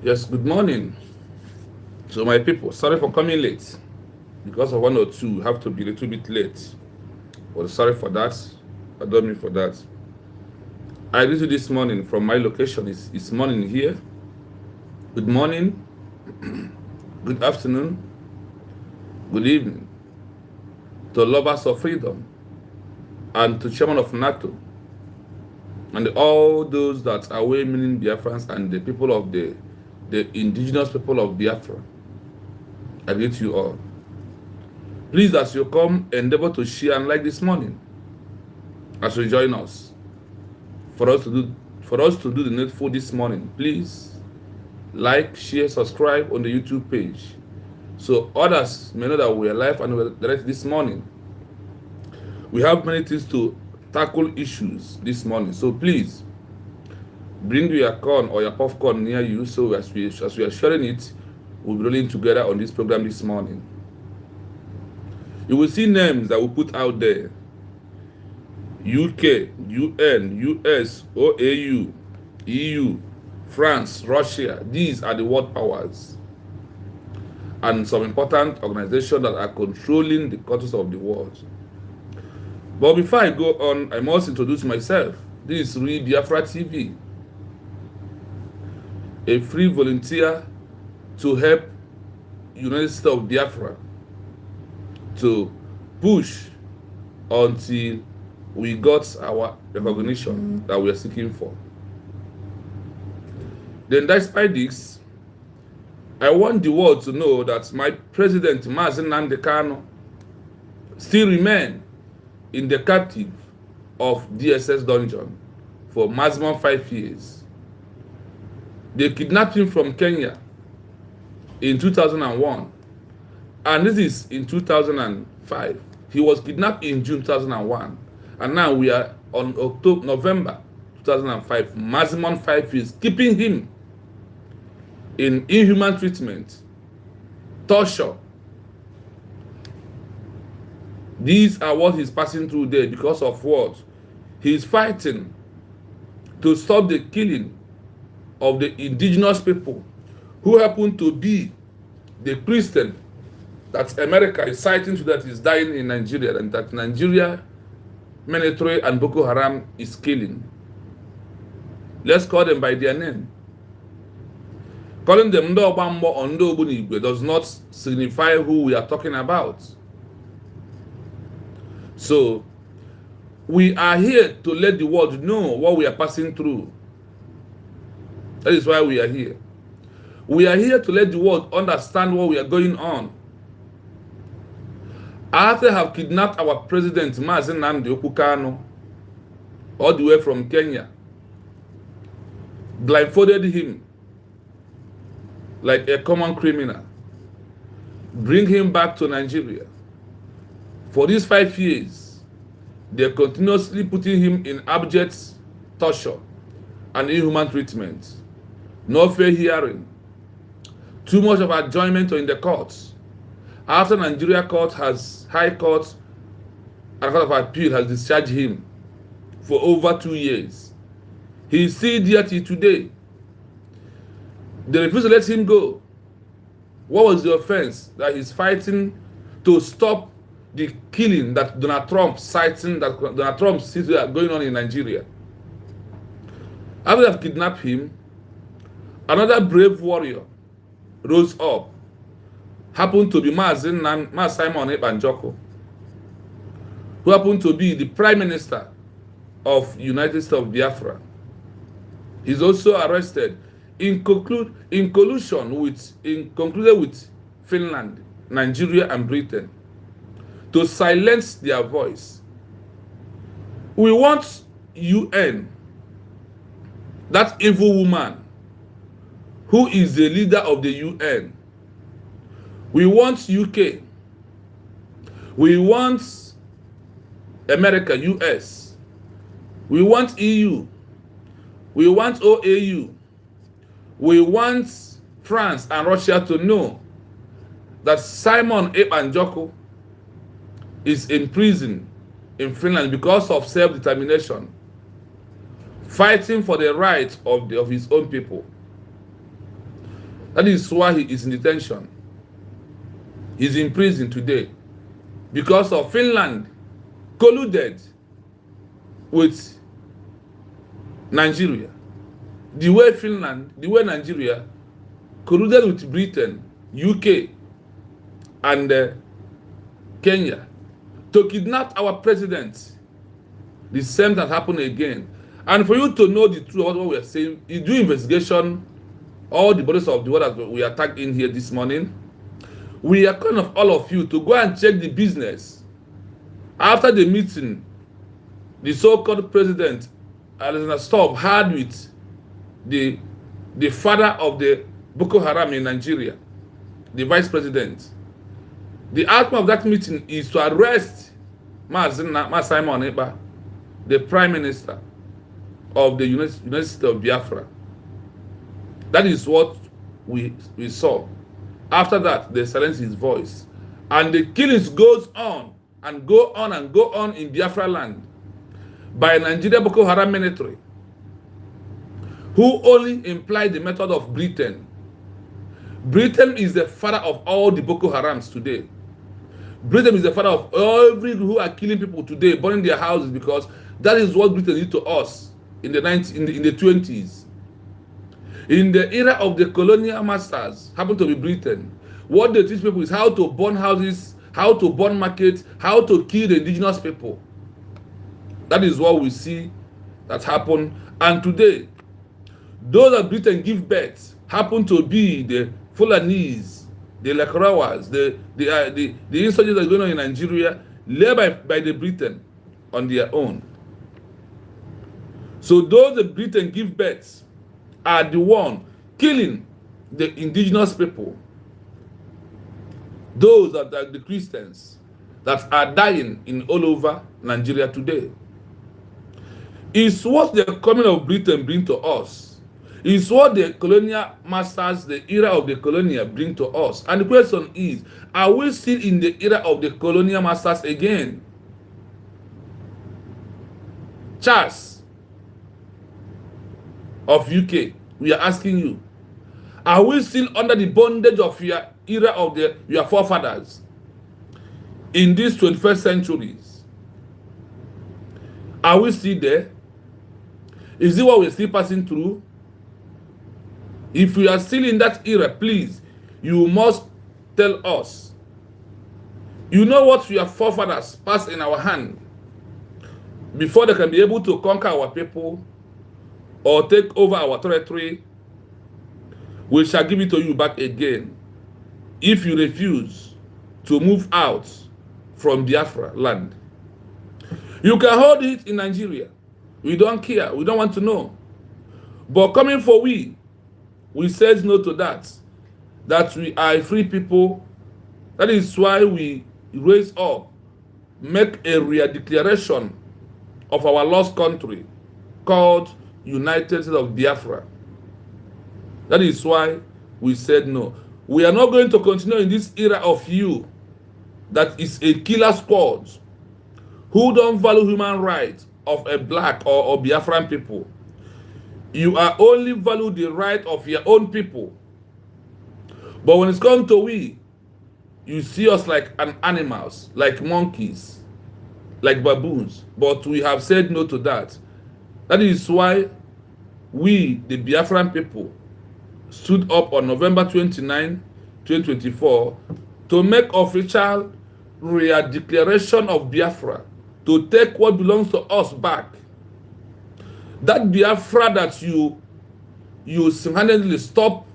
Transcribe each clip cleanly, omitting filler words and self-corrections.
Yes, good morning. So, my people, sorry for coming late. Because of one or two, have to be a little bit late. Well, sorry for that. Pardon me for that. I greet you this morning from my location. It's morning here. Good morning, good afternoon, good evening to lovers of freedom and to chairman of NATO and all those that are well-meaning Biafrans and the people of the indigenous people of Biafra. I greet you all. Please, as you come, endeavor to share and like this morning as you join us for us to do the needful this morning. Please like, share, subscribe on the YouTube page so others may know that we are live and we're direct this morning. We have many things to tackle issues this morning, so please bring your corn or your popcorn near you so as we are sharing it, we'll be rolling together on this program this morning. You will see names that we put out there: UK, UN, US, OAU, EU, France, Russia. These are the world powers and some important organizations that are controlling the countries of the world. But before I go on, I must introduce myself. This is Real Biafra TV, a free volunteer to help United States of Biafra to push until we got our recognition that we are seeking for. Then despite this, I want the world to know that my president, Mazi Nnamdi Kanu, still remain in the captive of DSS dungeon for maximum 5 years. They kidnapped him from Kenya in 2001, and this is in 2005. He was kidnapped in June 2001, and now we are on November 2005. Maximum 5 years, keeping him in inhuman treatment, torture. These are what he's passing through there because of what? He's fighting to stop the killing of the indigenous people who happen to be the Christian that America is citing to that is dying in Nigeria, and that Nigeria, military and Boko Haram is killing. Let's call them by their name. Calling them Ndo Obambo or Ndo Ogbunigwe does not signify who we are talking about. So, we are here to let the world know what we are passing through. That is why we are here. We are here to let the world understand what we are going on. After have kidnapped our president, Mazi Nnamdi Kanu, all the way from Kenya, blindfolded him like a common criminal, bring him back to Nigeria. For these 5 years, they're continuously putting him in abject torture and inhuman treatment. No fair hearing. Too much of adjournment in the courts. After Nigeria court High Court and Court of Appeal has discharged him for over 2 years. He is still there till today. They refuse to let him go. What was the offense? That he's fighting to stop the killing that Donald Trump citing, that Donald Trump sees going on in Nigeria. After they have kidnapped him, another brave warrior rose up, happened to be Mazi Simon Ekpa, who happened to be the Prime Minister of United States of Biafra. He's also arrested in conclusion with Finland, Nigeria, and Britain to silence their voice. We want UN, that evil woman who is the leader of the UN. We want UK. We want America, US. We want EU. We want OAU. We want France and Russia to know that Simon Ekpa is in prison in Finland because of self-determination, fighting for the rights of his own people. That is why he is in detention. He's in prison today because of Finland colluded with Nigeria. The way Nigeria colluded with Britain, UK, and Kenya to kidnap our president. The same that happened again. And for you to know the truth about what we are saying, you do investigation, all the bodies of the world that we attacked in here this morning. We are calling of all of you to go and check the business. After the meeting, the so-called president, Alexander Stubb, had with the father of the Boko Haram in Nigeria, the vice president. The outcome of that meeting is to arrest Simon Ekpa, the prime minister of the United States of Biafra. That is what we saw. After that, they silenced his voice. And the killings goes on and go on and go on in Biafra land by Nigeria Boko Haram military, who only implied the method of Britain. Britain is the father of all the Boko Harams today. Britain is the father of every who are killing people today, burning their houses, because that is what Britain did to us in the 20s. In the era of the colonial masters, happened to be Britain. What they teach people is how to burn houses, how to burn markets, how to kill the indigenous people. That is what we see that happened. And today, those that Britain give birth happen to be the Fulanese, the Lakurawas, the insurgents that are going on in Nigeria, led by the Britain on their own. So those that Britain give birth are the one killing the indigenous people. Those that are the Christians that are dying in all over Nigeria today. It's what the coming of Britain bring to us. It's what the colonial masters, the era of the colonial, bring to us. And the question is, are we still in the era of the colonial masters again? Charles of UK, we are asking you, are we still under the bondage of your era of your forefathers in these 21st centuries? Are we still there? Is it what we're still passing through? If we are still in that era, please, you must tell us. You know what your forefathers passed in our hand before they can be able to conquer our people or take over our territory. We shall give it to you back again if you refuse to move out from Biafra land. You can hold it in Nigeria. We don't care. We don't want to know. But coming for we said no to that. That we are a free people. That is why we raise up, make a real declaration of our lost country called United States of Biafra. That is why we said no. We are not going to continue in this era of you that is a killer squad who don't value human rights of a black or Biafran people. You are only value the right of your own people. But when it's come to we, you see us like animals, like monkeys, like baboons. But we have said no to that. That is why we, the Biafran people, stood up on November 29, 2024 to make official real declaration of Biafra, to take what belongs to us back. That Biafra that you single-handedly stop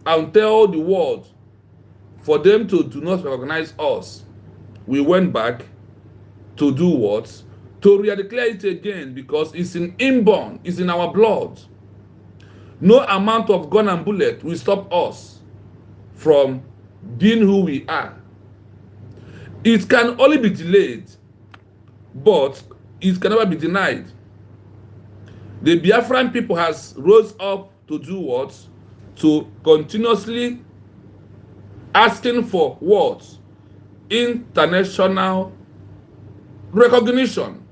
and tell the world for them to do not recognize us. We went back to do what? To re-declare it again, because it's inborn, it's in our blood. No amount of gun and bullet will stop us from being who we are. It can only be delayed, but it can never be denied. The Biafran people has rose up to do what? To continuously asking for what? International recognition.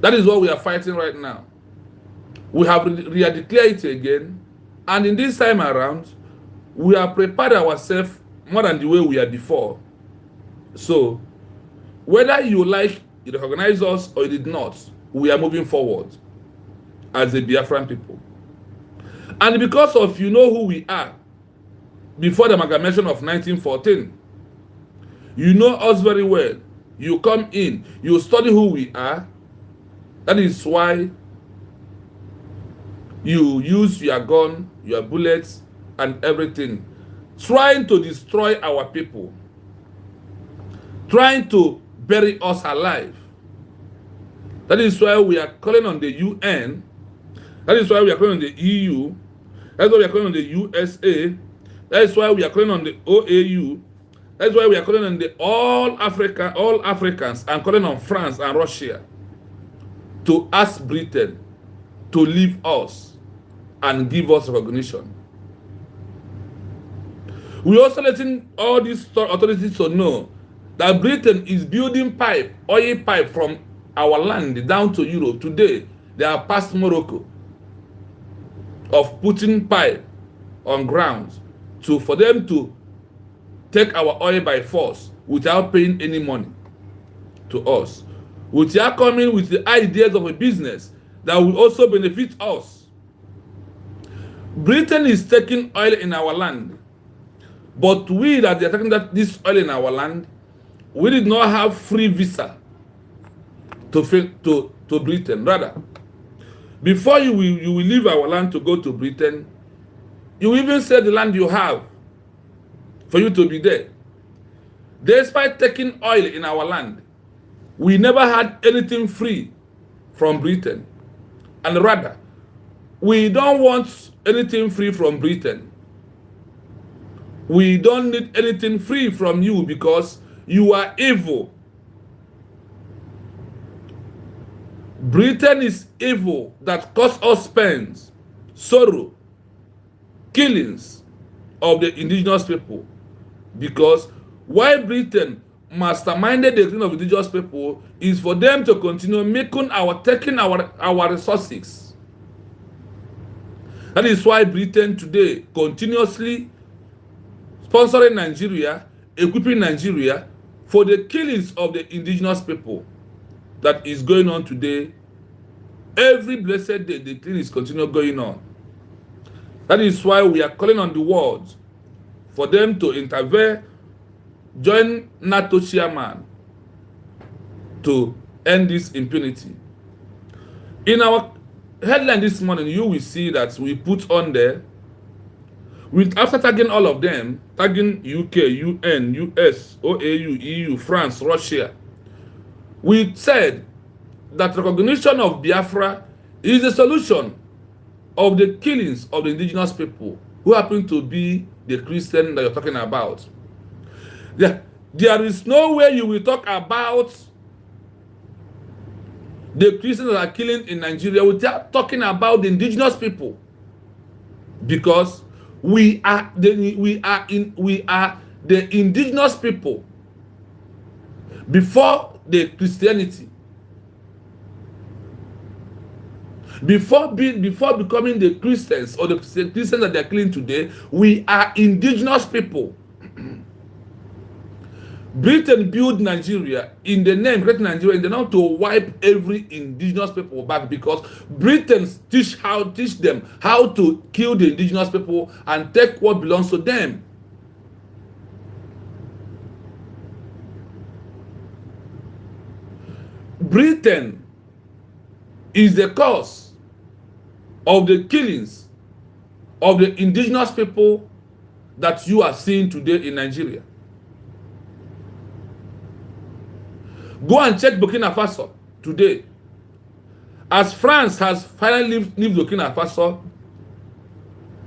That is what we are fighting right now. We have re-declared it again, And in this time around, we have prepared ourselves more than the way we are before. So, whether you recognize us or you did not, we are moving forward as the Biafran people. And because of you know who we are, before the amalgamation of 1914, you know us very well. You come in, you study who we are. That is why you use your gun, your bullets, and everything, trying to destroy our people, trying to bury us alive. That is why we are calling on the UN. That is why we are calling on the EU. That's why we are calling on the USA. That is why we are calling on the OAU. That's why we are calling on the all Africans, and calling on France and Russia to ask Britain to leave us and give us recognition. We also letting all these authorities to know that Britain is building oil pipe from our land down to Europe. Today, they are past Morocco of putting pipe on ground for them to take our oil by force without paying any money to us. We are coming with the ideas of a business that will also benefit us. Britain is taking oil in our land, but we that they are taking this oil in our land, we did not have free visa to Britain. Rather, before you will leave our land to go to Britain, you even sell the land you have for you to be there. Despite taking oil in our land, we never had anything free from Britain. And rather, we don't want anything free from Britain. We don't need anything free from you because you are evil. Britain is evil that caused us pains, sorrow, killings of the indigenous people. Because why Britain masterminded the killing of indigenous people is for them to continue taking our resources. That is why Britain today continuously sponsoring Nigeria, equipping Nigeria for the killings of the indigenous people that is going on today. Every blessed day, the killing is continuing going on. That is why we are calling on the world for them to intervene, join NATO chairman to end this impunity. In our headline this morning, you will see that we put on there, after tagging all of them, tagging UK, UN, US, OAU, EU, France, Russia, we said that recognition of Biafra is the solution of the killings of the indigenous people who happen to be the Christian that you're talking about. There is no way you will talk about the Christians that are killing in Nigeria without talking about the indigenous people, because we are the indigenous people before the Christianity. Before becoming the Christians or the Christians that they are killing today, we are indigenous people. Britain built Nigeria in the name, creating Nigeria in the name to wipe every indigenous people back, because Britain teach them how to kill the indigenous people and take what belongs to them. Britain is the cause of the killings of the indigenous people that you are seeing today in Nigeria. Go and check Burkina Faso today. As France has finally left Burkina Faso,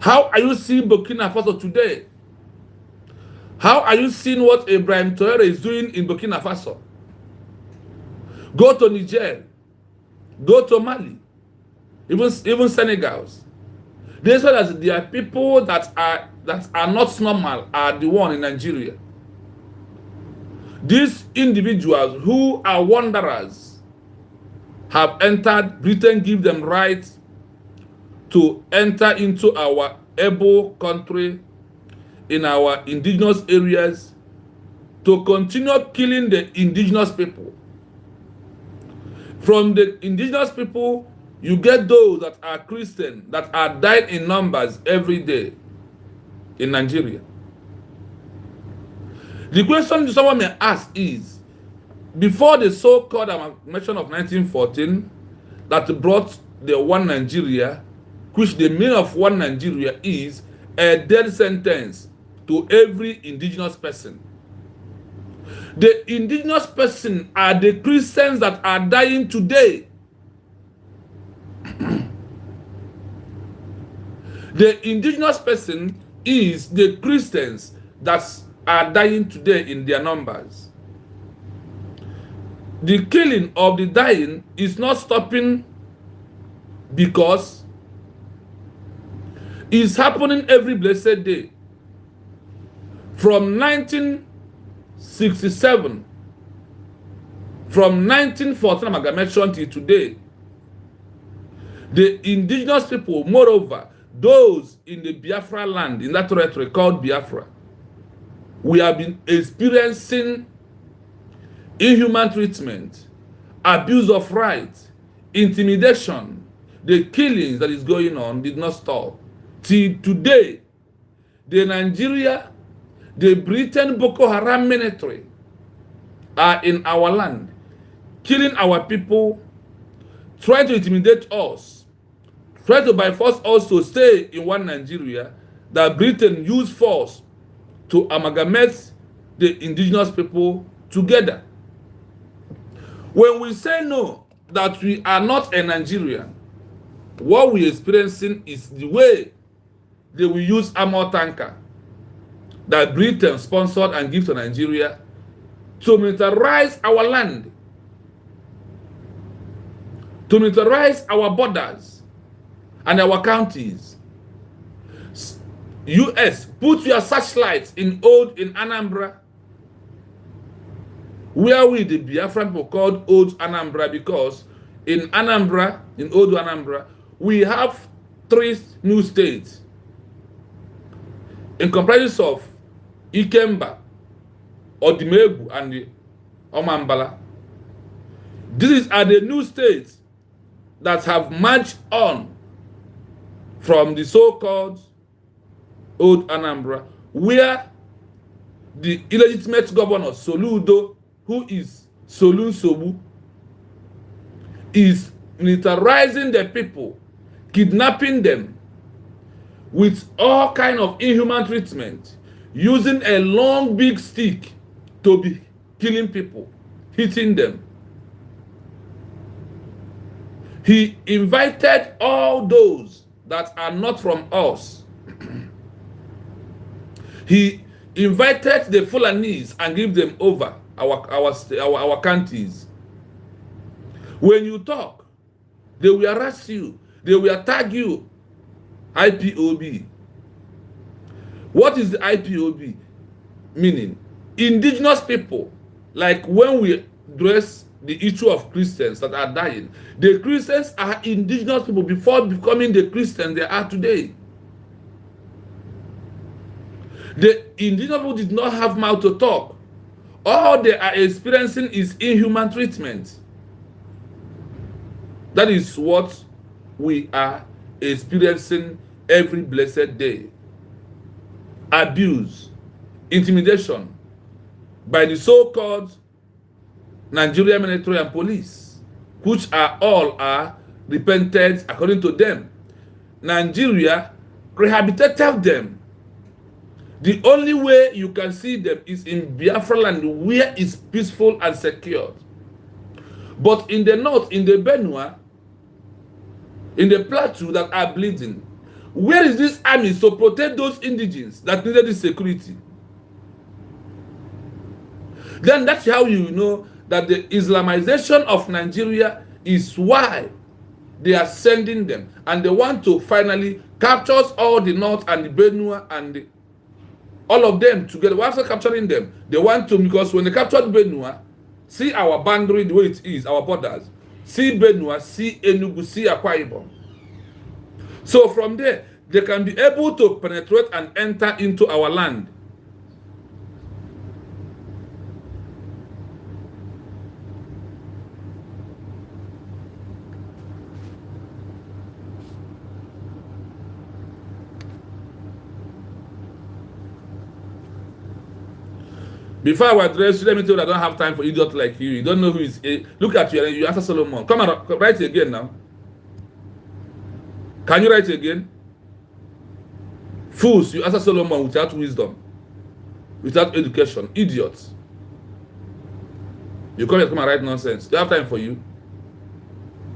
how are you seeing Burkina Faso today? How are you seeing what Ibrahim Traoré is doing in Burkina Faso? Go to Niger, go to Mali, even Senegal. They say that there are people that are not normal are the one in Nigeria. These individuals who are wanderers have entered Britain, give them right to enter into our able country in our indigenous areas to continue killing the indigenous people. From the indigenous people, you get those that are Christian that are dying in numbers every day in Nigeria. The question someone may ask is, before the so-called amalgamation of 1914 that brought the one Nigeria, which the meaning of one Nigeria is a death sentence to every indigenous person. The indigenous person are the Christians that are dying today. The indigenous person is the Christians that are dying today in their numbers. The killing of the dying is not stopping because it's happening every blessed day. From 1967, from 1914 amalgamation till today, the indigenous people, moreover, those in the Biafra land, in that territory called Biafra, we have been experiencing inhuman treatment, abuse of rights, intimidation. The killings that is going on did not stop. Till today, the Nigeria, the Britain Boko Haram military are in our land, killing our people, trying to intimidate us, trying to by force us to stay in one Nigeria that Britain used force to amalgamate the indigenous people together. When we say no, that we are not a Nigerian, what we are experiencing is the way they will use armor tanker that Britain sponsored and give to Nigeria to militarize our land, to militarize our borders and our counties. US, put your searchlights in Anambra, where we the Biafran people called Old Anambra, because in Anambra, in Old Anambra, we have 3 new states in comparison of Ikemba, Odimegu, and the Omambala. These are the new states that have marched on from the so-called Old Anambra, where the illegitimate governor Soludo, who is Solun Sobu, is militarizing the people, kidnapping them with all kind of inhuman treatment, using a long big stick to be killing people, hitting them. He invited all those that are not from us. He invited the Fulanese and gave them over our counties. When you talk, they will harass you, they will tag you. IPOB. What is the IPOB? Meaning, indigenous people. Like when we address the issue of Christians that are dying, the Christians are indigenous people before becoming the Christians they are today. The indigenous people did not have mouth to talk. All they are experiencing is inhuman treatment. That is what we are experiencing every blessed day. Abuse, intimidation by the so-called Nigerian military and police, which are all repented according to them. Nigeria rehabilitated them. The only way you can see them is in Biafra land, where it's peaceful and secured. But in the north, in the Benue, in the plateau that are bleeding, where is this army to protect those indigenes that needed this security? Then that's how you know that the Islamization of Nigeria is why they are sending them, and they want to finally capture all the north and the Benue and all of them together. We're also capturing them. They want to, because when they captured Benue, see our boundary the way it is, our borders. See Benue, see Enugu, see Akwa Ibom. So from there, they can be able to penetrate and enter into our land. Before I address you, let me tell you I don't have time for idiots like you. You don't know who is. Look at you. You answer Solomon. Come on, write it again now. Can you write it again? Fools, you answer Solomon without wisdom, without education. Idiots. You come and write nonsense. They have time for you.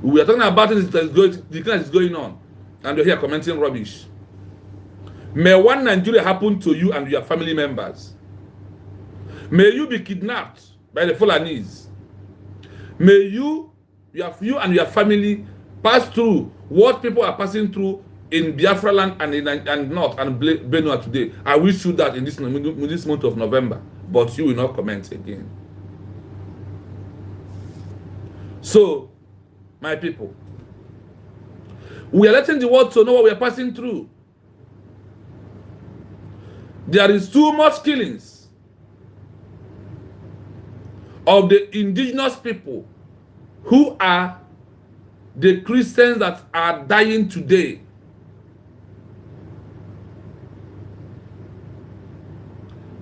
We are talking about things that is going on, and you're here commenting rubbish. May one Nigeria happen to you and your family members. May you be kidnapped by the Fulanese. May you and your family pass through what people are passing through in Biafra land and North and Benue today. I wish you that in this month of November, but you will not comment again. So, my people, we are letting the world to know what we are passing through. There is too much killings of the indigenous people who are the Christians that are dying today.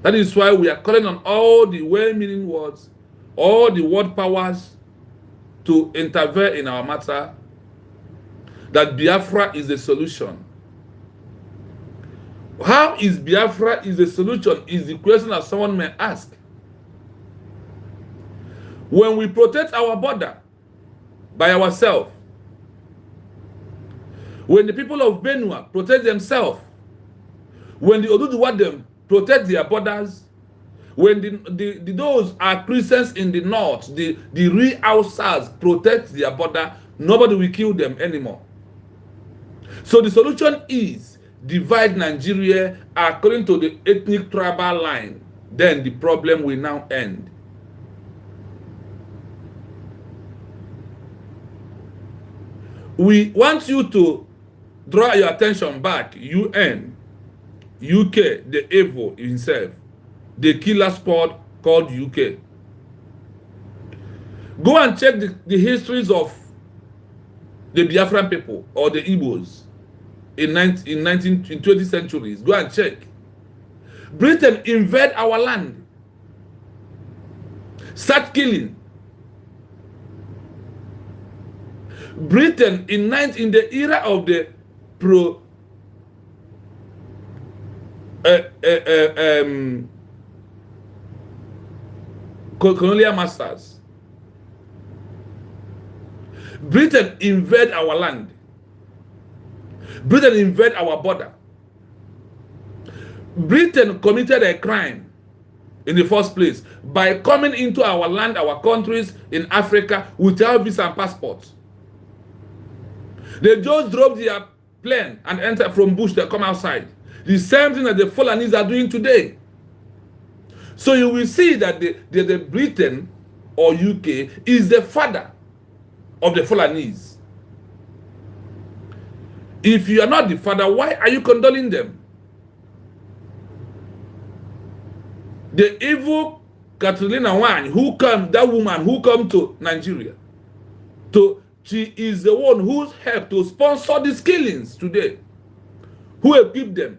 That is why we are calling on all the well-meaning words, all the world powers to intervene in our matter, that Biafra is the solution. How is Biafra is the solution is the question that someone may ask. When we protect our border by ourselves, when the people of Benue protect themselves, when the Oduduwadem protect their borders, when those are Christians in the north, the real outsiders protect their border, nobody will kill them anymore. So the solution is divide Nigeria according to the ethnic tribal line. Then the problem will now end. We want you to draw your attention back. UN, UK, the evil himself, the killer squad called UK. Go and check the histories of the Biafran people or the Igbos in 20th centuries. Go and check. Britain invade our land, start killing. Britain in the era of the colonial masters, Britain invade our land. Britain invade our border. Britain committed a crime in the first place by coming into our land, our countries in Africa without visa and passports. They just drove their plane and enter from bush, they come outside. The same thing that the Fulanese are doing today. So you will see that the Britain or UK is the father of the Fulanese. If you are not the father, why are you condoling them? The evil Catalina Wine, that woman who come to Nigeria, she is the one who helped to sponsor these killings today, who equipped them.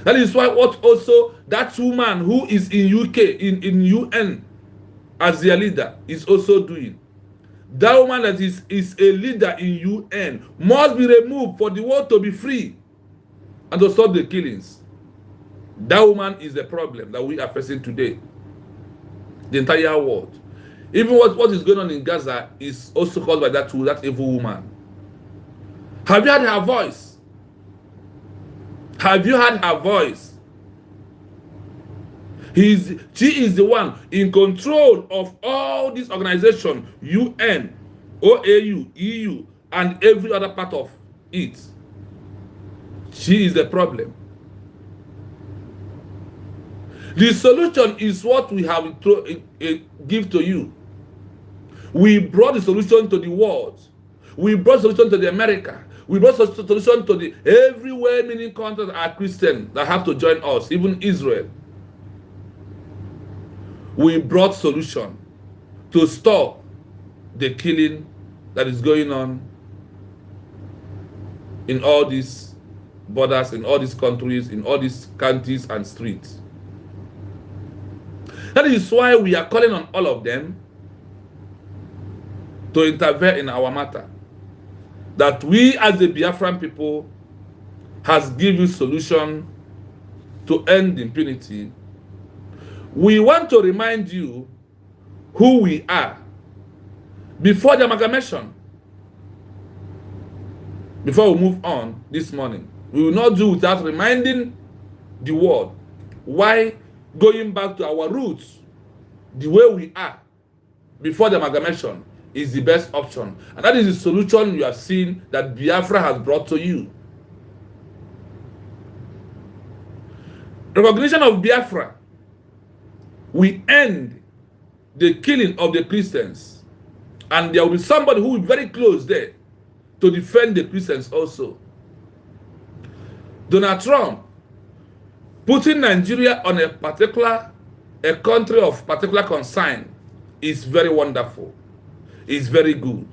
That is why what also that woman who is in UK, in UN as their leader is also doing. That woman that is a leader in UN must be removed for the world to be free and to stop the killings. That woman is the problem that we are facing today. The entire world. Even what is going on in Gaza is also caused by that evil woman. Have you heard her voice? Have you heard her voice? She is the one in control of all these organizations, UN, OAU, EU, and every other part of it. She is the problem. The solution is what we have give to you. We brought the solution to the world. We brought the solution to the America. We brought solution to the everywhere many countries are Christian that have to join us, even Israel. We brought solution to stop the killing that is going on in all these borders, in all these countries, in all these counties and streets. That is why we are calling on all of them to intervene in our matter. That we as the Biafran people has given you solution to end impunity. We want to remind you who we are before the amalgamation. Before we move on this morning, we will not do without reminding the world why going back to our roots, the way we are before the amalgamation, is the best option. And that is the solution you have seen that Biafra has brought to you. Recognition of Biafra, we end the killing of the Christians. And there will be somebody who will be very close there to defend the Christians also. Donald Trump putting Nigeria on a country of particular concern is very wonderful. It's very good.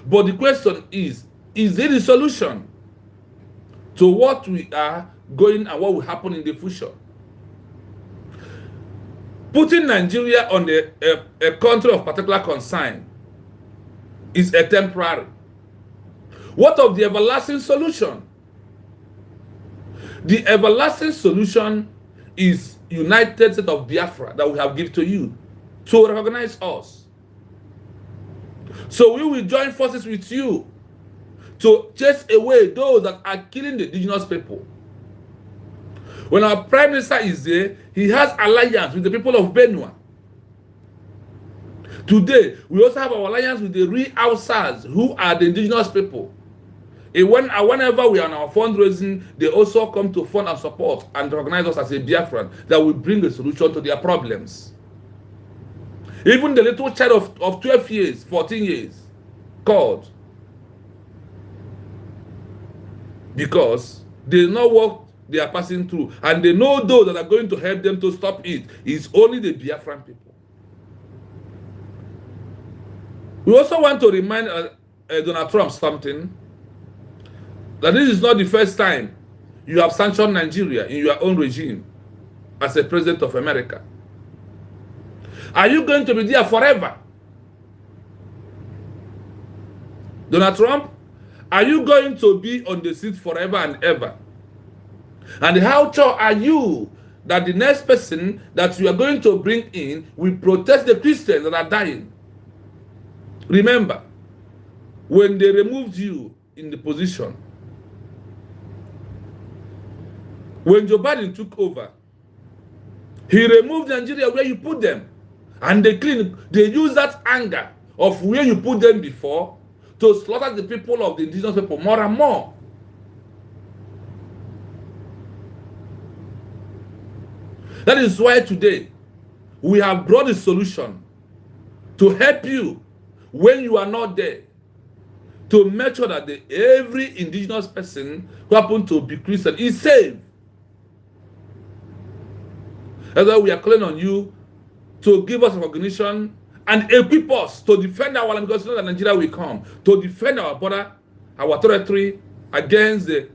But the question is it the solution to what we are going and what will happen in the future? Putting Nigeria on a country of particular concern is a temporary. What of the everlasting solution? The everlasting solution is United States of Biafra that we have given to you to recognize us. So we will join forces with you to chase away those that are killing the indigenous people. When our Prime Minister is there, he has alliance with the people of Benue. Today, we also have our alliance with the real Hausas, who are the indigenous people. And whenever we are on our fundraising, they also come to fund and support and recognize us as a Biafran that will bring a solution to their problems. Even the little child of 12 years, 14 years, called. Because they know what they are passing through. And they know those that are going to help them to stop it is only the Biafran people. We also want to remind Donald Trump something. That this is not the first time you have sanctioned Nigeria in your own regime as a president of America. Are you going to be there forever? Donald Trump, are you going to be on the seat forever and ever? And how sure are you that the next person that you are going to bring in will protect the Christians that are dying? Remember, when they removed you in the position, when Joe Biden took over, he removed Nigeria where you put them. And they use that anger of where you put them before to slaughter the people of the indigenous people more and more. That is why today we have brought a solution to help you when you are not there, to make sure that every indigenous person who happens to be Christian is saved. That's why we are calling on you to give us recognition and equip us to defend our land, because you know that Nigeria will come to defend our border, our territory against the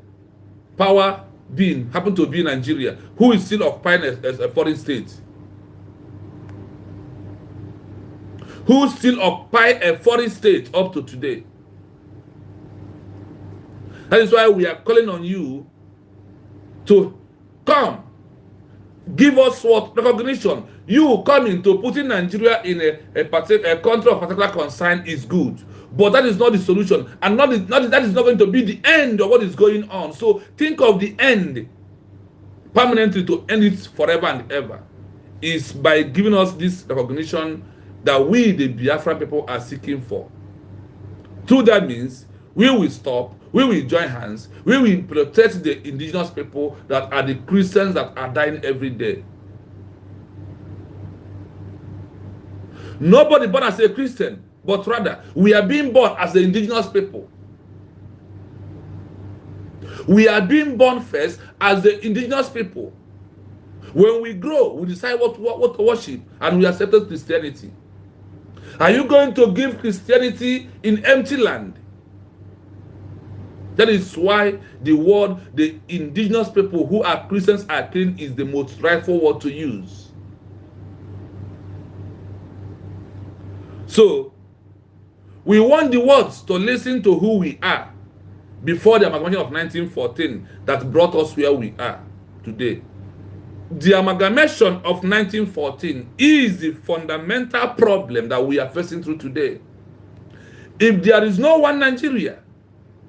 power being, happen to be Nigeria, who is still occupying as a foreign state. Who still occupy a foreign state up to today. That is why we are calling on you to come. Give us what recognition. You coming to putting Nigeria in a country of particular concern is good, but that is not the solution, and that is not going to be the end of what is going on. So think of the end permanently, to end it forever and ever, is by giving us this recognition that we, the Biafra people, are seeking for. Through that means we will stop. We will join hands. We will protect the indigenous people that are the Christians that are dying every day. Nobody born as a Christian, but rather we are being born as the indigenous people. We are being born first as the indigenous people. When we grow, we decide what to worship, and we accepted Christianity. Are you going to give Christianity in empty land? That is why the word, the indigenous people who are Christians are clean, is the most rightful word to use. So, we want the words to listen to who we are before the amalgamation of 1914 that brought us where we are today. The amalgamation of 1914 is the fundamental problem that we are facing through today. If there is no one Nigeria,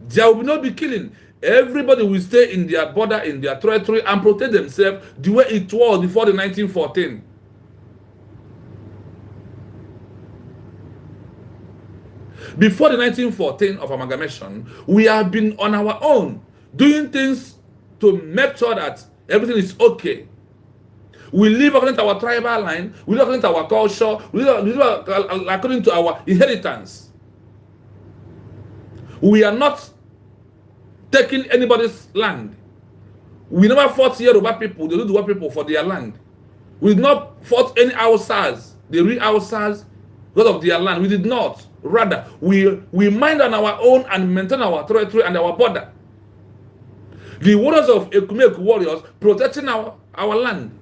there will not be killing. Everybody will stay in their border, in their territory, and protect themselves the way it was before the 1914. Before the 1914 of amalgamation, we have been on our own, doing things to make sure that everything is okay. We live according to our tribal line, we live according to our culture, we live according to our inheritance. We are not taking anybody's land. We never fought Yoruba people, the Yoruba people, for their land. We did not fought any Hausas, the real Hausas, because of their land. We did not. Rather, we mind on our own and maintain our territory and our border. The warriors of Ekumeku warriors protecting our land.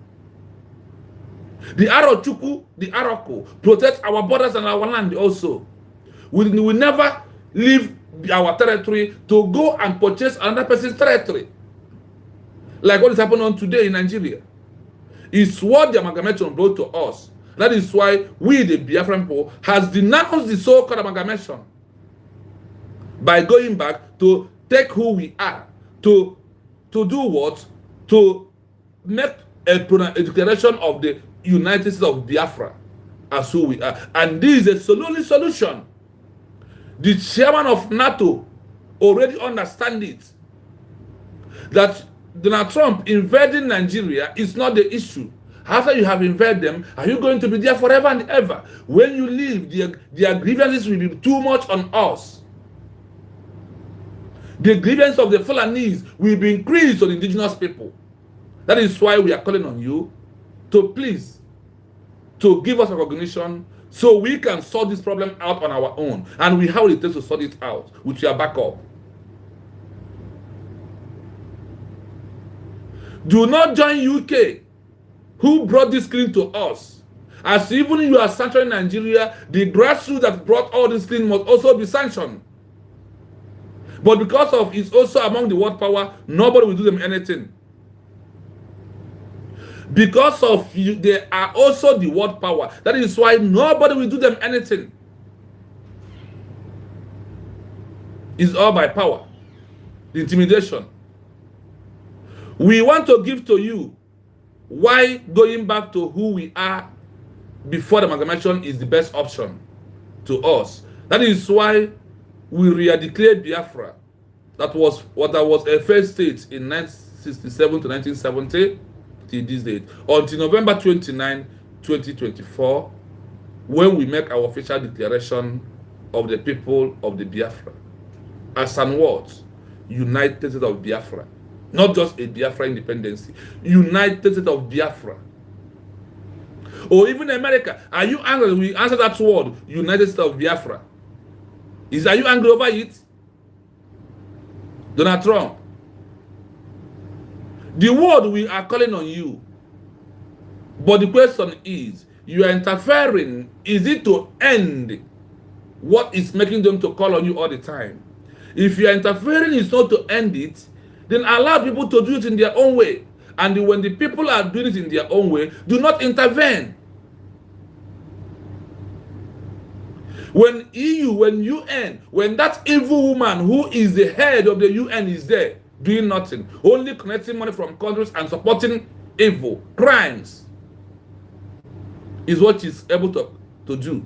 The Arochukwu, the Aroko protect our borders and our land also. We never leave our territory to go and purchase another person's territory. Like what is happening on today in Nigeria. It's what the amalgamation brought to us. That is why we, the Biafran people, has denounced the so-called amalgamation by going back to take who we are, to do what? To make a declaration of the United States of Biafra as who we are. And this is a only solution. The chairman of NATO already understands it. That Donald Trump invading Nigeria is not the issue. After you have invaded them, are you going to be there forever and ever? When you leave, their grievances will be too much on us. The grievance of the Fulanese will be increased on indigenous people. That is why we are calling on you to please, to give us recognition so we can sort this problem out on our own. And we have what it takes to sort it out with your backup. Do not join UK, who brought this clean to us. As even you are sanctioning Nigeria, the grassroots that brought all this clean must also be sanctioned. But because of it's also among the world power, nobody will do them anything. Because of you, they are also the world power. That is why nobody will do them anything. It's all by power. The intimidation. We want to give to you why going back to who we are before the amalgamation is the best option to us. That is why we re-declared Biafra. That was a first state in 1967 to 1970 till this date. Until November 29, 2024, when we make our official declaration of the people of the Biafra. As an what? United States of Biafra. Not just a Biafra independence. United States of Biafra. Or even America. Are you angry? We answer that word, United States of Biafra. Are you angry over it? Donald Trump. The word we are calling on you. But the question is, you are interfering. Is it to end what is making them to call on you all the time? If you are interfering, it's not to end it, then allow people to do it in their own way. And when the people are doing it in their own way, do not intervene. When EU, when UN, when that evil woman who is the head of the UN is there, doing nothing, only collecting money from countries and supporting evil, crimes, is what she's able to do.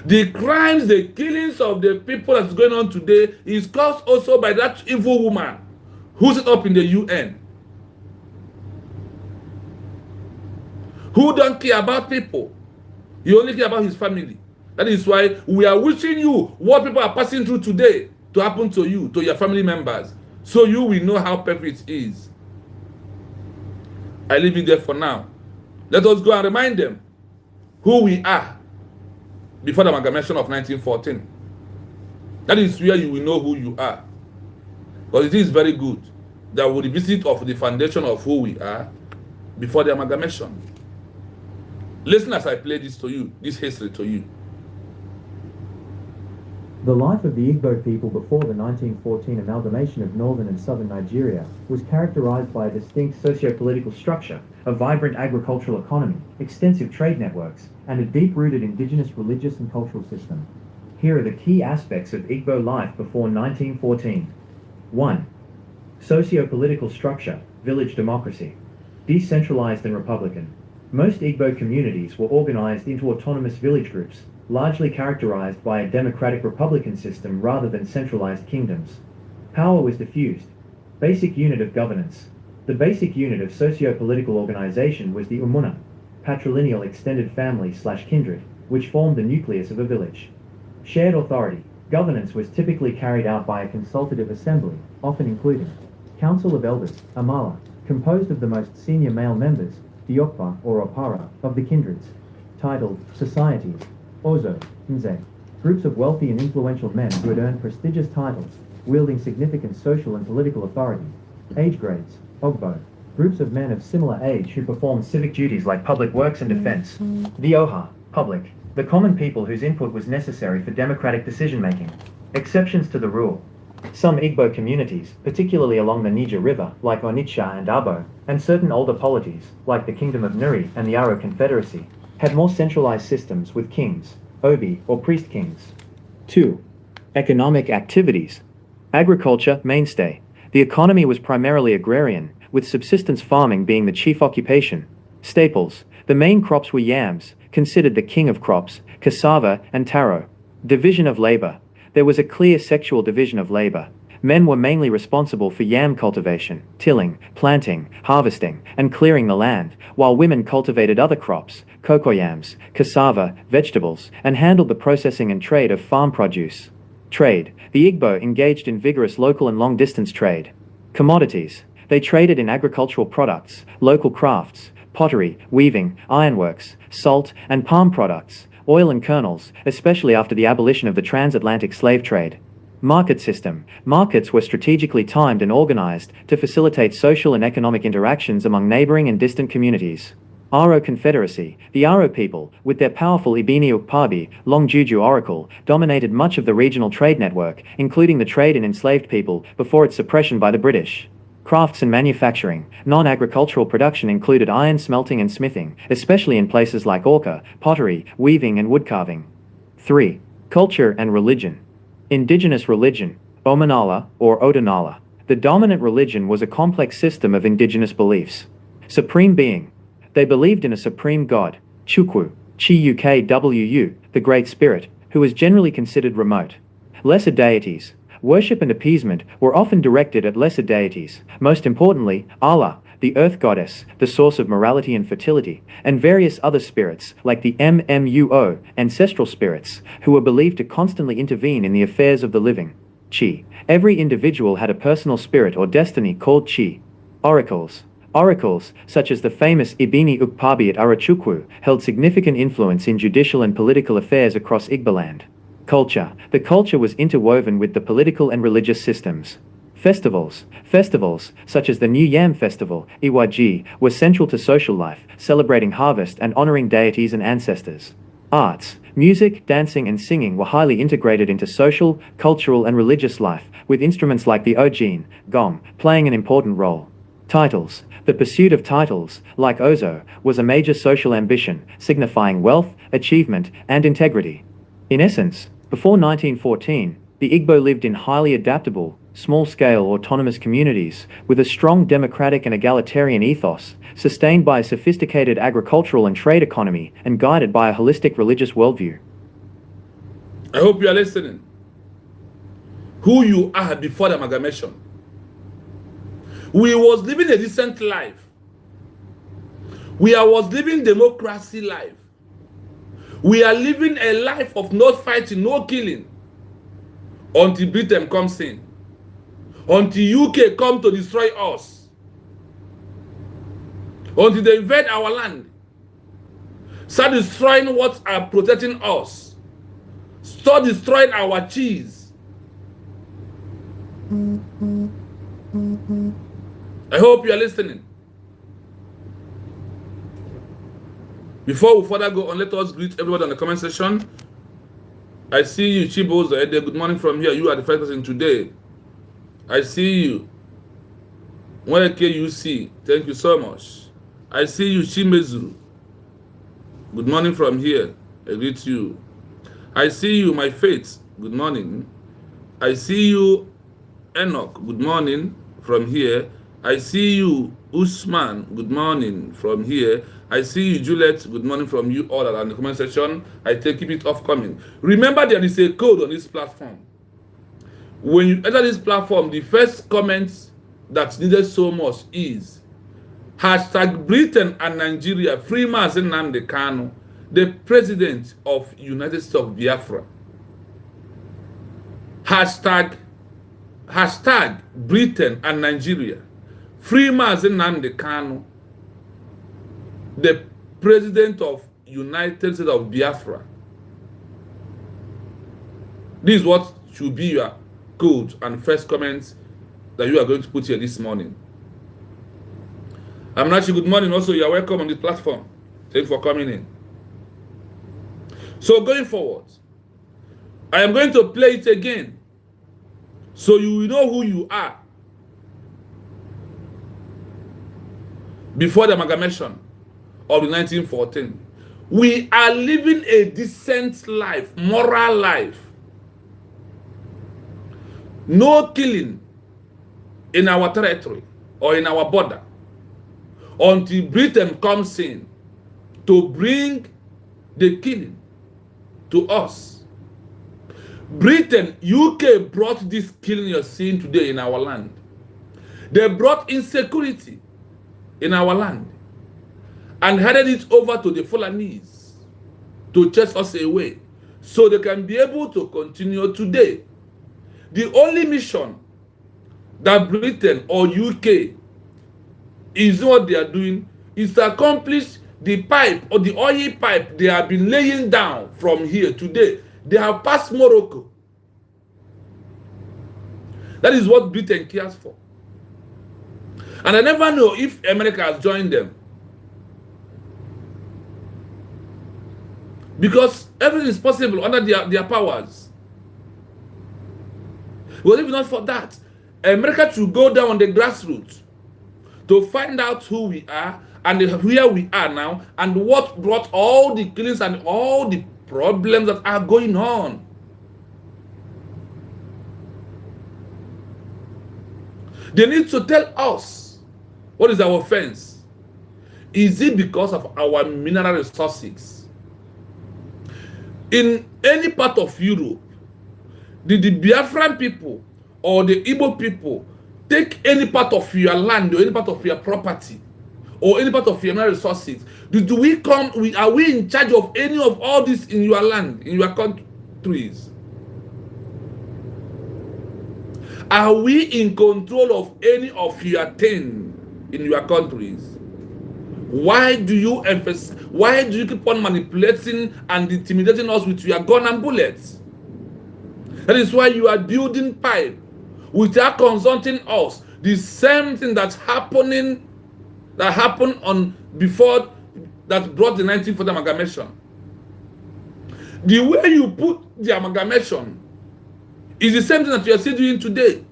The crimes, the killings of the people that's going on today is caused also by that evil woman who's set up in the UN, who don't care about people. He only care about his family. That is why we are wishing you what people are passing through today to happen to you, to your family members, So you will know how perfect it is. I leave it there for now. Let us go and remind them who we are before the amalgamation of 1914. That is where you will know who you are. But it is very good that we revisit of the foundation of who we are before the amalgamation. Listen as I play this to you, this history to you. The life of the Igbo people before the 1914 amalgamation of northern and southern Nigeria was characterized by a distinct socio-political structure, a vibrant agricultural economy, extensive trade networks, and a deep-rooted indigenous religious and cultural system. Here are the key aspects of Igbo life before 1914. 1. Socio-political structure, village democracy. Decentralized and republican. Most Igbo communities were organized into autonomous village groups, largely characterized by a democratic republican system rather than centralized kingdoms. Power was diffused. Basic unit of governance. The basic unit of socio-political organization was the umuna, patrilineal extended family/kindred, which formed the nucleus of a village. Shared authority. Governance was typically carried out by a consultative assembly, often including Council of Elders, Amala, composed of the most senior male members, Diokpa or Opara, of the kindreds. Titled Societies, Ozo, Nze, groups of wealthy and influential men who had earned prestigious titles, wielding significant social and political authority. Age grades, Ogbo, groups of men of similar age who performed civic duties like public works and defense. The Oha, public, the common people whose input was necessary for democratic decision-making. Exceptions to the rule. Some Igbo communities, particularly along the Niger River, like Onitsha and Abo, and certain older polities, like the Kingdom of Nuri and the Aro Confederacy, had more centralized systems with kings, obi, or priest kings. 2. Economic activities. Agriculture, mainstay. The economy was primarily agrarian, with subsistence farming being the chief occupation. Staples. The main crops were yams, considered the king of crops, cassava, and taro. Division of labor. There was a clear sexual division of labor. Men were mainly responsible for yam cultivation, tilling, planting, harvesting, and clearing the land, while women cultivated other crops, cocoyams, cassava, vegetables, and handled the processing and trade of farm produce. Trade. The Igbo engaged in vigorous local and long-distance trade. Commodities. They traded in agricultural products, local crafts, pottery, weaving, ironworks, salt, and palm products, oil and kernels, especially after the abolition of the transatlantic slave trade. Market system. Markets were strategically timed and organized to facilitate social and economic interactions among neighboring and distant communities. Aro Confederacy. The Aro people, with their powerful Ibini Ukpabi, Long Juju Oracle, dominated much of the regional trade network, including the trade in enslaved people, before its suppression by the British. Crafts and manufacturing. Non-agricultural production included iron smelting and smithing, especially in places like Orca, pottery, weaving and woodcarving. 3. Culture and religion. Indigenous religion, Omanala or Odinala. The dominant religion was a complex system of indigenous beliefs. Supreme being. They believed in a supreme god, Chukwu, Chi-Ukwu, the Great Spirit, who was generally considered remote. Lesser deities. Worship and appeasement were often directed at lesser deities, most importantly, Allah, the earth goddess, the source of morality and fertility, and various other spirits, like the Mmuo, ancestral spirits, who were believed to constantly intervene in the affairs of the living. Chi. Every individual had a personal spirit or destiny called Chi. Oracles. Oracles, such as the famous Ibini Ukpabi at Arachukwu, held significant influence in judicial and political affairs across Igboland. Culture. The culture was interwoven with the political and religious systems. Festivals. Festivals, such as the New Yam Festival, Iwaji, were central to social life, celebrating harvest and honoring deities and ancestors. Arts. Music, dancing and singing were highly integrated into social, cultural and religious life, with instruments like the ojin, gong, playing an important role. Titles. The pursuit of titles, like Ozo, was a major social ambition, signifying wealth, achievement, and integrity. In essence, before 1914, the Igbo lived in highly adaptable, small-scale autonomous communities with a strong democratic and egalitarian ethos, sustained by a sophisticated agricultural and trade economy and guided by a holistic religious worldview. I hope you are listening. Who you are before the amalgamation. We was living a decent life. We was living democracy life. We are living a life of no fighting, no killing, until Britain comes in. until UK come to destroy us, until they invade our land, start destroying what are protecting us, start destroying our cheese. I hope you are listening. Before we further go on, let us greet everybody on the comment section. I see you, Chibos. Good morning from here. You are the first person today. I see you. YKUC, thank you so much. I see you, Chimezu. Good morning from here. I greet you. I see you, my faith. Good morning. I see you, Enoch. Good morning from here. I see you, Usman. Good morning from here. I see you, Juliet. Good morning from you all that are in the comment section. I keep it off coming. Remember, there is a code on this platform. When you enter this platform, the first comment that's needed so much is hashtag Britain and Nigeria, free Mazi Nnamdi Kanu, the president of United States of Biafra. Hashtag Britain and Nigeria, free Mazi Nnamdi Kanu, the president of United States of Biafra. This is what should be your code and first comments that you are going to put here this morning. I'm Nachi, good morning. Also, you are welcome on this platform. Thank you for coming in. So going forward, I am going to play it again so you will know who you are before the amalgamation of the 1914. We are living a decent life, moral life. No killing in our territory or in our border until Britain comes in to bring the killing to us. Britain, UK brought this killing you're seeing today in our land. They brought insecurity in our land and headed it over to the Fulanese to chase us away so they can be able to continue today. The only mission that Britain or UK is what they are doing is to accomplish the pipe or the oil pipe they have been laying down from here today. They have passed Morocco. That is what Britain cares for. And I never know if America has joined them. Because everything is possible under their powers. Well, if not for that, America should go down on the grassroots to find out who we are and where we are now and what brought all the killings and all the problems that are going on. They need to tell us what is our offense. Is it because of our mineral resources? In any part of Europe, did the Biafran people or the Igbo people take any part of your land or any part of your property or any part of your mineral resources? Are we in charge of any of all this in your land, in your countries? Are we in control of any of your thing in your countries? Why do you keep on manipulating and intimidating us with your gun and bullets? That is why you are building pipe without consulting us. The same thing that happened on before that brought the 1940 amalgamation. The way you put the amalgamation is the same thing that you are still doing today.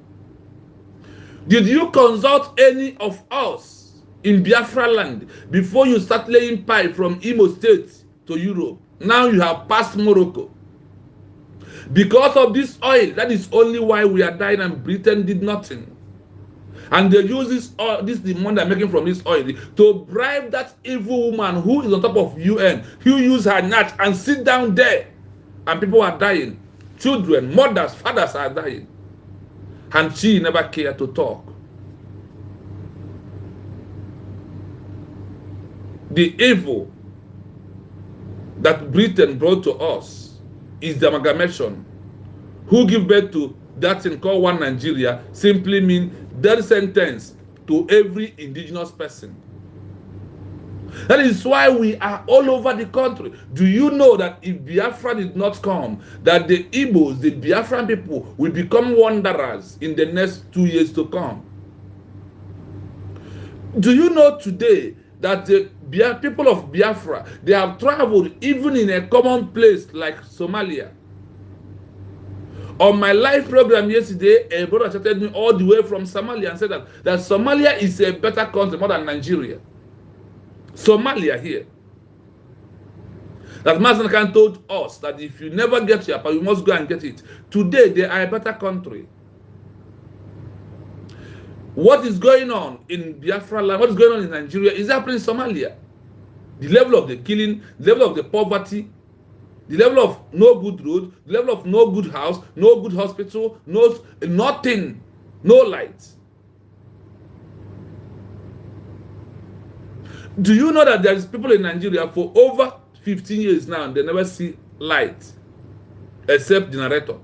Did you consult any of us in Biafra land before you start laying pipe from Imo State to Europe? Now you have passed Morocco. Because of this oil, that is only why we are dying and Britain did nothing. And they use this oil, the money they're making from this oil, to bribe that evil woman who is on top of UN, who use her natch and sit down there. And people are dying. Children, mothers, fathers are dying. And she never cared to talk. The evil that Britain brought to us is the amalgamation. Who give birth to that thing called One Nigeria simply mean death sentence to every indigenous person. That is why we are all over the country. Do you know that if Biafra did not come, that the Igbos, the Biafran people, will become wanderers in the next 2 years to come? Do you know today that the people of Biafra, they have traveled even in a common place like Somalia? On my live program yesterday, a brother chatted me all the way from Somalia and said that Somalia is a better country more than Nigeria. Somalia here. That Mazen Khan told us that if you never get your power, you must go and get it. Today, they are a better country. What is going on in Biafra land, what is going on in Nigeria is happening in Somalia. The level of the killing, the level of the poverty, the level of no good road, the level of no good house, no good hospital, nothing, no light. Do you know that there is people in Nigeria for over 15 years now and they never see light except generator?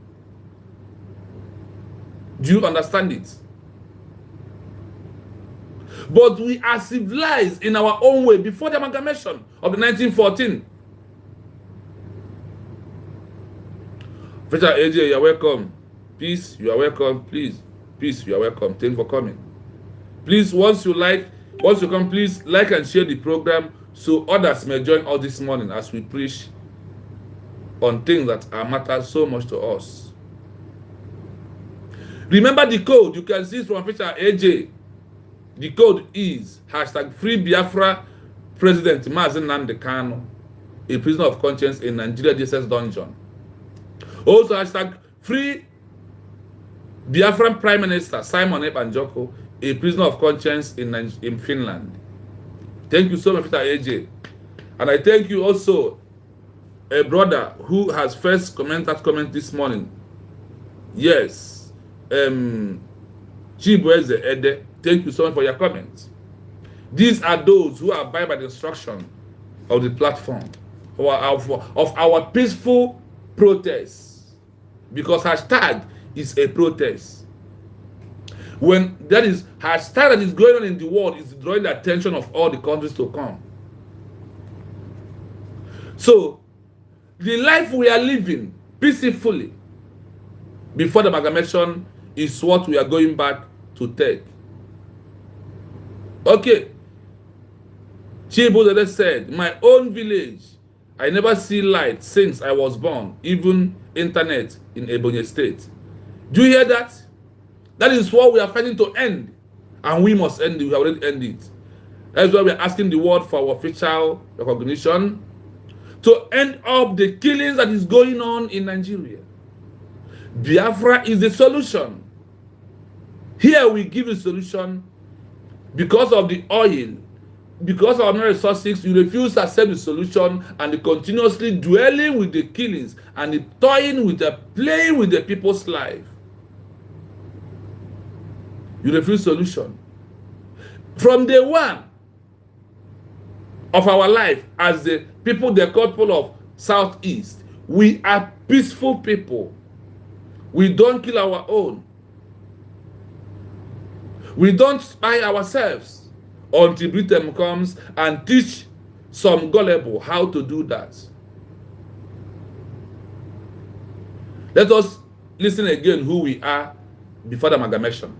Do you understand it? But we are civilized in our own way before the amalgamation of the 1914. Fisher AJ, you are welcome. Peace, you are welcome. Please, peace, you are welcome. Thank you for coming. Please, once you come, please like and share the program so others may join us this morning as we preach on things that matter so much to us. Remember the code. You can see it from Fisher AJ. The code is #Free Biafra President Mazen Nnamdi Kanu, a prisoner of conscience in Nigeria DSS dungeon. Also #Free Biafran Prime Minister Simon Ebanjoko, a prisoner of conscience in Finland. Thank you so much, Mr. AJ. And I thank you also, a brother who has first comment this morning. Yes. Chibueze Ede. Thank you so much for your comments. These are those who abide by the instruction of the platform of our peaceful protest. Because hashtag is a protest. When that is hashtag that is going on in the world is drawing the attention of all the countries to come. So the life we are living peacefully before the amalgamation is what we are going back to take. Okay. Chibu said, my own village, I never see light since I was born, even internet in Ebonyi State. Do you hear that? That is what we are fighting to end. And we must end it. We have already ended it. That's why we are asking the world for our official recognition to end up the killings that is going on in Nigeria. Biafra is the solution. Here we give a solution. Because of the oil, because of our resources, you refuse to accept the solution and the continuously dwelling with the killings and the toying with the playing with the people's life. You refuse solution. From day one of our life as the people, the couple of Southeast, we are peaceful people. We don't kill our own. We don't spy ourselves until Britain comes and teach some gullible how to do that. Let us listen again who we are before the amalgamation.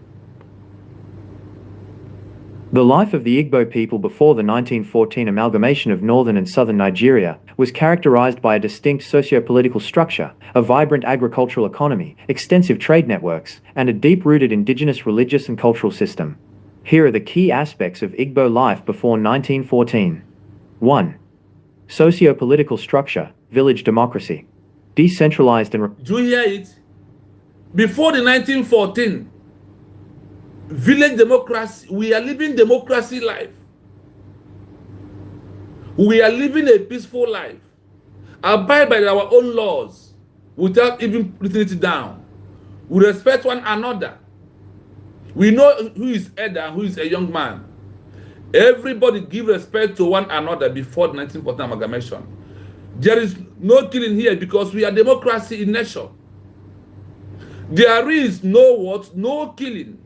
The life of the Igbo people before the 1914 amalgamation of northern and southern Nigeria was characterized by a distinct socio-political structure, a vibrant agricultural economy, extensive trade networks, and a deep-rooted indigenous religious and cultural system. Here are the key aspects of Igbo life before 1914. 1. Socio-political structure, village democracy. Decentralized and... Do you hear it? Before the 1914, village democracy, we are living democracy life. We are living a peaceful life. Abide by our own laws without even putting it down. We respect one another. We know who is elder and who is a young man. Everybody give respect to one another before the 1914 amalgamation. There is no killing here because we are democracy in nature. There is no what? No killing.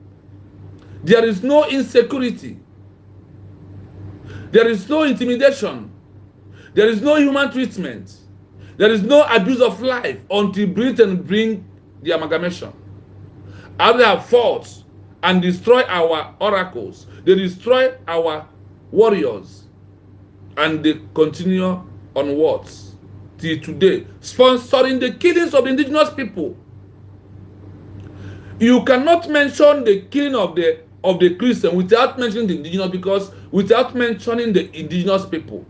There is no insecurity. There is no intimidation. There is no human treatment. There is no abuse of life until Britain bring the amalgamation. After they have fought and destroy our oracles, they destroy our warriors, and they continue onwards till today, sponsoring the killings of the indigenous people. You cannot mention the killing of the Christian without mentioning the indigenous, because without mentioning the indigenous people.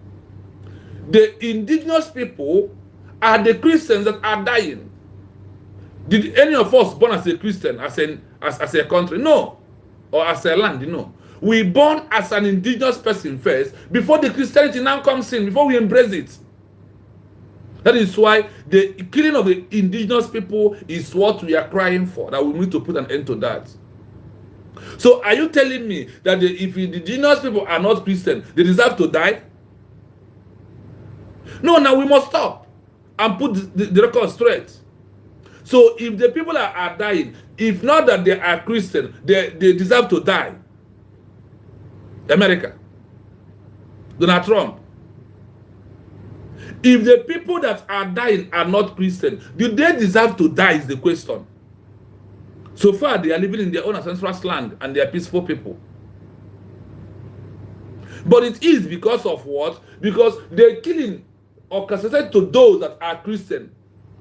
The indigenous people are the Christians that are dying. Did any of us born as a Christian, as a country? No. Or as a land? No. We born as an indigenous person first, before the Christianity now comes in, before we embrace it. That is why the killing of the indigenous people is what we are crying for, that we need to put an end to that. So are you telling me that if the indigenous people are not Christian, they deserve to die? No, now we must stop and put the record straight. So if the people are dying, if not that they are Christian, they deserve to die. America, Donald Trump. If the people that are dying are not Christian, do they deserve to die is the question. So far, they are living in their own ancestral land and they are peaceful people. But it is because of what? Because they're killing orchestrated to those that are Christian,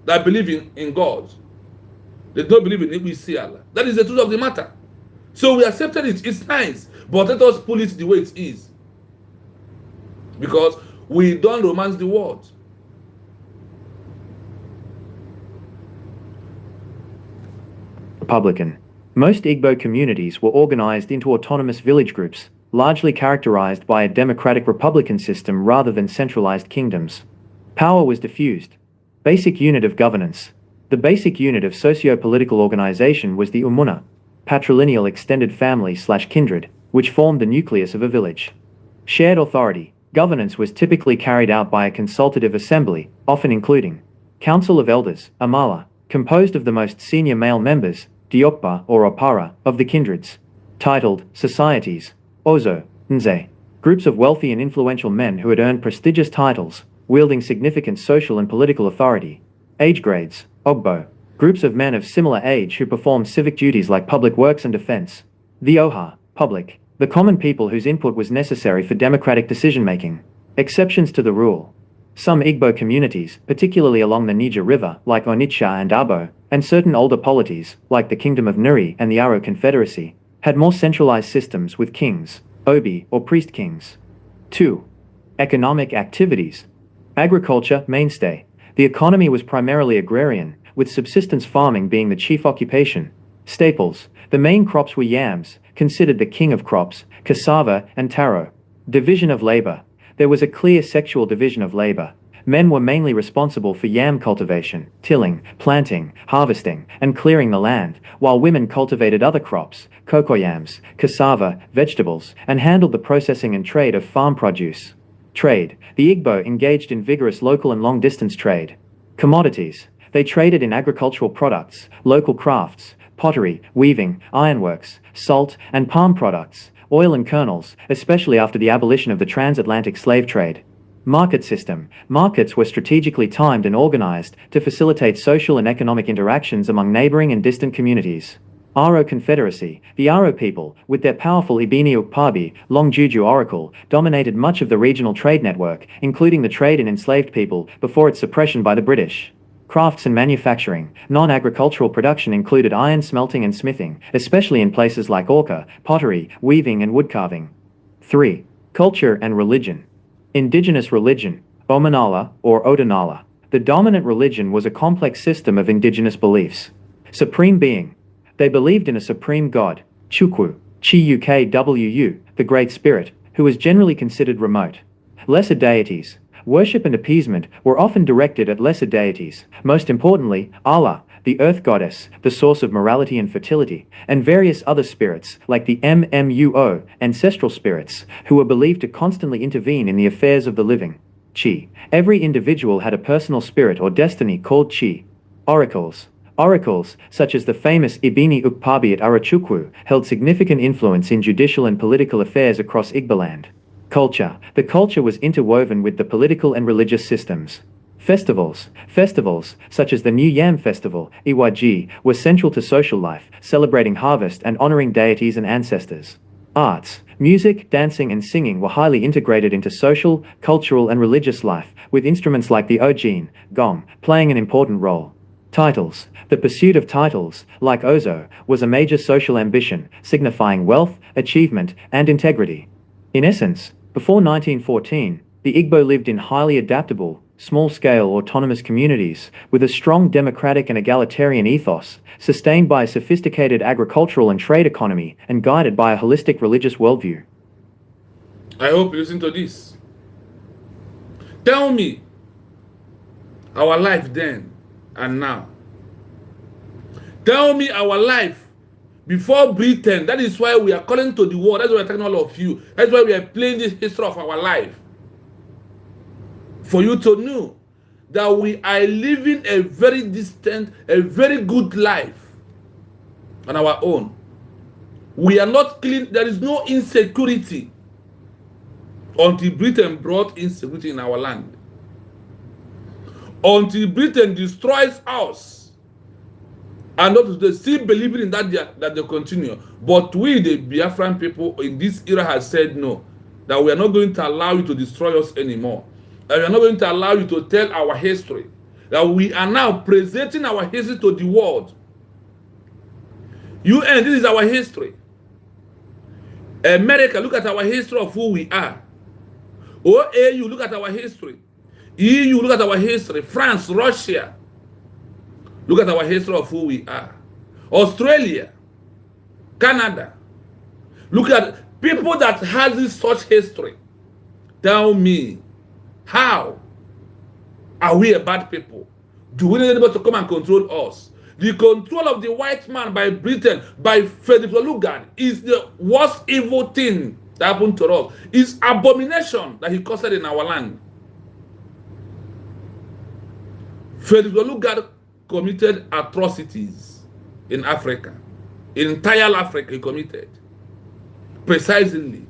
that believe in God. They don't believe in Ibisiala. That is the truth of the matter. So we accepted it. It's nice. But let us pull it the way it is. Because we don't romance the word. Republican. Most Igbo communities were organized into autonomous village groups, largely characterized by a democratic republican system rather than centralized kingdoms. Power was diffused. Basic unit of governance. The basic unit of socio-political organization was the umuna, patrilineal extended family/kindred, which formed the nucleus of a village. Shared authority. Governance was typically carried out by a consultative assembly, often including Council of Elders, Amala, composed of the most senior male members, Diokpa or Opara, of the kindreds. Titled Societies, Ozo, Nze, groups of wealthy and influential men who had earned prestigious titles, wielding significant social and political authority. Age grades, Ogbo, groups of men of similar age who performed civic duties like public works and defense. The Oha, public, the common people whose input was necessary for democratic decision-making. Exceptions to the rule. Some Igbo communities, particularly along the Niger River, like Onitsha and Abo, and certain older polities, like the Kingdom of Nuri and the Aro Confederacy, had more centralized systems with kings, obi, or priest kings. 2. Economic activities. Agriculture, mainstay. The economy was primarily agrarian, with subsistence farming being the chief occupation. Staples. The main crops were yams, considered the king of crops, cassava, and taro. Division of labor. There was a clear sexual division of labor. Men were mainly responsible for yam cultivation, tilling, planting, harvesting, and clearing the land, while women cultivated other crops, cocoyams, cassava, vegetables, and handled the processing and trade of farm produce. Trade. The Igbo engaged in vigorous local and long-distance trade. Commodities. They traded in agricultural products, local crafts, pottery, weaving, ironworks, salt, and palm products, oil and kernels, especially after the abolition of the transatlantic slave trade. Market system. Markets were strategically timed and organized to facilitate social and economic interactions among neighboring and distant communities. Aro Confederacy. The Aro people, with their powerful Ibini Ukpabi, Long Juju Oracle, dominated much of the regional trade network, including the trade in enslaved people, before its suppression by the British. Crafts and manufacturing. Non-agricultural production included iron smelting and smithing, especially in places like Orca, pottery, weaving and woodcarving. 3. Culture and religion. Indigenous religion, Omanala or Odinala. The dominant religion was a complex system of indigenous beliefs. Supreme being. They believed in a supreme god, Chukwu, Chi-Ukwu, the Great Spirit, who was generally considered remote. Lesser deities. Worship and appeasement were often directed at lesser deities, most importantly, Allah, the earth goddess, the source of morality and fertility, and various other spirits, like the Mmuo, ancestral spirits, who were believed to constantly intervene in the affairs of the living. Chi. Every individual had a personal spirit or destiny called Chi. Oracles. Oracles, such as the famous Ibini Ukpabi at Arachukwu, held significant influence in judicial and political affairs across Igboland. Culture. The culture was interwoven with the political and religious systems. Festivals, such as the New Yam Festival, Iwaji, were central to social life, celebrating harvest and honoring deities and ancestors. Arts, music, dancing and singing were highly integrated into social, cultural and religious life, with instruments like the ojin, gong, playing an important role. Titles. The pursuit of titles, like Ozo, was a major social ambition, signifying wealth, achievement, and integrity. In essence, before 1914, the Igbo lived in highly adaptable, small-scale autonomous communities, with a strong democratic and egalitarian ethos, sustained by a sophisticated agricultural and trade economy, and guided by a holistic religious worldview. I hope you listen to this. Tell me our life then and now. Tell me our life before Britain. That is why we are calling to the world. That's why we are talking all of you. That's why we are playing this history of our life. For you to know that we are living a very distant, a very good life on our own. We are not clean. There is no insecurity until Britain brought insecurity in our land. Until Britain destroys us. And not they still believing in that they continue. But we, the Biafran people in this era, have said no. That we are not going to allow you to destroy us anymore. And we are not going to allow you to tell our history. That we are now presenting our history to the world. UN, this is our history. America, look at our history of who we are. OAU, look at our history. EU, look at our history. France, Russia, look at our history of who we are. Australia, Canada, look at people that has this such history. Tell me, how are we a bad people? Do we need anybody to come and control us? The control of the white man by Britain, by Frederick Lugard, is the worst evil thing that happened to us. It's abomination that he caused in our land. Frederick Lugard committed atrocities in Africa. In entire Africa, he committed. Precisely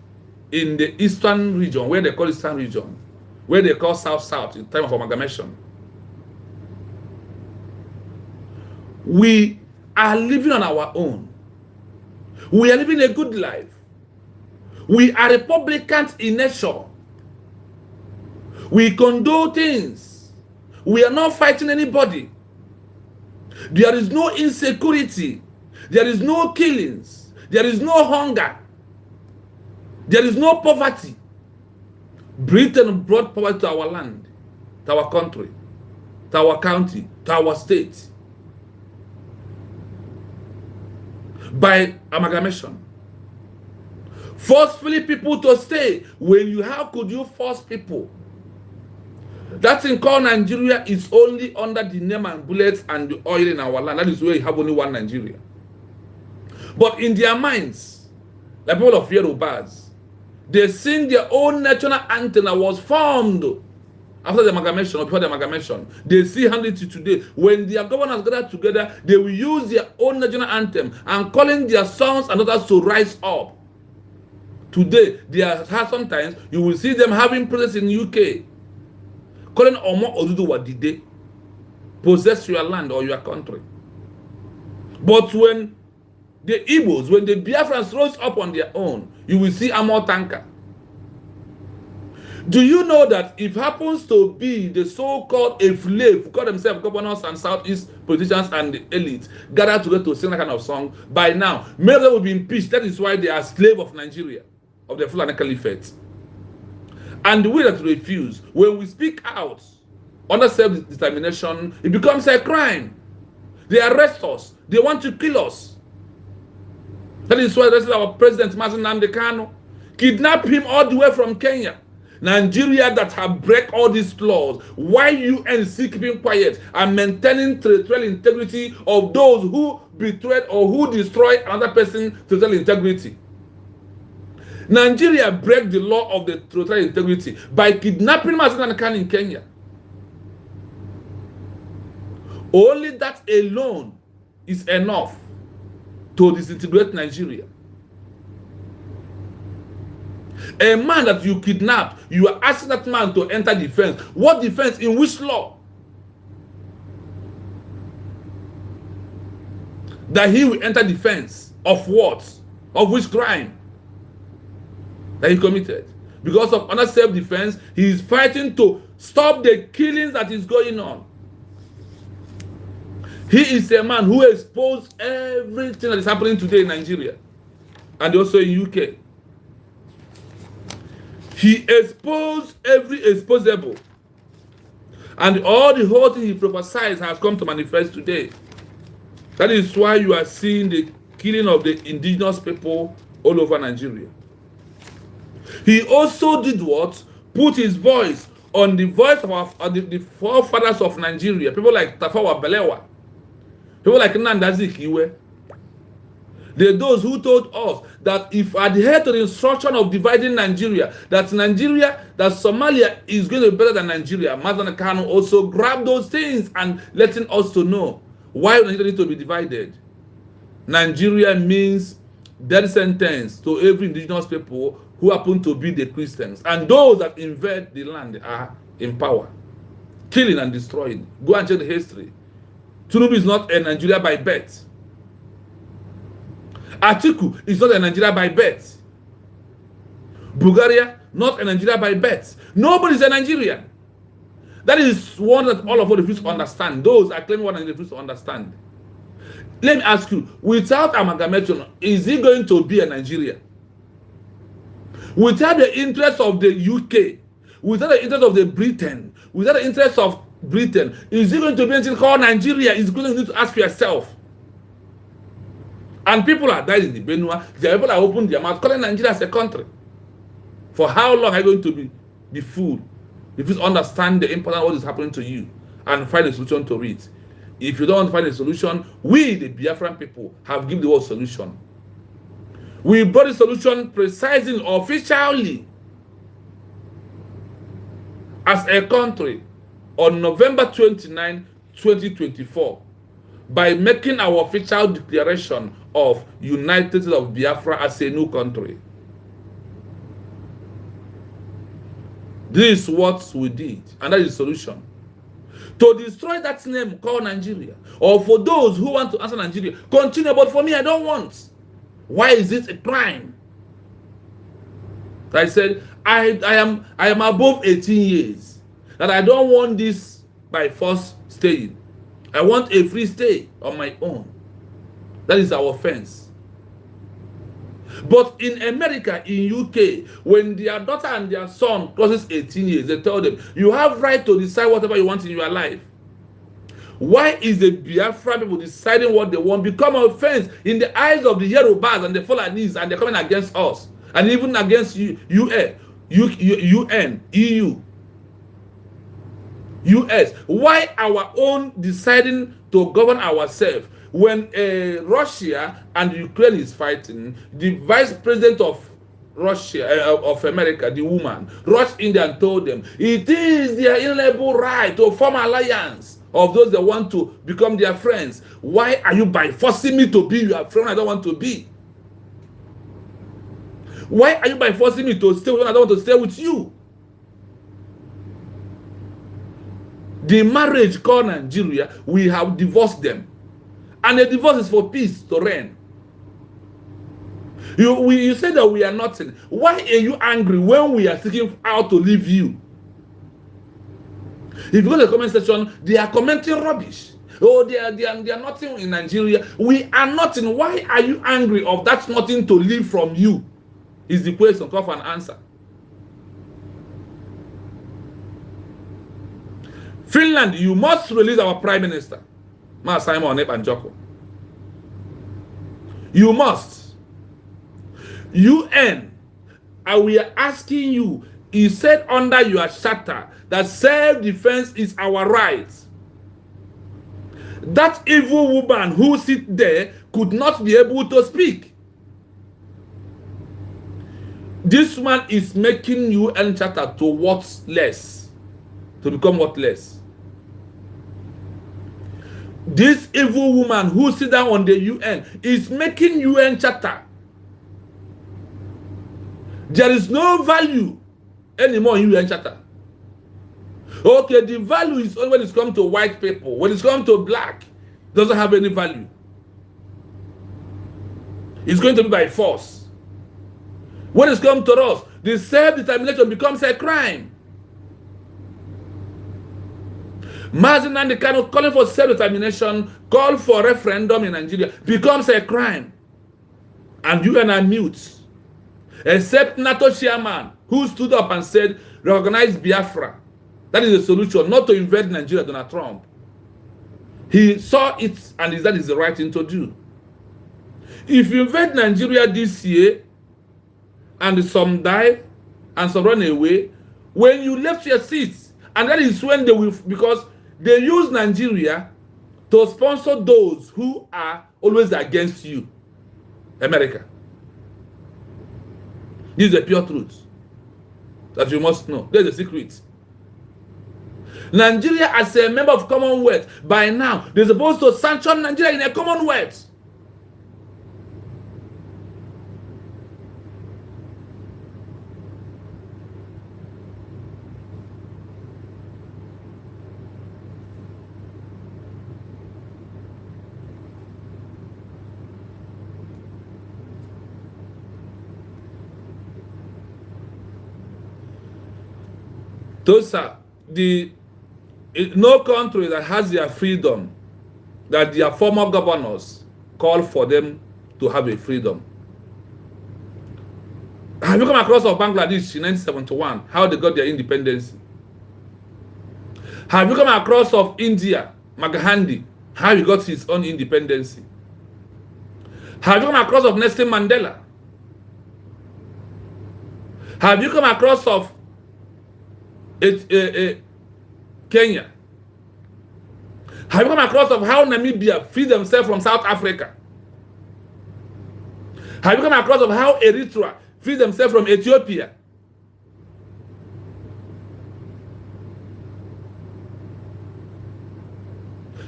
in the eastern region, where they call eastern region, where they call South-South in time of amalgamation. We are living on our own. We are living a good life. We are Republicans in nature. We condone things. We are not fighting anybody. There is no insecurity. There is no killings. There is no hunger. There is no poverty. Britain brought poverty to our land, to our country, to our county, to our state. By amalgamation. Forcefully people to stay. How could you force people? That thing called Nigeria is only under the name and bullets and the oil in our land. That is where you have only one Nigeria. But in their minds, the people of Yorubas, they sing their own national anthem that was formed after the amalgamation or before the amalgamation. They see handle it today. When their governors gather together, they will use their own national anthem and calling their sons and others to rise up. Today, sometimes you will see them having protests in UK, calling Omo Oduduwa Dide, possess your land or your country. But when the Igbos, when the Biafrans rose up on their own, you will see armor tanker. Do you know that if happens to be the so-called Efule, who call themselves governors and Southeast politicians and the elite, gather together to sing that kind of song, by now, many of them will be impeached. That is why they are slaves of Nigeria, of the Fulani Caliphate. And we that refuse, when we speak out under self-determination, it becomes a crime. They arrest us. They want to kill us. That is why our president, Mazen Nnamdi Kanu, kidnapped him all the way from Kenya. Nigeria that have break all these laws. Why UN still keeping quiet and maintaining territorial integrity of those who betrayed or who destroyed another person's territorial integrity? Nigeria break the law of the territorial integrity by kidnapping Mazen Nnamdi Kanu in Kenya. Only that alone is enough to disintegrate Nigeria. A man that you kidnapped, you are asking that man to enter defense. What defense? In which law? That he will enter defense of what? Of which crime that he committed? Because of honor self-defense, he is fighting to stop the killings that is going on. He is a man who exposed everything that is happening today in Nigeria and also in UK. He exposed every exposable. And all the whole thing he prophesied has come to manifest today. That is why you are seeing the killing of the indigenous people all over Nigeria. He also did what? Put his voice on the voice of the forefathers of Nigeria. People like Tafawa Balewa. People like Nanda Zikiwe. They're those who told us that if adhere to the instruction of dividing Nigeria, that Somalia is going to be better than Nigeria. Madan Kanu also grabbed those things and letting us to know why Nigeria needs to be divided. Nigeria means death sentence to every indigenous people who happen to be the Christians. And those that invade the land are in power, killing and destroying. Go and check the history. Tinubu is not a Nigeria by birth. Atiku is not a Nigeria by birth. Bulgaria, not a Nigeria by birth. Nobody is a Nigerian. That is one that all of us refuse to understand. Those are claiming one and refuse to understand. Let me ask you, without amalgamation, is he going to be a Nigerian? Without the interest of the UK, without the interest of the Britain, without the interest of Britain, is he going to be anything called Nigeria? Is going to need to ask yourself. And people are dying in the Benua. There are people that open their mouth calling Nigeria as a country. For how long are you going to be fooled? If you understand the importance of what is happening to you and find a solution to it. If you don't want to find a solution, we, the Biafran people, have given the word solution. We brought the solution precisely, officially, as a country on November 29, 2024, by making our official declaration of United States of Biafra as a new country. This is what we did, and that is the solution. To destroy that name called Nigeria, or for those who want to answer Nigeria, continue, but for me, I don't want. Why is it a crime? I said, I am above 18 years, that I don't want this by force staying. I want a free stay on my own. That is our offense. But in America, in UK, when their daughter and their son crosses 18 years, they tell them, you have right to decide whatever you want in your life. Why is the Biafra people deciding what they want become an offense in the eyes of the Yorubas and the Fulanese, and they're coming against us, and even against UN, EU, US? Why our own deciding to govern ourselves? When Russia and Ukraine is fighting, the vice president of Russia, of America, the woman, rushed in there and told them, it is their inalienable right to form alliance of those that want to become their friends. Why are you by forcing me to be your friend I don't want to be? Why are you by forcing me to stay with one I don't want to stay with you? The marriage called Nigeria, we have divorced them. And the divorce is for peace to reign. You say that we are nothing. Why are you angry when we are seeking out to leave you? If you go to the comment section, they are commenting rubbish. Oh, they are nothing in Nigeria. We are nothing. Why are you angry of that nothing to leave from you? Is the question. Call for an answer. Finland, you must release our Prime Minister. Simon Ebanjoko. You must. UN, and we are asking you, he said under your charter that self-defense is our right. That evil woman who sits there could not be able to speak. This one is making UN charter to worthless, to become worthless. This evil woman who sits down on the UN is making UN charter. There is no value anymore in UN charter. Okay, the value is only when it's come to white people. When it's come to black, it doesn't have any value. It's going to be by force. When it's come to us, the self-determination becomes a crime. Mazin and the kind of calling for self-determination, call for referendum in Nigeria becomes a crime. And you and I mute. Except NATO chairman who stood up and said, recognize Biafra. That is the solution, not to invade Nigeria, Donald Trump. He saw it and that is the right thing to do. If you invade Nigeria this year and some die and some run away, when you left your seats, and that is when they will, because they use Nigeria to sponsor those who are always against you, America. This is the pure truth that you must know. There's a secret. Nigeria, as a member of Commonwealth, by now, they're supposed to sanction Nigeria in a Commonwealth. Those are no country that has their freedom, that their former governors call for them to have a freedom. Have you come across of Bangladesh in 1971, how they got their independence? Have you come across of India, Mahatma, how he got his own independence? Have you come across of Nelson Mandela? Have you come across of Kenya? Have you come across of how Namibia freed themselves from South Africa? Have you come across of how Eritrea freed themselves from Ethiopia?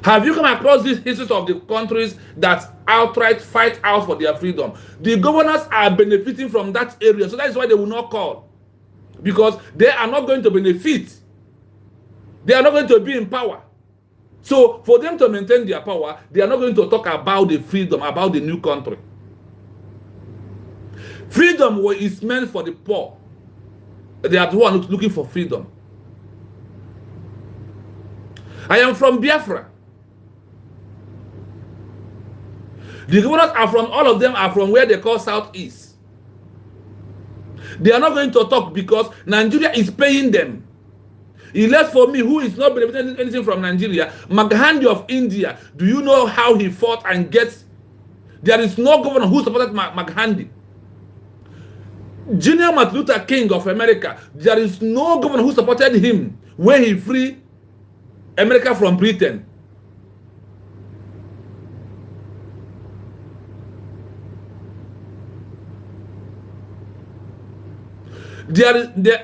Have you come across these histories of the countries that outright fight out for their freedom? The governors are benefiting from that area, so that is why they will not call. Because they are not going to benefit. They are not going to be in power. So for them to maintain their power, they are not going to talk about the freedom, about the new country. Freedom is meant for the poor. They are the ones looking for freedom. I am from Biafra. The governors are from, all of them are from where they call Southeast. They are not going to talk because Nigeria is paying them. He left for me, who is not benefiting anything from Nigeria, Mahatma of India. Do you know how he fought and gets? There is no governor who supported Mahatma. Junior Martin Luther King of America, there is no governor who supported him when he freed America from Britain. They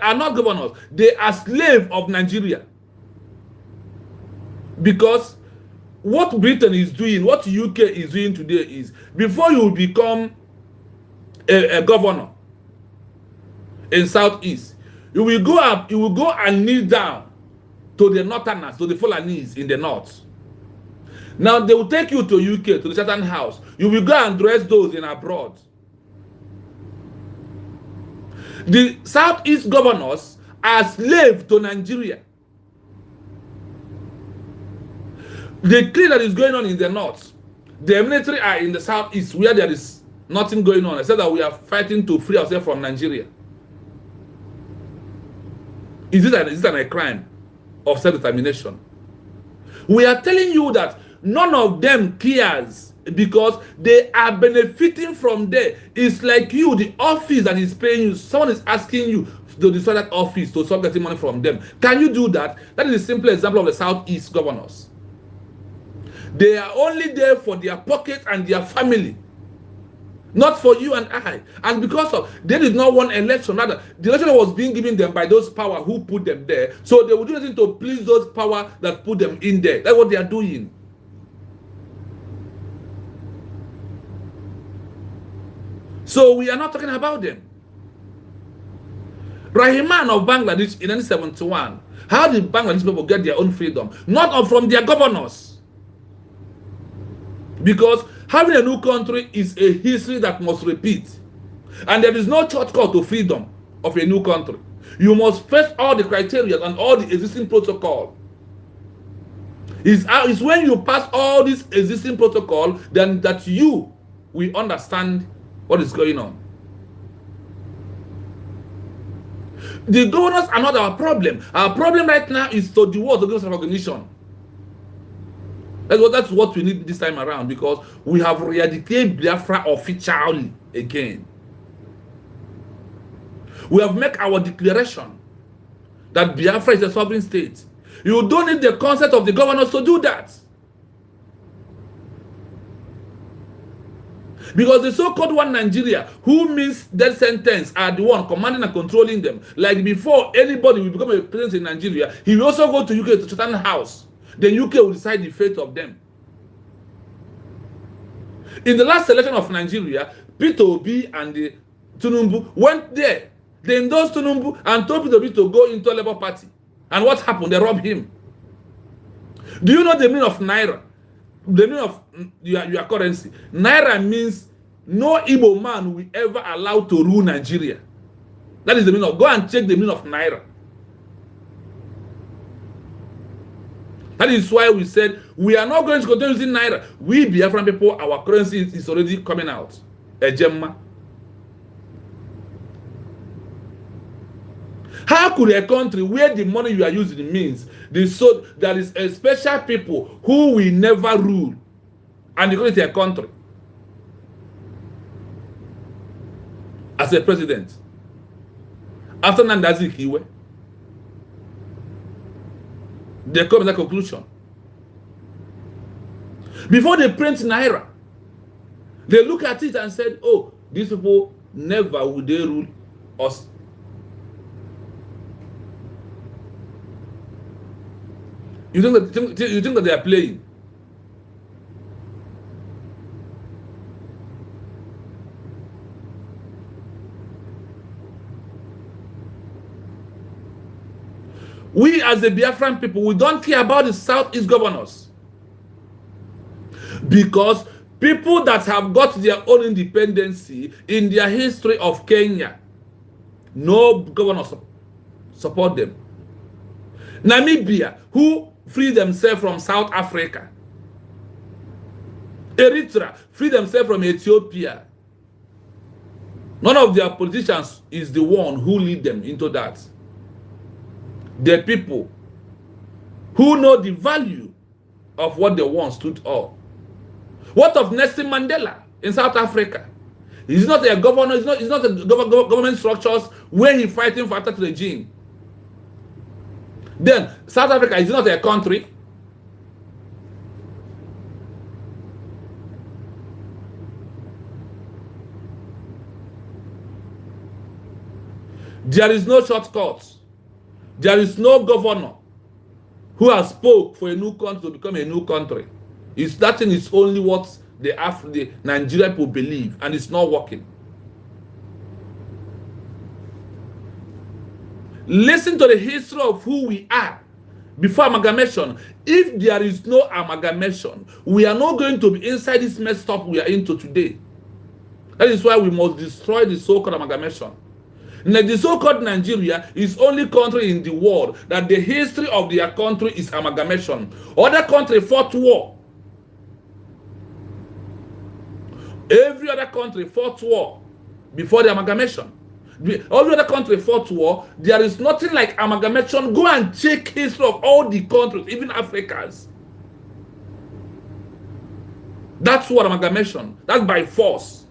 are not governors. They are slaves of Nigeria. Because what Britain is doing, what UK is doing today is, before you become a governor in Southeast, you will go up, you will go and kneel down to the Northerners, to the Fulanese in the north. Now they will take you to UK, to the Chatham House. You will go and dress those in abroad. The Southeast governors are slaves to Nigeria. The clean that is going on in the north, the military are in the Southeast where there is nothing going on, except that we are fighting to free ourselves from Nigeria. Is this a crime of self-determination? We are telling you that none of them cares because they are benefiting from there. It's like you, the office that is paying you, someone is asking you to destroy that office to start getting money from them. Can you do that? That is a simple example of the Southeast governors. They are only there for their pocket and their family, not for you and I. And because of they did not want election, rather the election was being given them by those power who put them there. So they would do anything to please those power that put them in there. That's what they are doing. So we are not talking about them. Rahman of Bangladesh in 1971, how did Bangladesh people get their own freedom? Not from their governors. Because having a new country is a history that must repeat. And there is no shortcut to freedom of a new country. You must face all the criteria and all the existing protocol. It's when you pass all this existing protocol, then that you will understand what is going on. The governors are not our problem. Our problem right now is to the world to give us recognition. That's what we need this time around, because we have eradicated Biafra officially again. We have made our declaration that Biafra is a sovereign state. You don't need the consent of the governors to do that. Because the so-called one Nigeria, who means death sentence, are the one commanding and controlling them. Like before anybody will become a president in Nigeria, he will also go to UK to Chatham House. Then UK will decide the fate of them. In the last election of Nigeria, Peter Obi and the Tinubu went there. They endorsed Tinubu and told Peter Obi to go into a Labour Party. And what happened? They robbed him. Do you know the meaning of Naira? The meaning of your currency. Naira means no Igbo man will ever allow to rule Nigeria. That is the meaning of. Go and check the meaning of Naira. That is why we said we are not going to continue using Naira. We Biafran people, our currency is already coming out. A gemma. How could a country where the money you are using means there is a special people who will never rule, and you call it a country as a president after Nandazi Kiwe? They come to that conclusion. Before they print Naira, they look at it and said, oh, these people never will they rule us. You think that they are playing? We as the Biafran people, we don't care about the Southeast governors. Because people that have got their own independency in their history of Kenya, no governors support them. Namibia, who freed themselves from South Africa. Eritrea, freed themselves from Ethiopia. None of their politicians is the one who lead them into that. The people who know the value of what they once stood up. What of Nelson Mandela in South Africa? He's not a governor, he's not a government structures where he's fighting for that regime. Then South Africa is not a country. There is no shortcut. There is no governor who has spoke for a new country to become a new country. That thing is only what the Nigerian people believe, and it's not working. Listen to the history of who we are before amalgamation. If there is no amalgamation, we are not going to be inside this messed up we are into today. That is why we must destroy the so-called amalgamation. Now, the so-called Nigeria is only country in the world that the history of their country is amalgamation. Other country fought war. Every other country fought war before the amalgamation. All the other countries fought war. There is nothing like amalgamation. Go and check history of all the countries, even Africa's. That's what amalgamation. That's by force.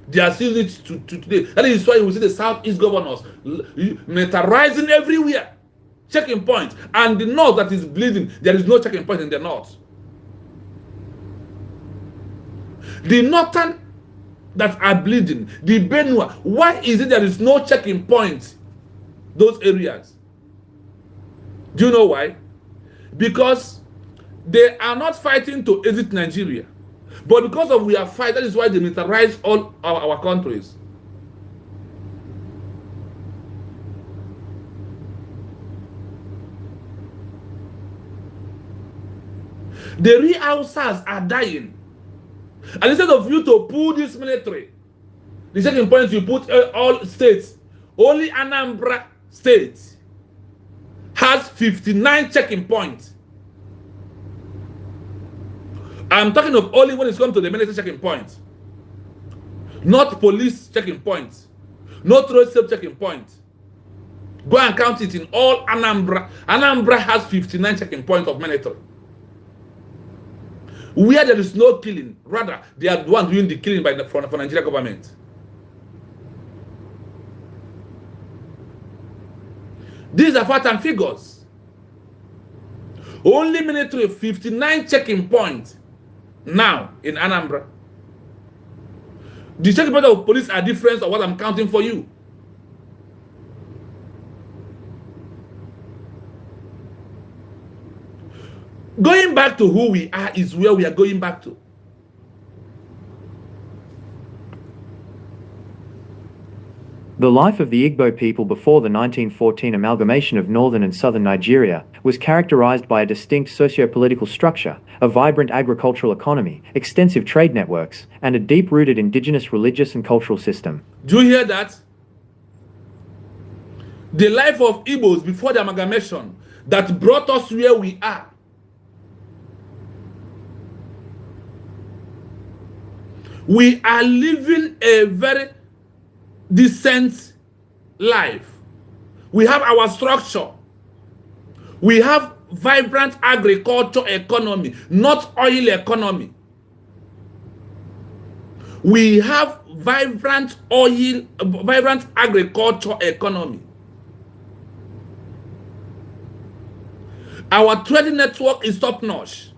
They are still it to today. That is why we see the Southeast governors militarizing everywhere. Checking points. And the north that is bleeding, there is no checking point in the north. The northern that are bleeding, the Benua, why is it there is no checking point? Those areas. Do you know why? Because they are not fighting to exit Nigeria. But because of we are fighting, that is why they militarize all our countries. The real Hausas are dying. And instead of you to pull this military, the checking points you put all states, only Anambra State has 59 checking points. I'm talking of only when it's come to the military checking points, not police checking points, not road safety checking points. Go and count it in all Anambra. Anambra has 59 checking points of military. Where there is no killing, rather, they are the one doing the killing for Nigeria government. These are facts and figures. Only military 59 checking points now in Anambra. The checking points of police are different of what I'm counting for you. Going back to who we are is where we are going back to. The life of the Igbo people before the 1914 amalgamation of northern and southern Nigeria was characterized by a distinct socio-political structure, a vibrant agricultural economy, extensive trade networks, and a deep-rooted indigenous religious and cultural system. Do you hear that? The life of Igbos before the amalgamation that brought us where we are. We are living a very decent life. We have our structure. We have vibrant agriculture economy, not oil economy. We have vibrant agriculture economy. Our trading network is top-notch.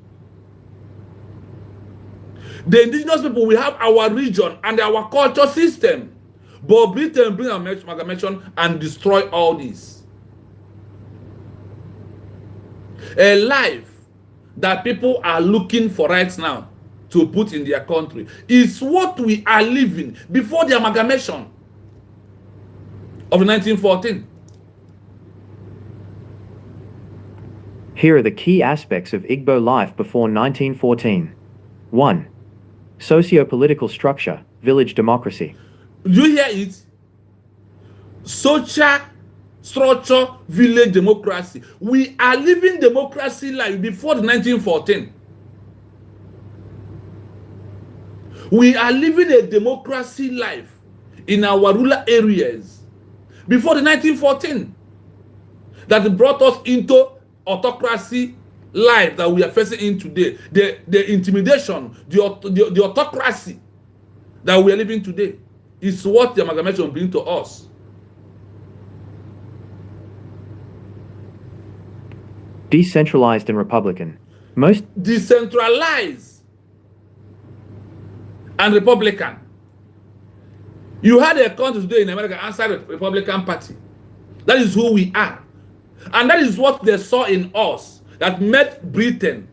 The indigenous people, we have our region and our culture system. But Britain bring amalgamation and destroy all this. A life that people are looking for right now to put in their country is what we are living before the amalgamation of 1914. Here are the key aspects of Igbo life before 1914. 1. Socio-political structure, village democracy. Do you hear it? Social structure, village democracy. We are living democracy life before the 1914. We are living a democracy life in our rural areas before the 1914 that brought us into autocracy life that we are facing in today. The intimidation, the autocracy that we are living today is what the amalgamation brings to us. Decentralized and republican. Most Decentralized and Republican. You had a country today in America outside the Republican Party. That is who we are. And that is what they saw in us that made Britain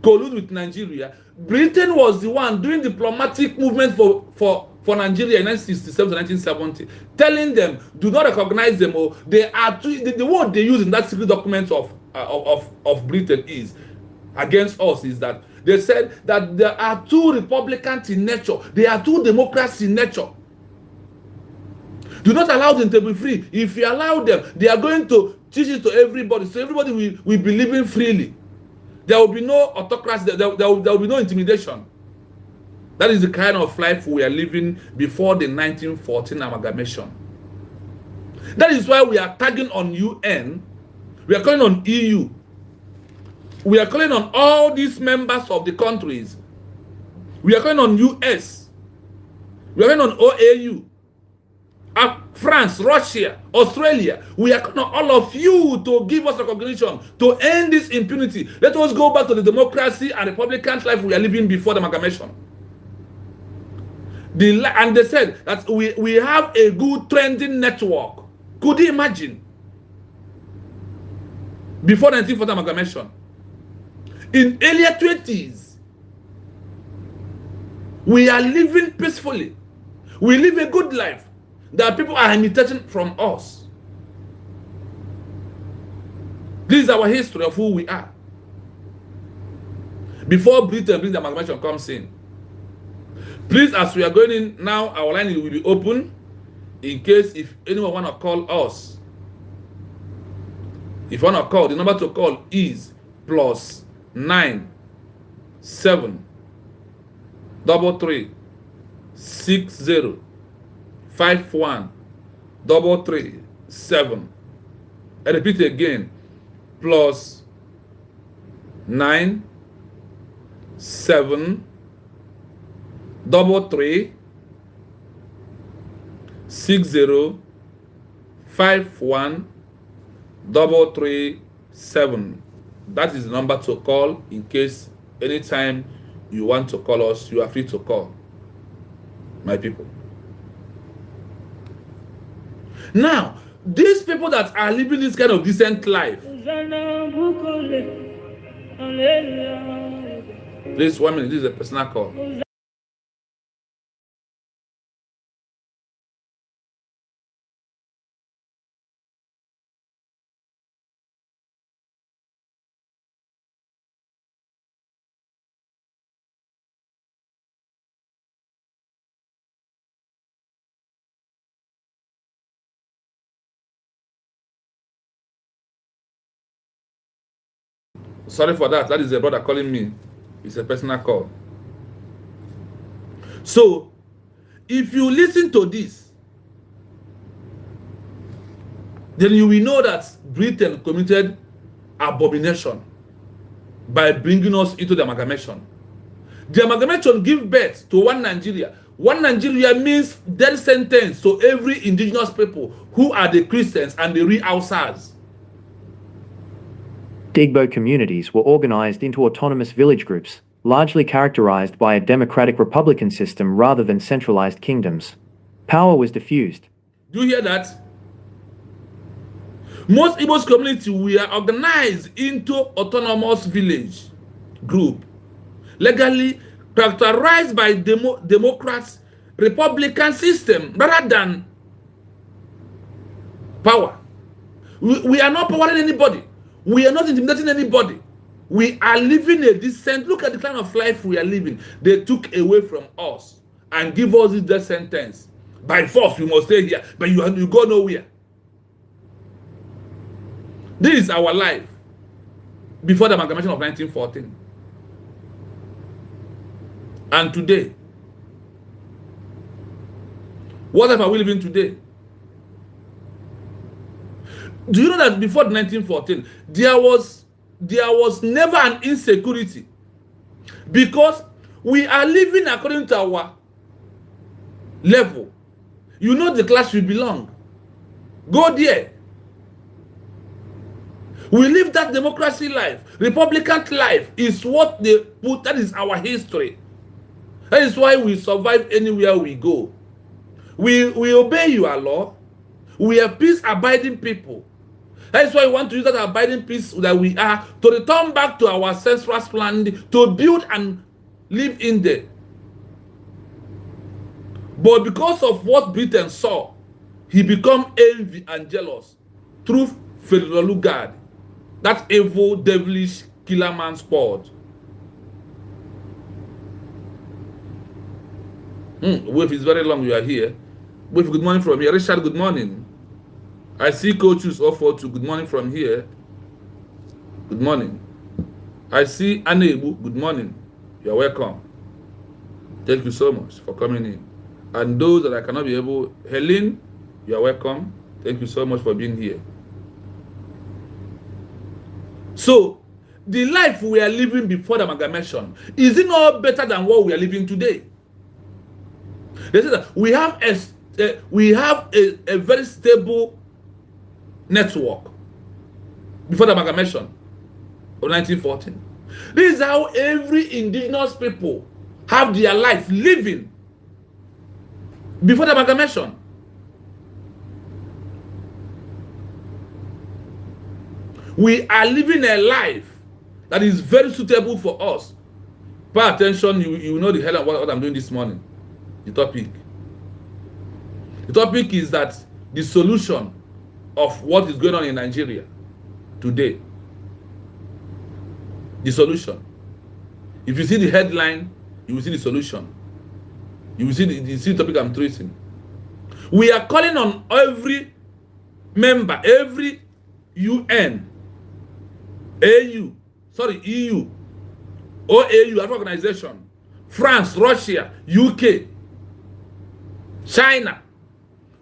collude with Nigeria. Britain was the one doing diplomatic movement for Nigeria in 1967 to 1970, telling them, do not recognize them. Or they are the word they use in that secret document of Britain is against us is that they said that there are two Republicans in nature. They are two democrats in nature. Do not allow them to be free. If you allow them, they are going to teach it to everybody. So everybody will be living freely. There will be no autocracy. There will be no intimidation. That is the kind of life we are living before the 1914 amalgamation. That is why we are tagging on UN. We are calling on EU. We are calling on all these members of the countries. We are calling on US. We are calling on OAU. France, Russia, Australia. We are calling on all of you to give us recognition, to end this impunity. Let us go back to the democracy and Republican life we are living before the amalgamation. And they said that we have a good trending network. Could you imagine? Before 1940 amalgamation. In earlier 20s, we are living peacefully. We live a good life that people are imitating from us. This is our history of who we are. before Britain brings the amalgamation comes in. Please, as we are going in now, our line will be open in case if anyone want to call us. If you want to call, the number to call is +9 7 33 60 51 33 7. I repeat again, +9 7 33 60 51 33 7. That is the number to call in case anytime you want to call us, you are free to call, my people. Now, these people that are living this kind of decent life, please 1 minute, this is a personal call. Sorry for that. That is a brother calling me. It's a personal call. So, if you listen to this, then you will know that Britain committed abomination by bringing us into the amalgamation. The amalgamation gives birth to one Nigeria. One Nigeria means death sentence to every indigenous people who are the Christians and the real Hausas. Igbo communities were organized into autonomous village groups, largely characterized by a democratic republican system rather than centralized kingdoms. Power was diffused. Do you hear that? Most Igbo communities were organized into autonomous village group, legally characterized by democrats, republican system rather than power. We are not powering anybody. We are not intimidating anybody. We are living a decent, look at the kind of life we are living. They took away from us and give us this death sentence. By force, we must stay here, but you go nowhere. This is our life before the amalgamation of 1914. And today, what life are we living today? Do you know that before 1914, there was never an insecurity? Because we are living according to our level. You know the class we belong. Go there. We live that democracy life. Republican life is what they put. That is our history. That is why we survive anywhere we go. We obey your law. We are peace-abiding people. That is why we want to use that abiding peace that we are to return back to our ancestral land, to build and live in there. But because of what Britain saw, he became envy and jealous through Federalugard, that evil, devilish, killer man sport. Wave is very long, you are here. Wave, good morning from here. Richard, good morning. I see coaches offer to good morning from here. Good morning. I see Anebu, good morning. You are welcome. Thank you so much for coming in. And those that I cannot be able, Helen, you are welcome. Thank you so much for being here. So, the life we are living before the amalgamation, is it not better than what we are living today? They say that we have a very stable network before the amalgamation of 1914. This is how every indigenous people have their life living before the amalgamation. We are living a life that is very suitable for us. Pay attention, you know the hell of what I'm doing this morning. The topic is that the solution of what is going on in Nigeria today. The solution. If you see the headline, you will see the solution. You will see the topic I'm tracing. We are calling on every member, every UN, AU, sorry, EU, OAU, African organization, France, Russia, UK, China.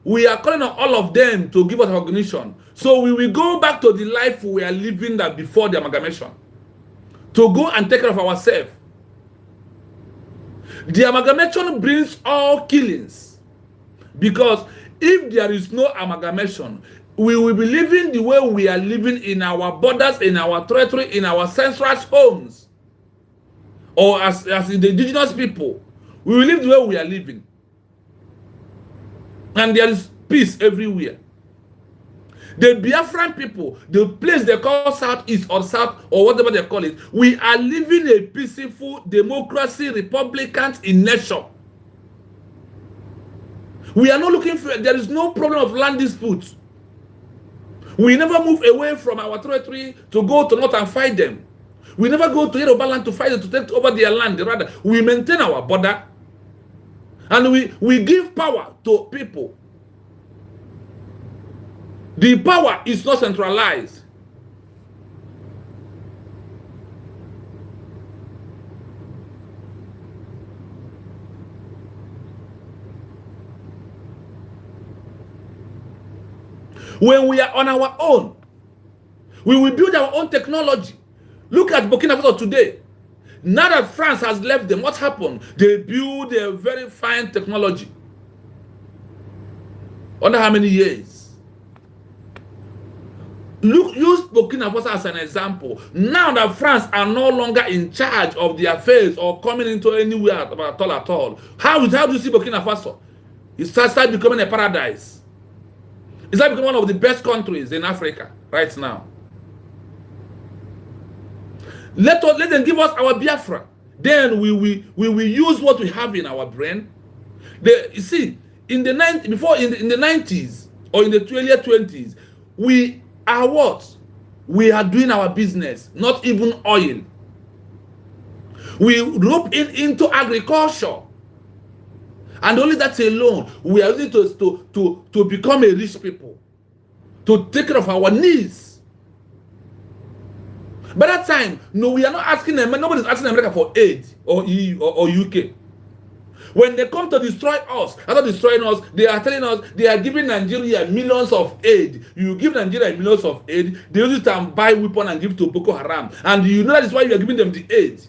We are calling on all of them to give us recognition. So we will go back to the life we are living that before the amalgamation. To go and take care of ourselves. The amalgamation brings all killings. Because if there is no amalgamation, we will be living the way we are living in our borders, in our territory, in our ancestral homes. Or as the indigenous people. We will live the way we are living. And there is peace everywhere. The Biafran people, the place they call Southeast or South or whatever they call it, we are living a peaceful democracy, Republicans in nation. We are not looking for, there is no problem of land dispute. We never move away from our territory to go to north and fight them. We never go to Yoruba land to fight them, to take over their land. Rather, we maintain our border. And we give power to people. The power is not centralized. When we are on our own, we will build our own technology. Look at Burkina Faso today. Now that France has left them, what happened? They build a very fine technology. Under how many years? Use Burkina Faso as an example. Now that France are no longer in charge of their affairs or coming into anywhere at all. How do you see Burkina Faso? It starts becoming a paradise. It's becoming one of the best countries in Africa right now. Let them give us our Biafra. Then we will use what we have in our brain. You see, in the 90s or in the early 20s, we are what? We are doing our business, not even oil. We rope into agriculture. And only that alone, we are using to become a rich people. To take care of our needs. By that time, no, we are not asking them, nobody's asking America for aid or EU or UK. When they come to destroy us, after destroying us, they are telling us they are giving Nigeria millions of aid. You give Nigeria millions of aid, they use it and buy weapons and give to Boko Haram. And you know that is why you are giving them the aid.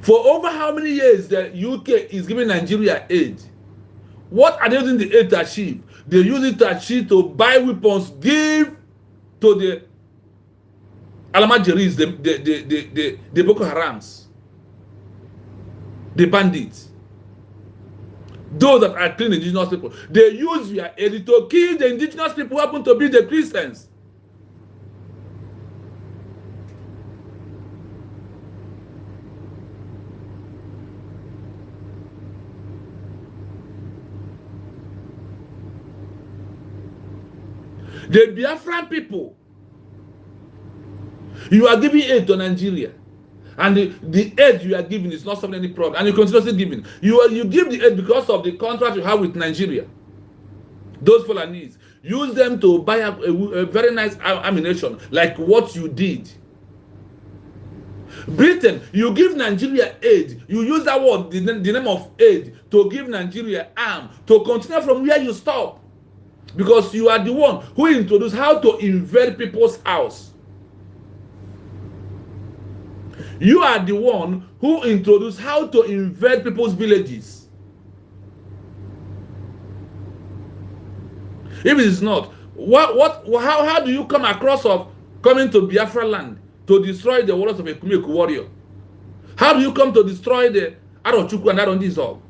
For over how many years the UK is giving Nigeria aid? What are they using the aid to achieve? They use it to achieve to buy weapons, give to the Alamajeris, the Boko Harams, the bandits, those that are killing indigenous people. They use their aid to kill the indigenous people who happen to be the Christians. The Biafran people, you are giving aid to Nigeria, and the aid you are giving is not solving any problem, and you continuously giving. You give the aid because of the contract you have with Nigeria. Those Fulanese, use them to buy a very nice ammunition, like what you did. Britain, you give Nigeria aid. You use that word, the name of aid, to give Nigeria arm to continue from where you stop. Because you are the one who introduced how to invade people's house. You are the one who introduced how to invade people's villages. If it is not, how do you come across of coming to Biafra land to destroy the warriors of a Kumeku warrior? How do you come to destroy the Arochukwu and Arondizog?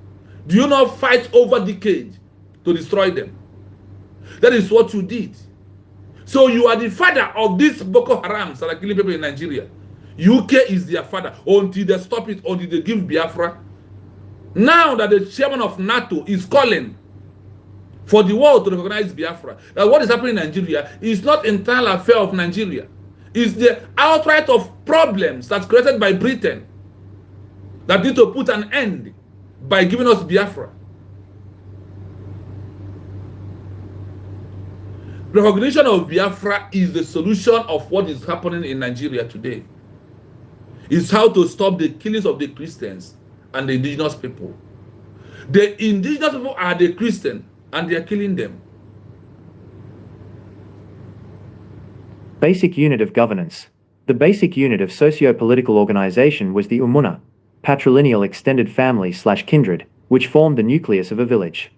Do you not fight over decades to destroy them? That is what you did. So you are the father of these Boko Harams that are killing people in Nigeria. UK is their father until they stop it, until they give Biafra. Now that the chairman of NATO is calling for the world to recognize Biafra, that what is happening in Nigeria is not internal affair of Nigeria. It's the outright of problems that's created by Britain that need to put an end by giving us Biafra. Recognition of Biafra is the solution of what is happening in Nigeria today. It's how to stop the killings of the Christians and the indigenous people. The indigenous people are the Christians and they are killing them. Basic unit of governance. The basic unit of socio-political organization was the umuna, patrilineal extended family/kindred, which formed the nucleus of a village.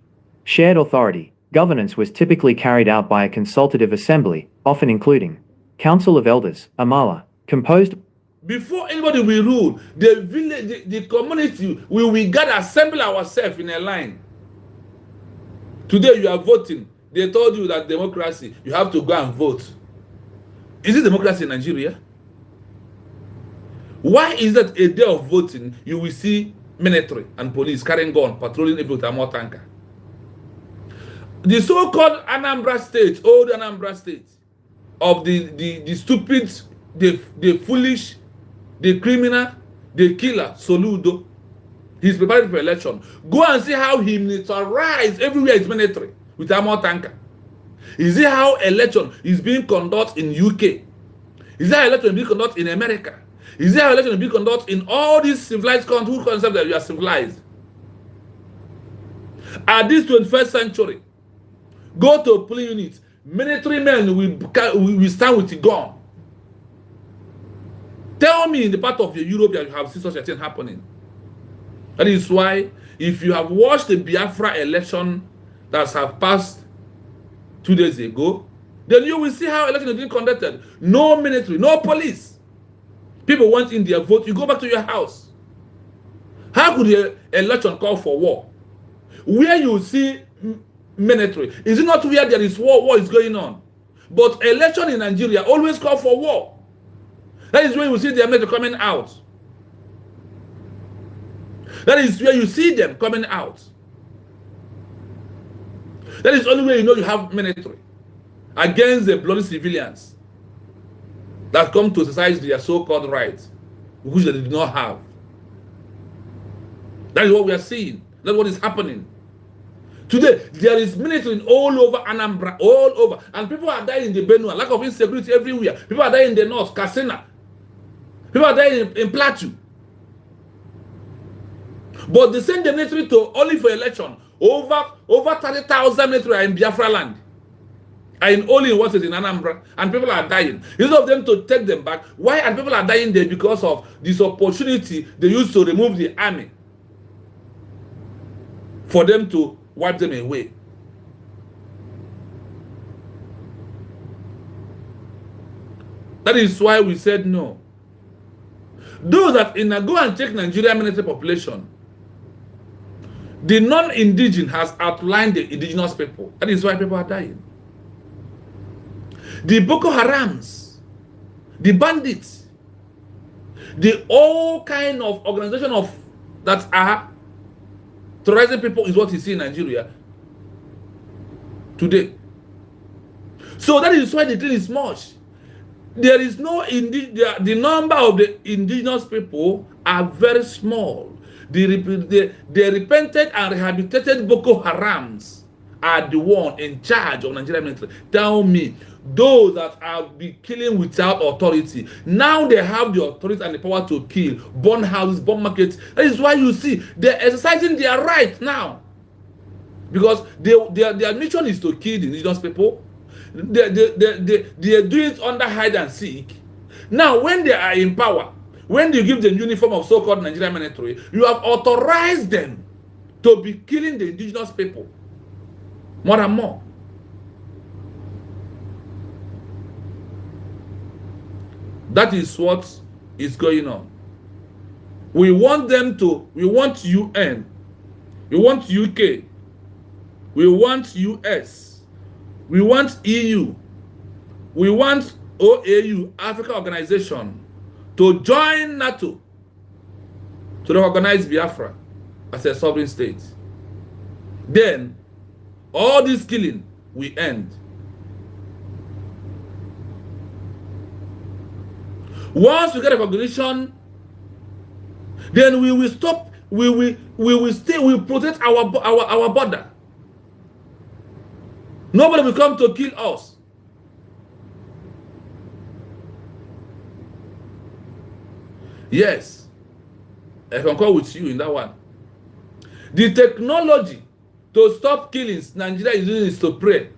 Shared authority. Governance was typically carried out by a consultative assembly, often including Council of Elders, Amala, composed. Before anybody will rule, the village, the community, we gather, assemble ourselves in a line. Today you are voting. They told you that democracy, you have to go and vote. Is it democracy in Nigeria? Why is that a day of voting, you will see military and police carrying gun, patrolling every with a more tanker? The so-called Anambra State, old Anambra State, of the stupid, the foolish, the criminal, the killer, Soludo, he's preparing for election. Go and see how he militarized everywhere is military with a more tanker. Is it how election is being conducted in UK? Is that election being conducted in America? Is that how election being conducted in all these civilized countries who concept that we are civilized? At this 21st century, go to police units, military men will stand with a gun. Tell me in the part of Europe that you have seen such a thing happening. That is why, if you have watched the Biafra election that have passed 2 days ago, then you will see how election is being conducted. No military, no police. People went in their vote. You go back to your house. How could the election call for war? Where you see military, is it not where there is war? War is going on. But election in Nigeria always call for war. That is where you see the military coming out. That is where you see them coming out. That is the only way you know you have military against the bloody civilians that come to exercise their so-called rights, which they did not have. That is what we are seeing. That's what is happening. Today, there is military all over Anambra, all over. And people are dying in the Benue, lack of insecurity everywhere. People are dying in the north, Katsina. People are dying in Plateau. But they send the military to only for election. Over 30,000 military are in Biafra land. Are in only in what is in Anambra. And people are dying. Instead of them to take them back, why are people are dying there? Because of this opportunity they used to remove the army for them to wipe them away. That is why we said no. Those that go and check Nigeria military population, the non-indigenous has outlined the indigenous people. That is why people are dying. The Boko Harams, the bandits, the all kind of organization of that are terrorizing people is what you see in Nigeria today. So that is why the thing is much. There is no the number of the indigenous people are very small. The repented and rehabilitated Boko Harams are the one in charge of Nigerian military. Tell me, those that have been killing without authority, now they have the authority and the power to kill, burn houses, burn markets. That is why you see they're exercising their right now. Because their mission is to kill the indigenous people. They do it under hide and seek. Now, when they are in power, when you give them uniform of so-called Nigerian military, you have authorized them to be killing the indigenous people more and more. That is what is going on. We want them to, we want UN, we want UK, we want US, we want EU, we want OAU, Africa Organization, to join NATO to recognize Biafra as a sovereign state. Then, all this killing will end. Once we get recognition, then we will stop. We will stay. We will protect our border. Nobody will come to kill us. Yes, I concur with you in that one. The technology to stop killings Nigeria is using is to pray.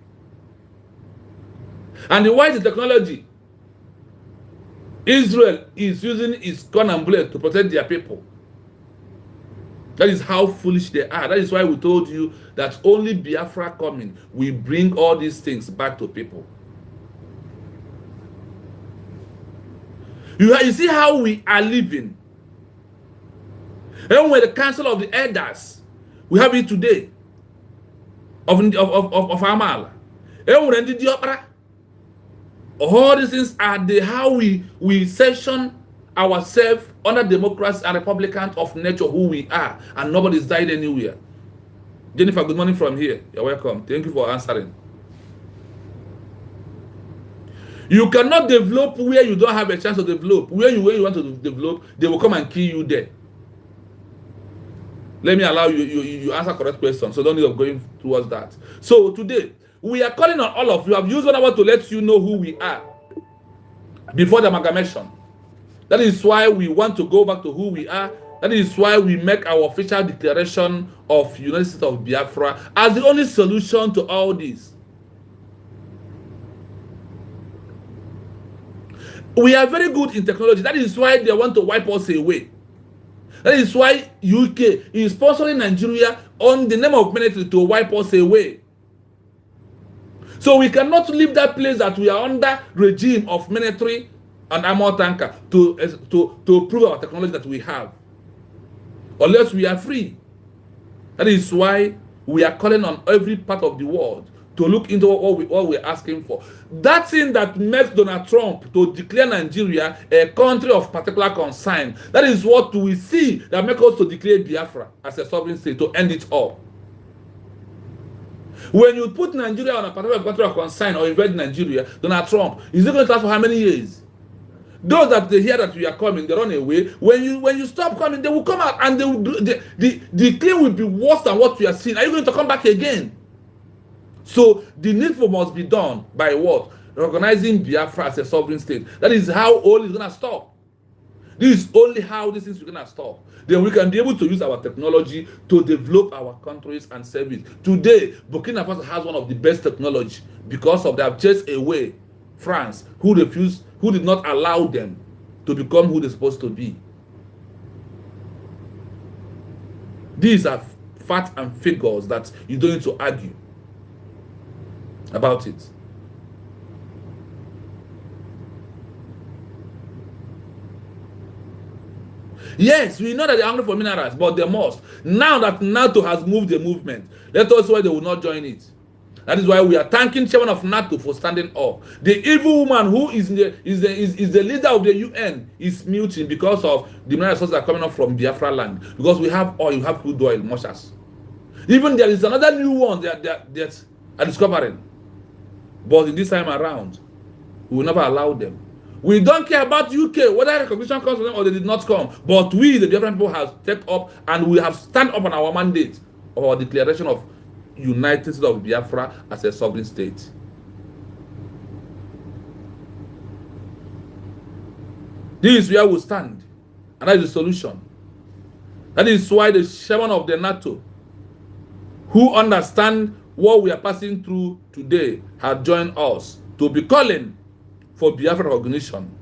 And why the technology Israel is using its gun and bullet to protect their people? That is how foolish they are. That is why we told you that only Biafra coming will bring all these things back to people. You see how we are living. And when the Council of the Elders, we have it today, of Amal. And when the opera, all these things are how we session ourselves under democracy and republican of nature who we are, and nobody's died anywhere. Jennifer, good morning from here. You're welcome. Thank you for answering. You cannot develop where you don't have a chance to develop. Where you want to develop, they will come and kill you there. Let me allow you answer correct question, so don't need of going towards that. So today, we are calling on all of you. I've used 1 hour to let you know who we are before the amalgamation. That is why we want to go back to who we are. That is why we make our official declaration of United States of Biafra as the only solution to all this. We are very good in technology. That is why they want to wipe us away. That is why UK is sponsoring Nigeria on the name of military to wipe us away. So we cannot leave that place that we are under regime of military and armor tanker to prove our technology that we have, unless we are free. That is why we are calling on every part of the world to look into what we're asking for. That thing that makes Donald Trump to declare Nigeria a country of particular concern, that is what we see that makes us to declare Biafra as a sovereign state, to end it all. When you put Nigeria on a particular country of concern or invade Nigeria, Donald Trump, is it going to last for how many years? Those that they hear that we are coming, they run away. When you stop coming, they will come out and they will the claim will be worse than what we are seeing. Are you going to come back again? So the needful must be done by what? Recognizing Biafra as a sovereign state. That is how all is going to stop. This is only how this is going to stop. Then we can be able to use our technology to develop our countries and service. Today, Burkina Faso has one of the best technology because of they have chased away France, who did not allow them to become who they're supposed to be. These are facts and figures that you don't need to argue about it. Yes, we know that they're hungry for minerals, but they must. Now that NATO has moved the movement, let us see why they will not join it. That is why we are thanking chairman of NATO for standing up. The evil woman who is the leader of the UN is muting because of the mineral resources that are coming up from Biafra land. Because we have oil, we have crude oil, mushas. Even there is another new one that are discovering. But in this time around, we will never allow them. We don't care about UK, whether recognition comes from them or they did not come. But we, the Biafran people, have stepped up and we have stand up on our mandate of our declaration of United States of Biafra as a sovereign state. This is where we stand, and that is the solution. That is why the chairman of the NATO, who understand what we are passing through today, have joined us to be calling for Biafra recognition.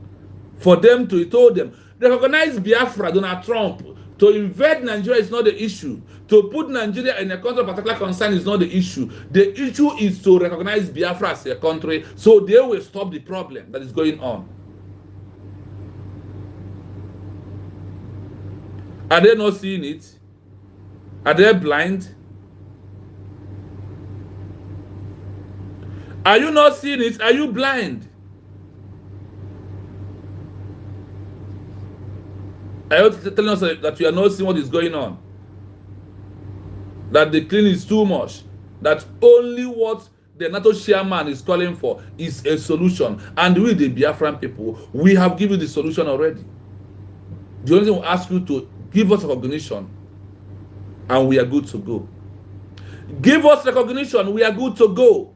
For them to, he told them, recognize Biafra. Donald Trump, to invade Nigeria is not the issue. To put Nigeria in a country of particular concern is not the issue. The issue is to recognize Biafra as a country so they will stop the problem that is going on. Are they not seeing it? Are they blind? Are you not seeing it? Are you blind? Are you telling us that we are not seeing what is going on? That the clean is too much? That only what the NATO chairman is calling for is a solution. And we, the Biafran people, we have given the solution already. The only thing we ask you to give us recognition, and we are good to go. Give us recognition, we are good to go.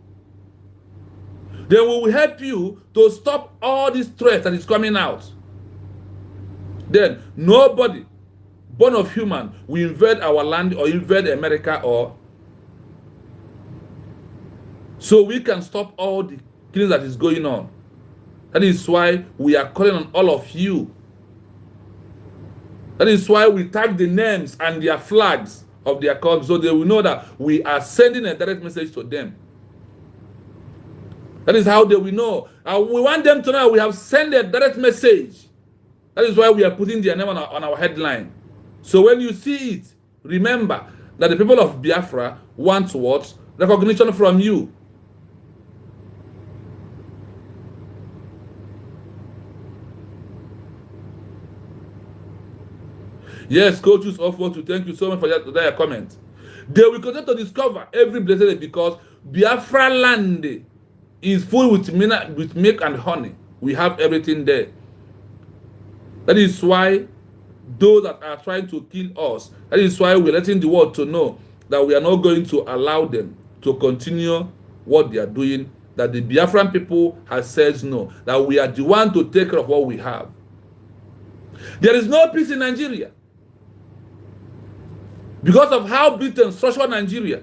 Then we will help you to stop all this threat that is coming out. Then nobody born of human will invade our land or invade America, or so we can stop all the killing that is going on. That is why we are calling on all of you. That is why we tag the names and their flags of their country, so they will know that we are sending a direct message to them. That is how they will know. And we want them to know we have sent a direct message. That is why we are putting their name on our headline. So when you see it, remember that the people of Biafra want what? Recognition from you. Yes, coaches offer to thank you so much for that comment. They will continue to discover every blessed day because Biafra land is full with milk and honey. We have everything there. That is why those that are trying to kill us, that is why we're letting the world to know that we are not going to allow them to continue what they are doing, that the Biafran people has said no, that we are the one to take care of what we have. There is no peace in Nigeria because of how Britain structured Nigeria.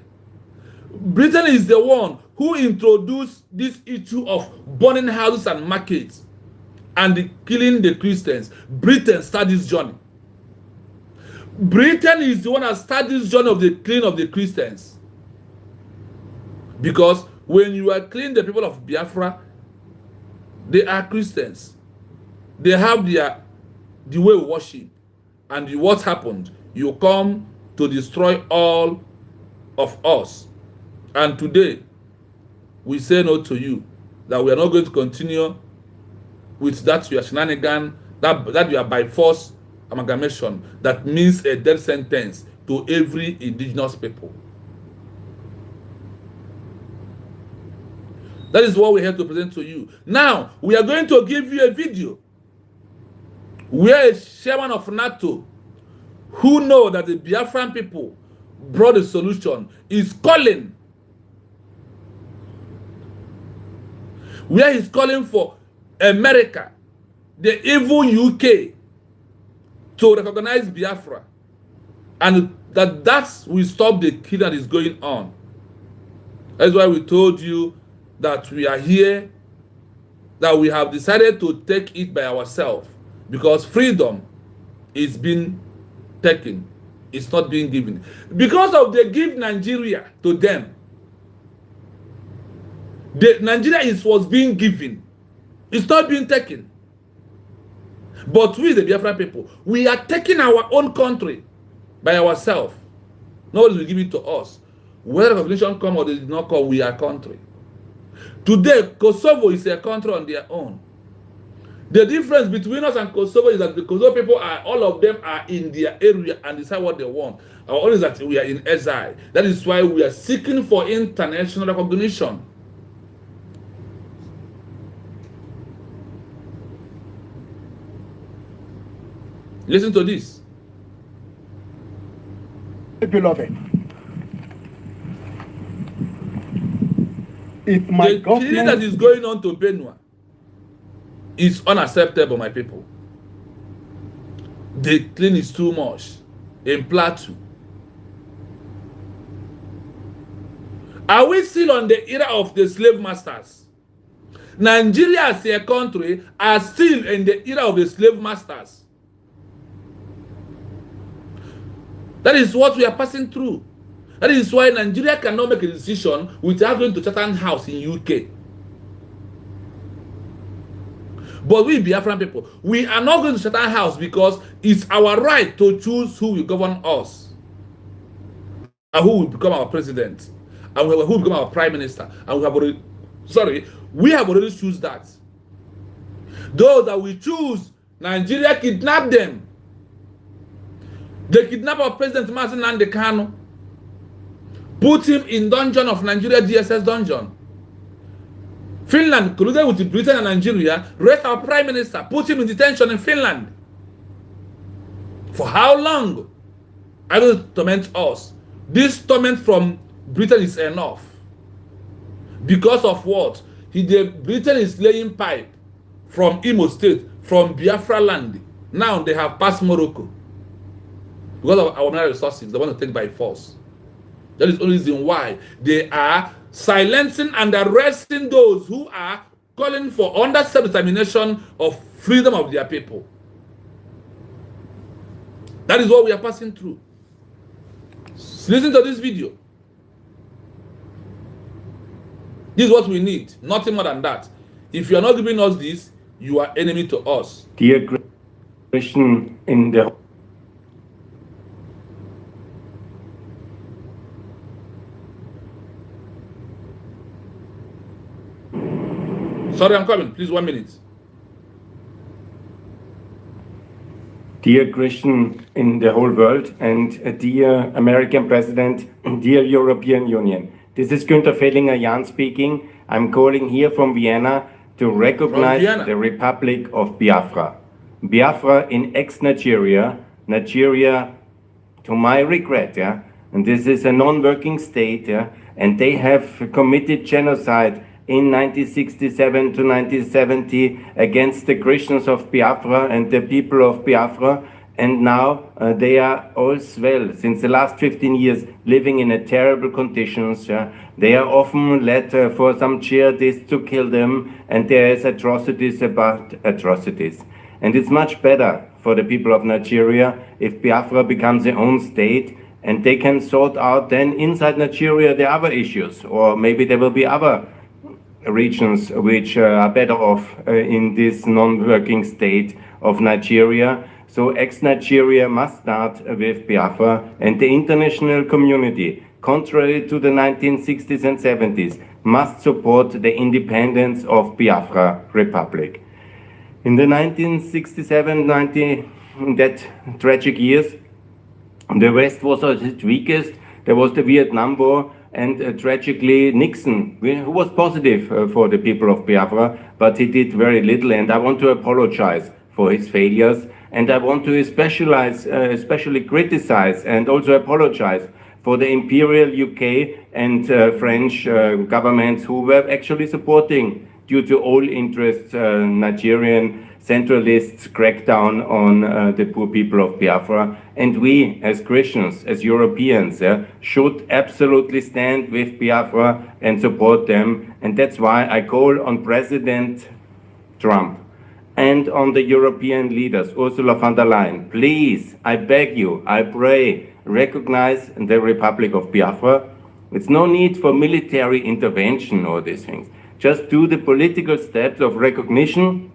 Britain is the one who introduced this issue of burning houses and markets and killing the Christians. Britain started this journey. Britain is the one that started this journey of the killing of the Christians. Because when you are killing the people of Biafra, they are Christians. They have the way of worship. And what happened? You come to destroy all of us. And today, we say no to you, that we are not going to continue with that your shenanigan, that you are by force amalgamation, that means a death sentence to every indigenous people. That is what we have to present to you. Now, we are going to give you a video where a chairman of NATO, who know that the Biafran people brought a solution, is calling, where he's calling for America, the evil UK, to recognize Biafra, and that will stop the killing that is going on. That's why we told you that we are here, that we have decided to take it by ourselves, because freedom is being taken, it's not being given. Because of they give Nigeria to them. Nigeria was being given. It's not being taken. But we, the Biafran people, we are taking our own country by ourselves. Nobody will give it to us. Whether recognition come or they did not come, we are a country. Today, Kosovo is a country on their own. The difference between us and Kosovo is that the Kosovo people all of them are in their area and decide what they want. Our own is that we are in exile. That is why we are seeking for international recognition. Listen to this. Beloved, if my the killing that is going on to Benua is unacceptable, my people. The killing is too much in PART2. Are we still on the era of the slave masters? Nigeria as a country are still in the era of the slave masters. That is what we are passing through. That is why Nigeria cannot make a decision without going to Chatham House in UK. But we Biafran people, we are not going to Chatham House because it's our right to choose who will govern us and who will become our president and who will become our prime minister. And we have already choose that. Those that we choose, Nigeria kidnap them. They kidnap our president Martin Nnamdi Kanu, put him in dungeon of Nigeria DSS dungeon. Finland colluded with Britain and Nigeria, arrest our prime minister, put him in detention in Finland. For how long are you going to torment us? This torment from Britain is enough. Because of what? Britain is laying pipe from Imo State, from Biafra land. Now they have passed Morocco. Because of our mineral resources, they want to take by force. That is the only reason why they are silencing and arresting those who are calling for under self-determination of freedom of their people. That is what we are passing through. Listen to this video. This is what we need, nothing more than that. If you are not giving us this, you are enemy to us. Dear Christian in the Sorry, I'm coming. Please, 1 minute. Dear Christian in the whole world and dear American President, dear European Union. This is Günther Fellinger-Jahn speaking. I'm calling here from Vienna to recognize the Republic of Biafra. Biafra in ex-Nigeria, Nigeria to my regret, yeah, and this is a non-working state, yeah, and they have committed genocide in 1967 to 1970 against the Christians of Biafra and the people of Biafra. And now they are all well, since the last 15 years, living in terrible conditions. They are often led for some jihadists to kill them, and there is atrocities about atrocities. And it's much better for the people of Nigeria if Biafra becomes their own state, and they can sort out then inside Nigeria the other issues, or maybe there will be other regions which are better off in this non-working state of Nigeria. So ex-Nigeria must start with Biafra, and the international community, contrary to the 1960s and 70s, must support the independence of Biafra Republic. In the 1967-90, that tragic years, the West was at its weakest. There was the Vietnam War, and tragically Nixon, who was positive for the people of Biafra, but he did very little, and I want to apologize for his failures, and I want to especially criticize and also apologize for the Imperial UK and French governments who were actually supporting, due to all interests, Nigerian centralists crackdown on the poor people of Biafra. And we, as Christians, as Europeans, should absolutely stand with Biafra and support them. And that's why I call on President Trump and on the European leaders, Ursula von der Leyen, please, I beg you, I pray, recognize the Republic of Biafra. It's no need for military intervention or these things. Just do the political steps of recognition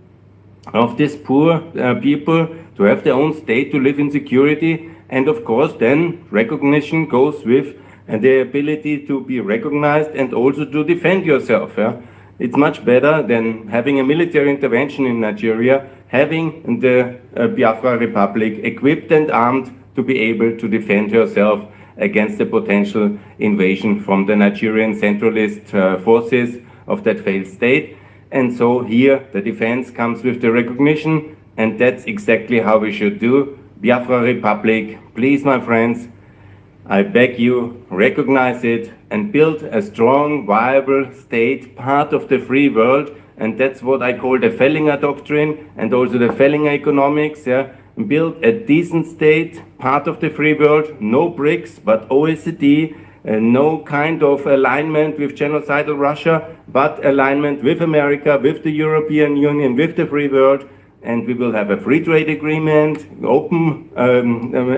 of these poor people to have their own state, to live in security, and of course then recognition goes with the ability to be recognized and also to defend yourself. It's much better than having a military intervention in Nigeria, having the Biafra Republic equipped and armed to be able to defend herself against the potential invasion from the Nigerian centralist forces of that failed state. And so here the defense comes with the recognition, and that's exactly how we should do. Biafra Republic, please, my friends, I beg you, recognize it and build a strong, viable state, part of the free world. And that's what I call the Fellinger doctrine and also the Fellinger economics. Build a decent state, part of the free world, no BRICS, but OECD, no kind of alignment with genocidal Russia, but alignment with America, with the European Union, with the free world. And we will have a free trade agreement, open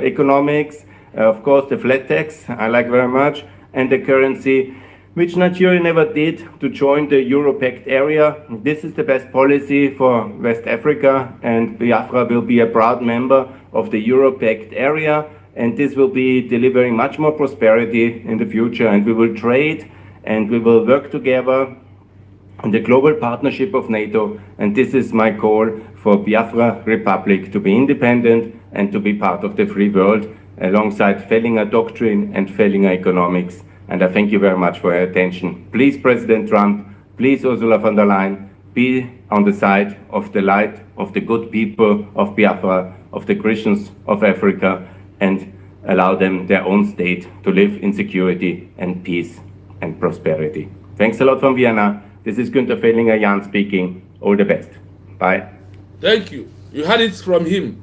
economics, of course the flat tax, I like very much, and the currency, which Nigeria never did, to join the Euro-Pact area. This is the best policy for West Africa, and Biafra will be a proud member of the Euro-Pact area, and this will be delivering much more prosperity in the future, and we will trade and we will work together in the global partnership of NATO, and this is my call for Biafra Republic to be independent and to be part of the free world alongside Fellinger doctrine and Fellinger economics. And I thank you very much for your attention. Please, President Trump, Please, Ursula von der Leyen, be on the side of the light, of the good people of Biafra, of the Christians of Africa, and allow them their own state to live in security and peace and prosperity. Thanks a lot from Vienna. This is Günther Fellinger-Jahn speaking. All the best. Bye. Thank you. You heard it from him.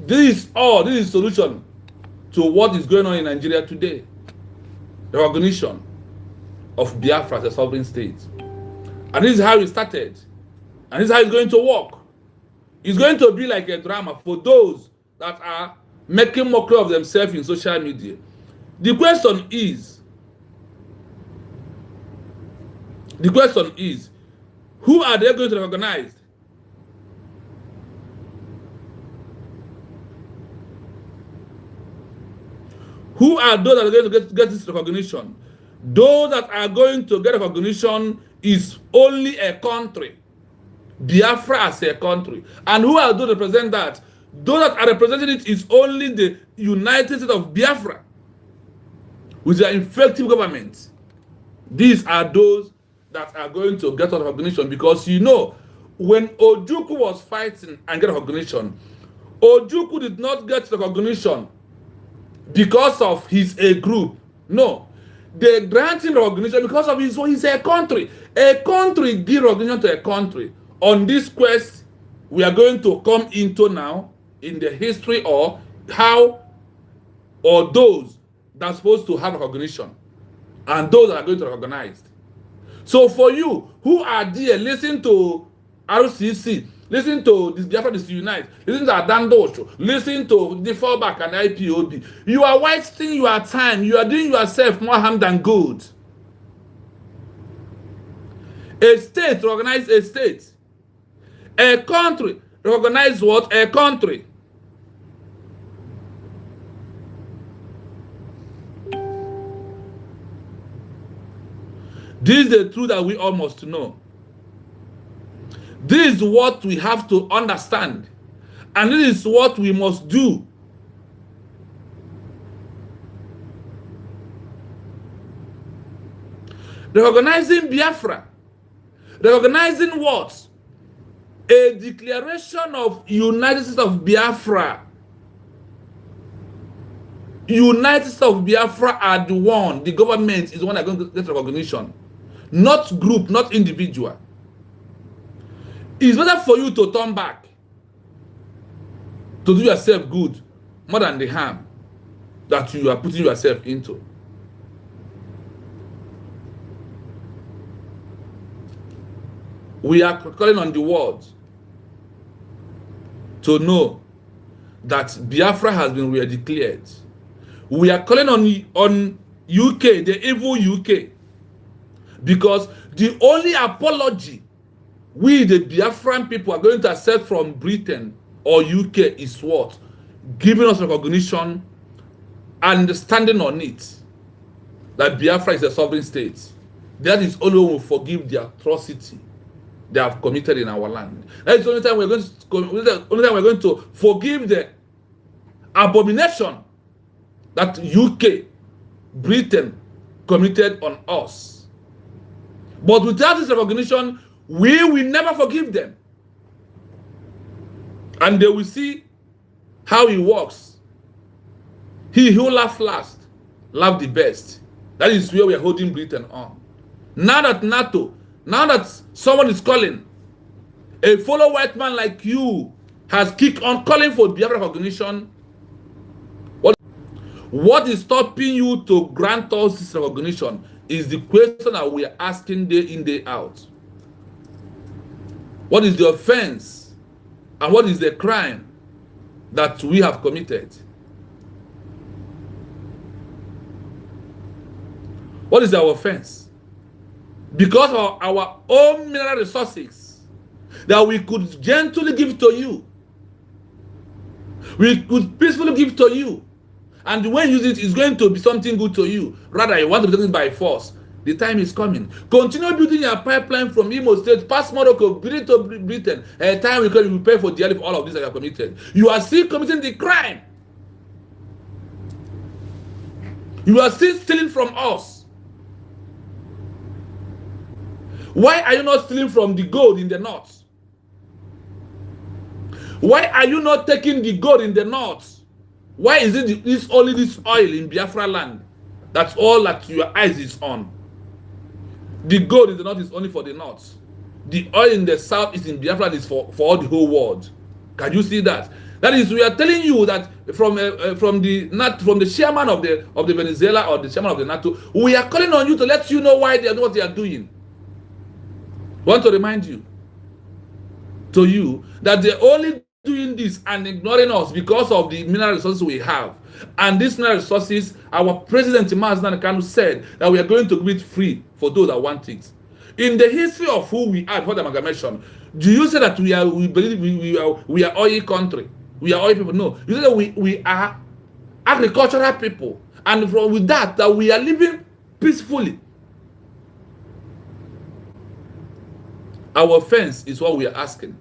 This is solution to what is going on in Nigeria today. The recognition of Biafra as a sovereign state. And this is how it started. And this is how it's going to work. It's going to be like a drama for those that are making mockery of themselves in social media. The question is, who are they going to recognize? Who are those that are going to get this recognition? Those that are going to get recognition is only a country. Biafra as a country. And who are those that represent that? Those that are representing it is only the United States of Biafra with their effective government. These are those that are going to get recognition, because you know, when Ojukwu was fighting and get recognition, Ojukwu did not get recognition because of his a group. No. They grant him recognition because of he's a country. A country give recognition to a country. On this quest, we are going to come into now in the history or how or those that are supposed to have recognition and those that are going to be recognized. So for you who are there, listen to RCC, listen to this Biafra Disunite, listen to Adandosho, listen to the fallback and IPOB. You are wasting your time. You are doing yourself more harm than good. A state recognize a state. A country recognize what? A country. This is the truth that we all must know. This is what we have to understand. And this is what we must do. Recognizing Biafra. Recognizing what? A declaration of United States of Biafra. United States of Biafra are the one, the government is the one that is going to get recognition. Not group, not individual. It's better for you to turn back, to do yourself good, more than the harm that you are putting yourself into. We are calling on the world to know that Biafra has been redeclared. We are calling on UK, the evil UK, because the only apology we, the Biafran people, are going to accept from Britain or UK is what? Giving us recognition and standing on it that Biafra is a sovereign state. That is only when we forgive the atrocity they have committed in our land. That is the only time we're going to forgive the abomination that UK, Britain committed on us. But without this recognition, we will never forgive them. And they will see how it works. He who laughs last, laugh the best. That is where we are holding Britain on. Now that NATO, now that someone is calling, a fellow white man like you has kicked on calling for Biafra recognition, what is stopping you to grant us this recognition is the question that we are asking day in, day out. What is the offense and what is the crime that we have committed? What is our offense? Because of our own mineral resources that we could gently give to you, we could peacefully give to you, and when you use it, it's going to be something good to you. Rather, you want to be taken by force. The time is coming. Continue building your pipeline from Imo State, past Morocco, build it to Britain. A time will come, you will pay for dearly for all of this that you have committed. You are still committing the crime. You are still stealing from us. Why are you not stealing from the gold in the north? Why are you not taking the gold in the north? Why is it this only this oil in Biafra land? That's all that your eyes is on. The gold in the north is only for the north. The oil in the south is in Biafra and is for all the whole world. Can you see that? That is, we are telling you that from the chairman of the Venezuela or the chairman of the NATO, we are calling on you to let you know why they are doing what they are doing. We want to remind you that they're only doing this and ignoring us because of the mineral resources we have. And these mineral resources, our president Mazdan Kanu said that we are going to give it free for those that want it. In the history of who we are before the amalgamation, do you say that we believe we are oil country? We are oil people? No. You say that we are agricultural people, and with that we are living peacefully. Our offense is what we are asking.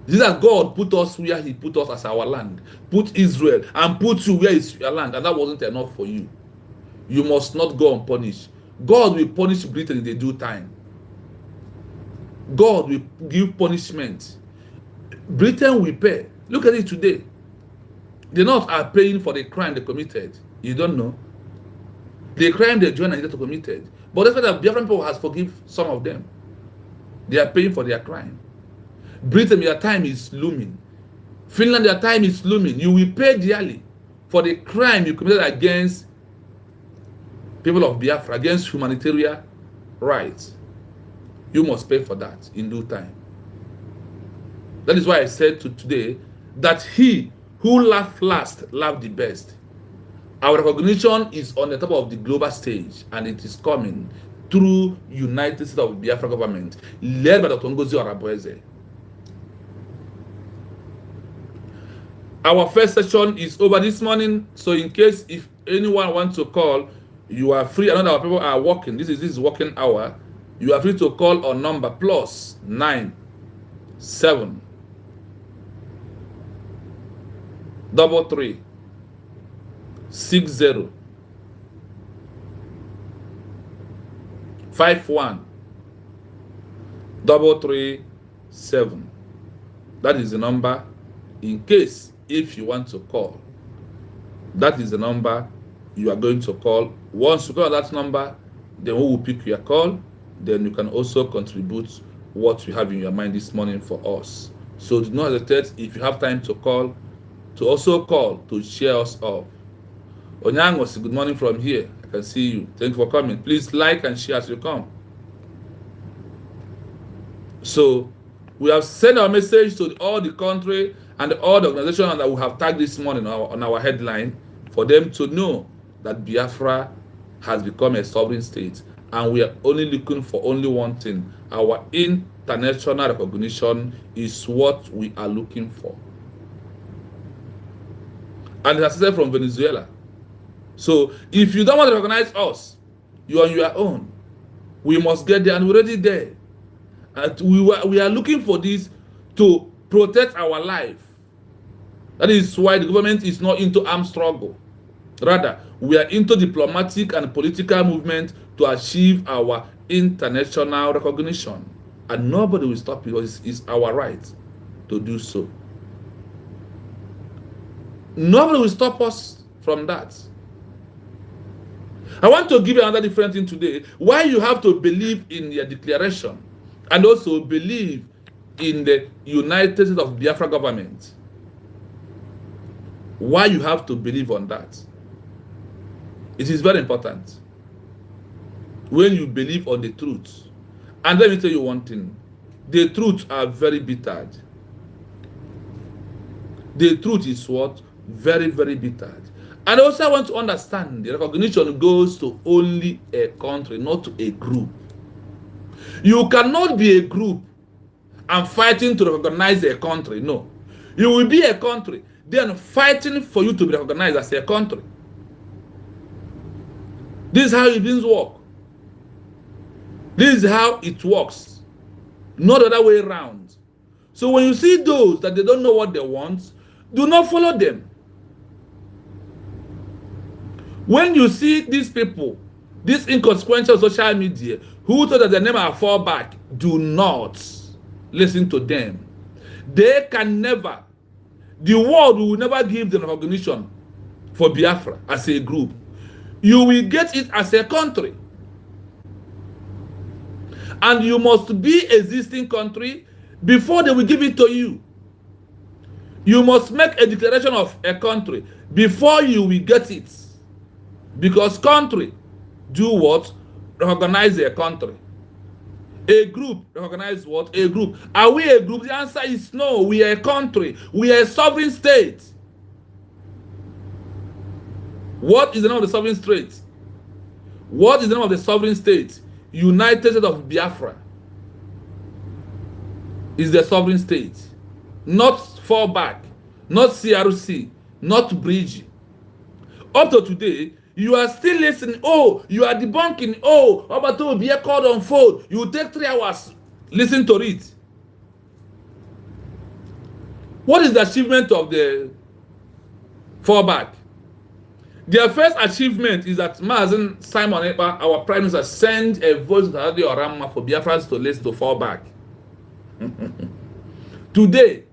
This is that God put us where He put us as our land, put Israel, and put you where is your land, and that wasn't enough for you. You must not go unpunished. God will punish Britain in the due time. God will give punishment. Britain will pay. Look at it today. The North are paying for the crime they committed. You don't know. The crime they joined Nigeria to committed. But that's why the Biafran people has forgiven some of them. They are paying for their crime. Britain, your time is looming. Finland, your time is looming. You will pay dearly for the crime you committed against people of Biafra, against humanitarian rights. You must pay for that in due time. That is why I said today that he who laughed last laughed the best. Our recognition is on the top of the global stage, and it is coming through United States of Biafra government, led by Dr. Ngozi Orabueze. Our first session is over this morning, so in case if anyone wants to call, you are free. I know our people are working. This is working hour. You are free to call on number +9 7 3 60 51 337. That is the number in case if you want to call. That is the number you are going to call. Once you call that number, then we will pick your call. Then you can also contribute what you have in your mind this morning for us. So do not hesitate if you have time to call, to also call to cheer us up. Onyangos, good morning from here. I can see you. Thank you for coming. Please like and share as you come. So we have sent our message to all the country and all the organizations that we have tagged this morning on our headline for them to know that Biafra has become a sovereign state, and we are only looking for only one thing. Our international recognition is what we are looking for. And it has started from Venezuela. So if you don't want to recognize us, you are on your own. We must get there, and we're already there. And we are looking for this to protect our life. That is why the government is not into armed struggle. Rather, we are into diplomatic and political movement to achieve our international recognition. And nobody will stop it because it's our right to do so. Nobody will stop us from that. I want to give you another different thing today. Why you have to believe in your declaration and also believe in the United States of Biafra government. Why you have to believe on that. It is very important. When you believe on the truth. And let me tell you one thing. The truth are very bitter. The truth is what? Very, very bitter. And also I want to understand the recognition goes to only a country, not to a group. You cannot be a group and fighting to recognize a country. No. You will be a country, then fighting for you to be recognized as a country. This is how it means work. This is how it works. Not the other way around. So when you see those that they don't know what they want, do not follow them. When you see these people, these inconsequential social media, who thought that their name are fallback, do not listen to them. They can never, the world will never give them recognition for Biafra as a group. You will get it as a country. And you must be existing country before they will give it to you. You must make a declaration of a country before you will get it. Because country do what? Recognize a country. A group recognize what? A group. Are we a group? The answer is no. We are a country. We are a sovereign state. What is the name of the sovereign state? What is the name of the sovereign state? United States of Biafra is the sovereign state. Not fallback, not CRC, not bridge. Up to today, you are still listening. Oh, you are debunking. Oh, about to be called on phone. You will take 3 hours. Listen to it. What is the achievement of the fallback? Their first achievement is that Mazen Simon Ekpa, our prime minister, sent a voice to Radio Orama for Biafrans to listen to fallback. Today,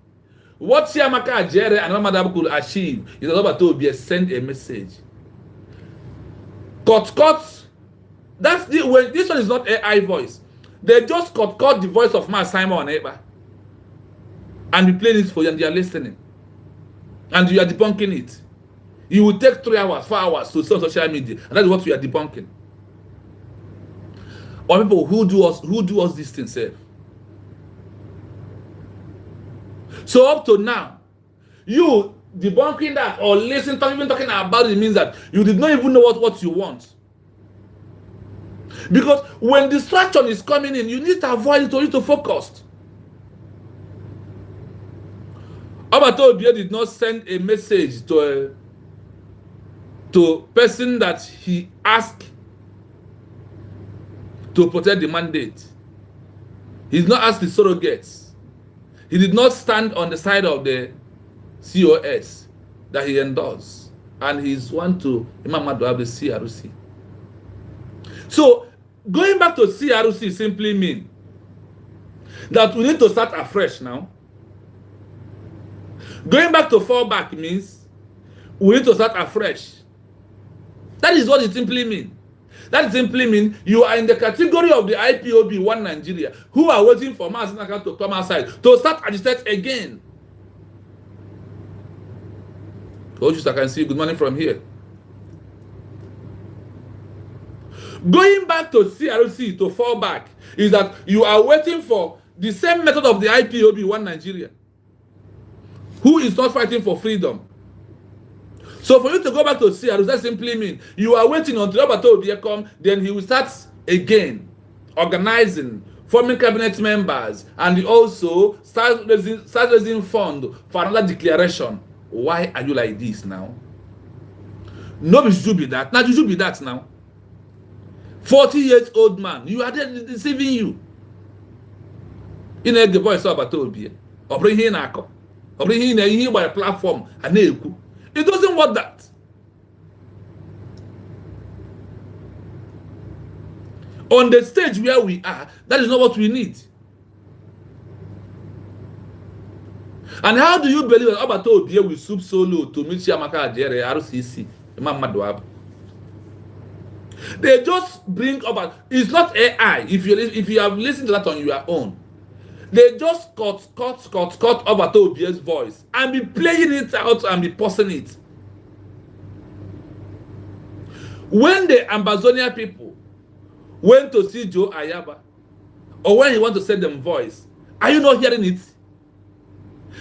what Siamaka Ajere and Ramadab could achieve is about to send a message. Cut. That's the when this one is not AI voice. They just cut the voice of Simon Ekpa and we play it for you and they are listening. And you are debunking it. You will take 3 hours, 4 hours to sell social media, and that's what we are debunking. Or people who do us this thing, self. So up to now, you debunking that or listening to even talking about it means that you did not even know what you want. Because when distraction is coming in, you need to avoid it or you to focus. Abato Obie did not send a message to person that he asked to protect the mandate. He did not ask the surrogates. He did not stand on the side of the COS that he endorsed. And he's one to Imam Madu the CRC. So, going back to CRC simply means that we need to start afresh now. Going back to fallback means we need to start afresh. That is what it simply means. That simply means you are in the category of the IPOB One Nigeria who are waiting for Masinaka to come outside to start agitate again. Coaches, I can see good morning from here. Going back to CRC to fall back is that you are waiting for the same method of the IPOB One Nigeria who is not fighting for freedom. So for you to go back to CRC, that simply means you are waiting until Abato Obie come, then he will start again organizing, forming cabinet members, and he also start raising fund for another declaration. Why are you like this now? No, it should be that. Now, you should be that now. 40 years old man, you are there deceiving you. In a voice of Abato Obie, or bring him or bring him by a platform, and it doesn't work that. On the stage where we are, that is not what we need. And how do you believe that Abato Obie will soup solo to meet Chiamaka Ajere, RCC, Imam Madwab? They just bring about. It's not AI. If you have listened to that on your own, they just cut Abato Obie's voice and be playing it out and be posting it. When the Ambazonia people went to see Joe Ayaba, or when he want to send them voice, are you not hearing it?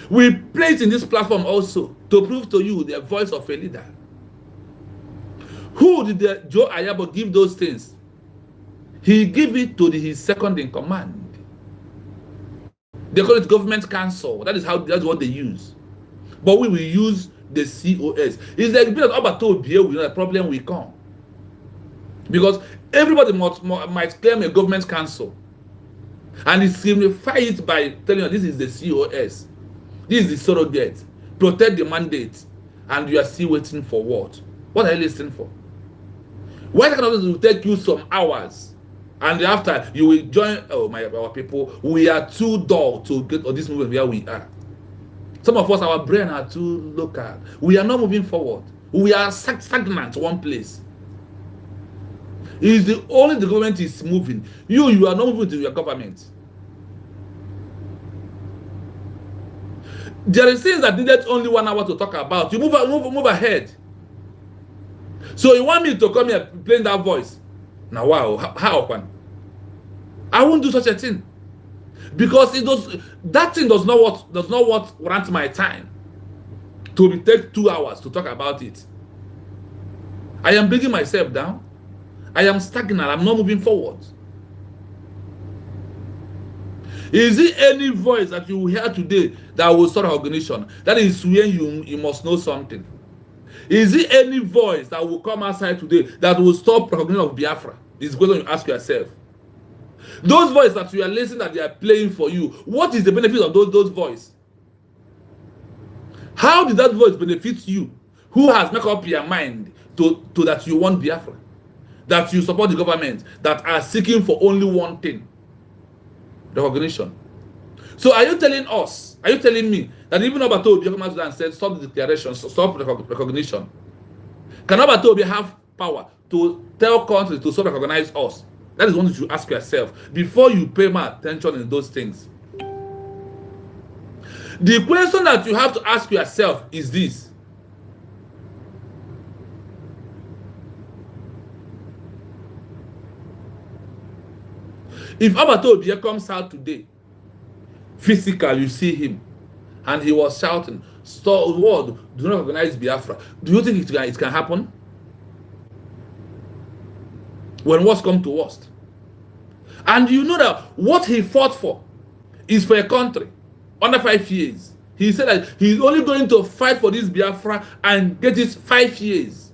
We play it in this platform also to prove to you the voice of a leader. Who did Joe Ayaba give those things? He gave it to his second in command. They call it government council. That's what they use. But we will use the COS. It's like being Abato Obie, we know the problem will come. Because everybody might claim a government council. And it signifies it by telling you this is the COS. This is the surrogate. Protect the mandate. And you are still waiting for what? What are you listening for? Why kind of will take you some hours And after you will join, oh my, our people, we are too dull to get on this movement where we are. Some of us, our brain are too local. We are not moving forward. We are stagnant one place. It is the only the government is moving. You are not moving to your government. There is things that needed only 1 hour to talk about. You move ahead. So you want me to come here playing that voice? Now wow, how can I won't do such a thing, because that thing does not warrant my time to take 2 hours to talk about it. I am bringing myself down. I am stagnant. I'm not moving forward. Is it any voice that you hear today that will start recognition? That is when you must know something. Is it any voice that will come outside today that will stop recognition of Biafra? Is the question you ask yourself. Those voices that you are listening, that they are playing for you, what is the benefit of those voices? How did that voice benefit you? Who has made up your mind to that you want Biafra? That you support the government that are seeking for only one thing: recognition. So are you telling us, are you telling me that even Obatobi come out and said stop the declaration, stop recognition? Can Obatobi have power to tell countries to stop recognize us? That is what you should ask yourself before you pay more attention in those things. The question that you have to ask yourself is this: if Obatobi comes out today, physical, you see him, and he was shouting, "Stop, world, do not recognize Biafra." Do you think it can happen? When worst come to worst. And you know that what he fought for is for a country under 5 years. He said that he's only going to fight for this Biafra and get it 5 years.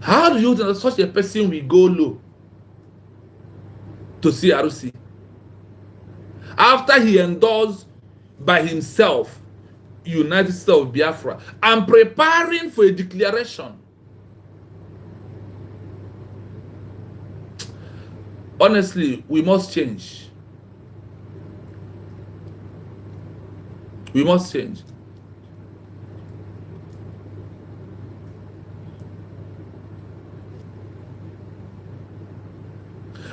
How do you think that such a person will go low to CRC after he endorsed by himself United States of Biafra and preparing for a declaration? Honestly, we must change. We must change.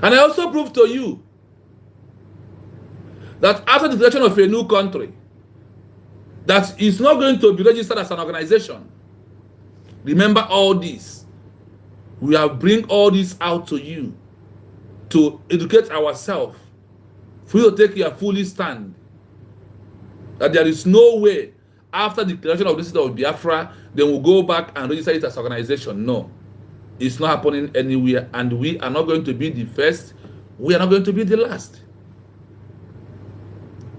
And I also prove to you that after the creation of a new country, that is not going to be registered as an organization. Remember all this. We have bring all this out to you to educate ourselves, for you to take your fully stand that there is no way after the creation of the state of Biafra, then we'll go back and register it as an organization. No, it's not happening anywhere, and we are not going to be the first. We are not going to be the last.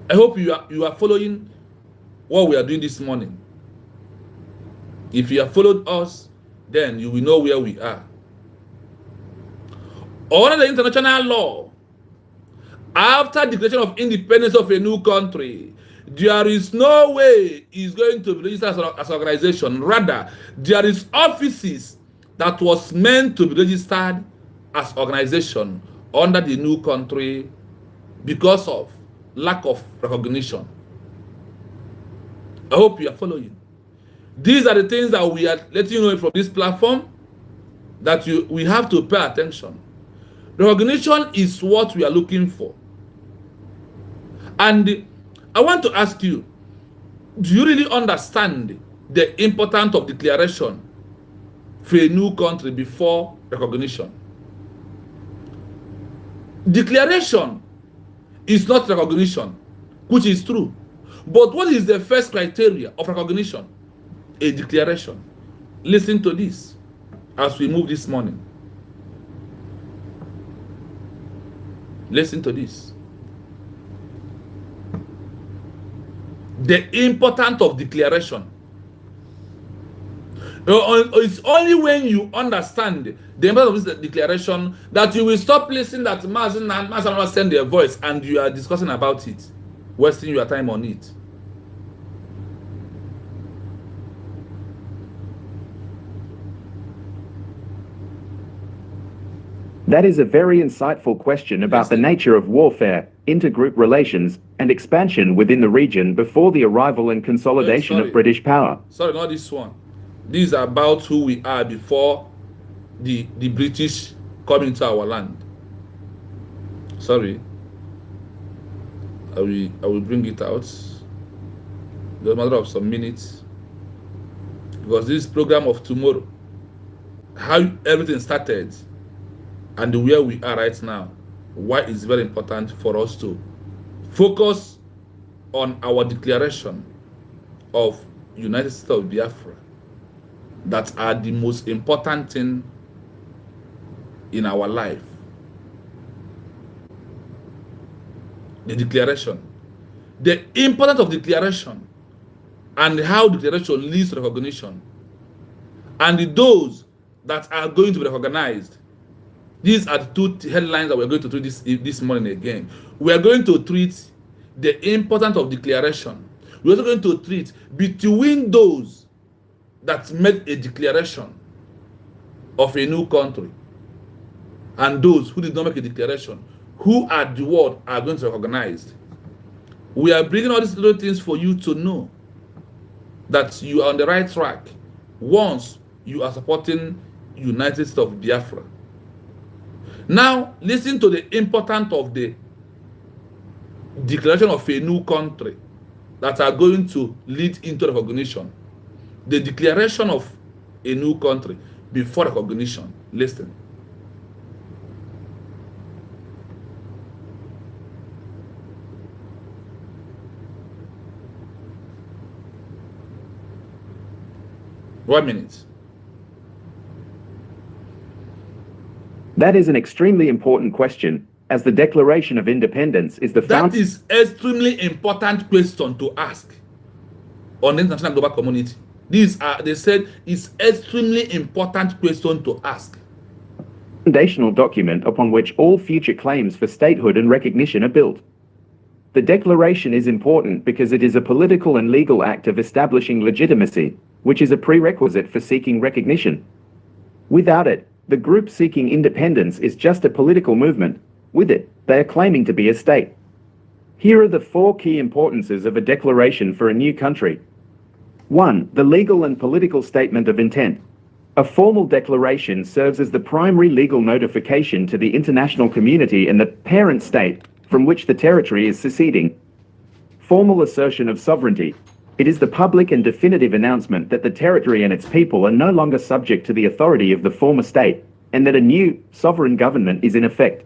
I hope you are following what we are doing this morning. If you have followed us, then you will know where we are. Under the international law, after declaration of independence of a new country, there is no way it's going to be registered as an organization. Rather, there is offices that was meant to be registered as organization under the new country because of lack of recognition. I hope you are following. These are the things that we are letting you know from this platform, that we have to pay attention. Recognition is what we are looking for. And I want to ask you, do you really understand the importance of declaration for a new country before recognition? Declaration is not recognition, which is true. But what is the first criteria of recognition? A declaration. Listen to this as we move this morning. Listen to this. The importance of declaration. It's only when you understand the importance of this declaration that you will stop listening that Master send their voice and you are discussing about it, wasting your time on it. That is a very insightful question about the nature of warfare, intergroup relations, and expansion within the region before the arrival and consolidation of British power. Sorry, not this one. This is about who we are before the British come into our land. Sorry. I will bring it out. It's a matter of some minutes. Because this program of tomorrow, how everything started, and where we are right now, why it's very important for us to focus on our declaration of United States of Biafra that are the most important thing in our life. The declaration. The importance of declaration and how declaration leads to recognition. And those that are going to be recognized. These are the two headlines that we're going to treat this morning again. We are going to treat the importance of declaration. We're also going to treat between those that made a declaration of a new country and those who did not make a declaration, who are the world are going to recognize. We are bringing all these little things for you to know that you are on the right track once you are supporting United States of Biafra. Now, listen to the importance of the declaration of a new country that are going to lead into recognition. The declaration of a new country before recognition. Listen. One minute. That is an extremely important question, as the Declaration of Independence is the That is extremely important question to ask on the international global community. These are, they said, it's extremely important question to ask. Foundational document upon which all future claims for statehood and recognition are built. The Declaration is important because it is a political and legal act of establishing legitimacy, which is a prerequisite for seeking recognition. Without it, the group seeking independence is just a political movement. With it, they are claiming to be a state. Here are the 4 key importances of a declaration for a new country. 1. The legal and political statement of intent. A formal declaration serves as the primary legal notification to the international community and the parent state from which the territory is seceding. Formal assertion of sovereignty. It is the public and definitive announcement that the territory and its people are no longer subject to the authority of the former state, and that a new, sovereign government is in effect.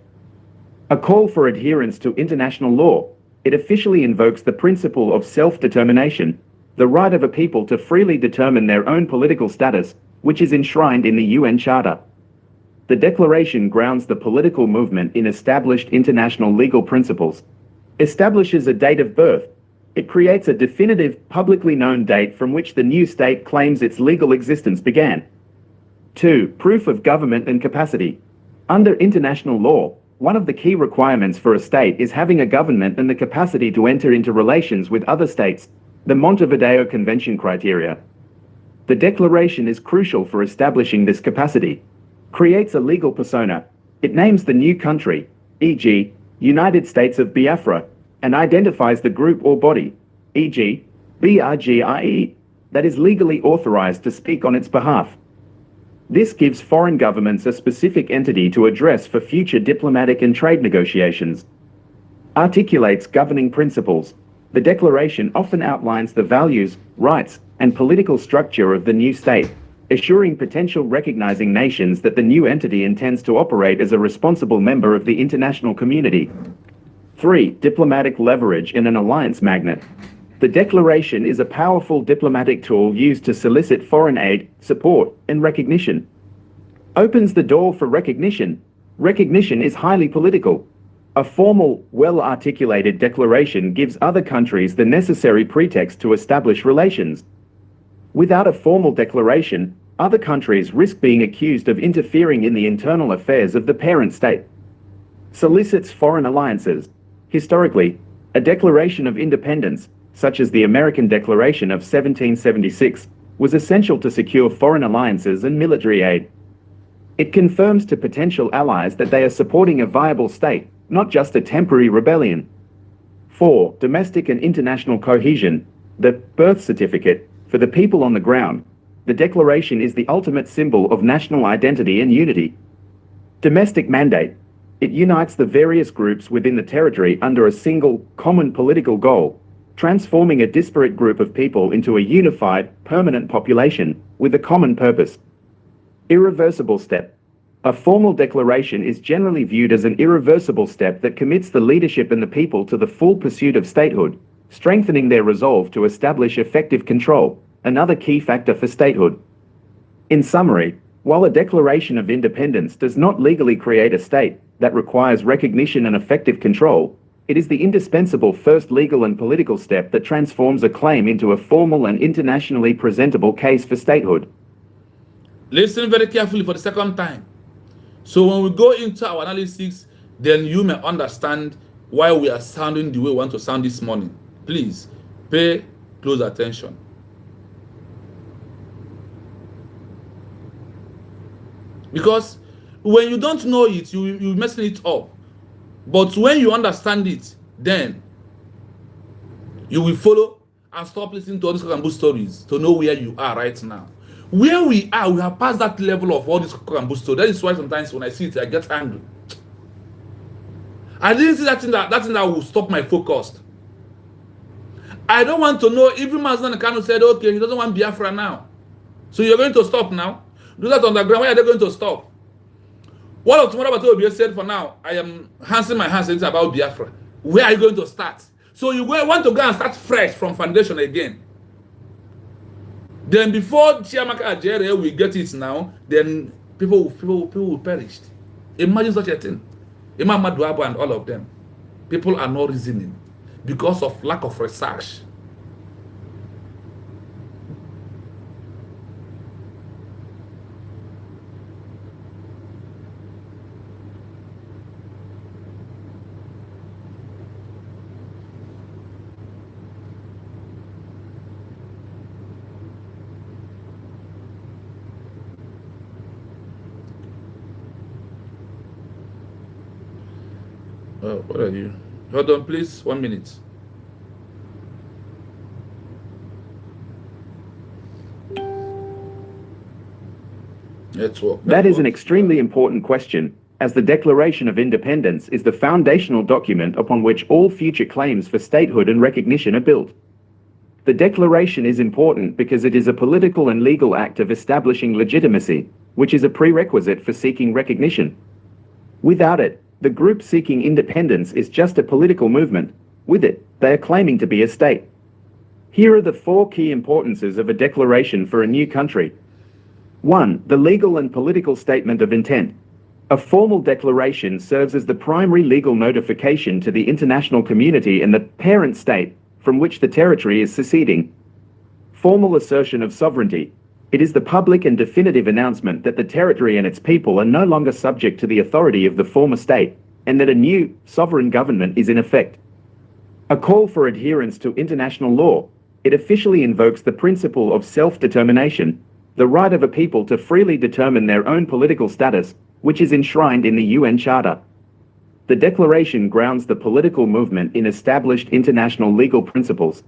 A call for adherence to international law. It officially invokes the principle of self-determination, the right of a people to freely determine their own political status, which is enshrined in the UN Charter. The Declaration grounds the political movement in established international legal principles, establishes a date of birth. It creates a definitive, publicly known date from which the new state claims its legal existence began. 2. Proof of government and capacity. Under international law, one of the key requirements for a state is having a government and the capacity to enter into relations with other states, the Montevideo Convention criteria. The Declaration is crucial for establishing this capacity. Creates a legal persona. It names the new country, e.g., United States of Biafra, and identifies the group or body, e.g., BRGIE, that is legally authorized to speak on its behalf. This gives foreign governments a specific entity to address for future diplomatic and trade negotiations. Articulates governing principles. The Declaration often outlines the values, rights, and political structure of the new state, assuring potential recognizing nations that the new entity intends to operate as a responsible member of the international community. 3. Diplomatic leverage in an alliance magnet. The Declaration is a powerful diplomatic tool used to solicit foreign aid, support, and recognition. Opens the door for recognition. Recognition is highly political. A formal, well-articulated declaration gives other countries the necessary pretext to establish relations. Without a formal declaration, other countries risk being accused of interfering in the internal affairs of the parent state. Solicits foreign alliances. Historically, a declaration of independence, such as the American Declaration of 1776, was essential to secure foreign alliances and military aid. It confirms to potential allies that they are supporting a viable state, not just a temporary rebellion. 4. Domestic and international cohesion. The birth certificate for the people on the ground. The declaration is the ultimate symbol of national identity and unity. Domestic mandate. It unites the various groups within the territory under a single, common political goal, transforming a disparate group of people into a unified, permanent population with a common purpose. Irreversible step. A formal declaration is generally viewed as an irreversible step that commits the leadership and the people to the full pursuit of statehood, strengthening their resolve to establish effective control, another key factor for statehood. In summary, while a declaration of independence does not legally create a state that requires recognition and effective control, it is the indispensable first legal and political step that transforms a claim into a formal and internationally presentable case for statehood. Listen very carefully for the second time. So when we go into our analysis, then you may understand why we are sounding the way we want to sound this morning. Please pay close attention. Because when you don't know it, you're messing it up. But when you understand it, then you will follow and stop listening to all these cock and bull stories to know where you are right now. Where we are, we have passed that level of all these cock and bull stories. That is why sometimes when I see it, I get angry. I didn't see that thing that will stop my focus. I don't want to know. Even Mazdan Kanu said, okay, he doesn't want Biafra now. So you're going to stop now? Do that on the ground. Why are they going to stop? What of tomorrow will be said for now? I am answering my hands about Biafra. Where are you going to start? So you want to go and start fresh from foundation again. Then before Chiamaka Ajere will get it now, then people will perish. Imagine such a thing. Imam Maduabo and all of them. People are not reasoning because of lack of research. Oh, what are you? Hold on, please. 1 minute. Network. That is an extremely important question, as the Declaration of Independence is the foundational document upon which all future claims for statehood and recognition are built. The Declaration is important because it is a political and legal act of establishing legitimacy, which is a prerequisite for seeking recognition. Without it, the group seeking independence is just a political movement. With it, they are claiming to be a state. Here are the 4 key importances of a declaration for a new country. 1. The legal and political statement of intent. A formal declaration serves as the primary legal notification to the international community and the parent state from which the territory is seceding. Formal assertion of sovereignty. It is the public and definitive announcement that the territory and its people are no longer subject to the authority of the former state, and that a new, sovereign government is in effect. A call for adherence to international law. It officially invokes the principle of self-determination, the right of a people to freely determine their own political status, which is enshrined in the UN Charter. The Declaration grounds the political movement in established international legal principles,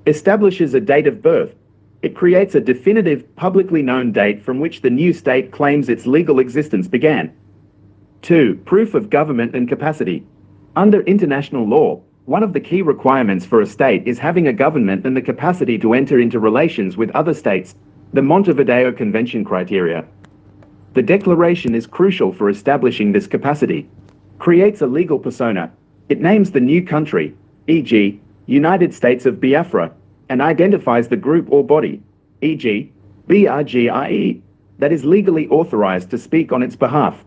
establishes a date of birth. It creates a definitive, publicly known date from which the new state claims its legal existence began. 2. Proof of government and capacity. Under international law, one of the key requirements for a state is having a government and the capacity to enter into relations with other states, the Montevideo Convention criteria. The Declaration is crucial for establishing this capacity. Creates a legal persona. It names the new country, e.g., United States of Biafra, and identifies the group or body, e.g., BRGIE, that is legally authorized to speak on its behalf.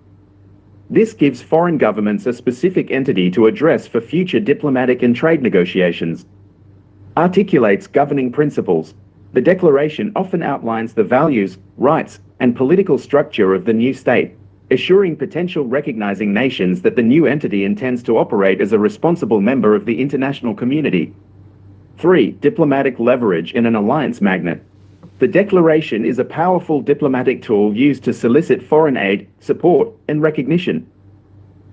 This gives foreign governments a specific entity to address for future diplomatic and trade negotiations. Articulates governing principles. The Declaration often outlines the values, rights, and political structure of the new state, assuring potential recognizing nations that the new entity intends to operate as a responsible member of the international community. 3. Diplomatic leverage in an alliance magnet. The declaration is a powerful diplomatic tool used to solicit foreign aid, support, and recognition.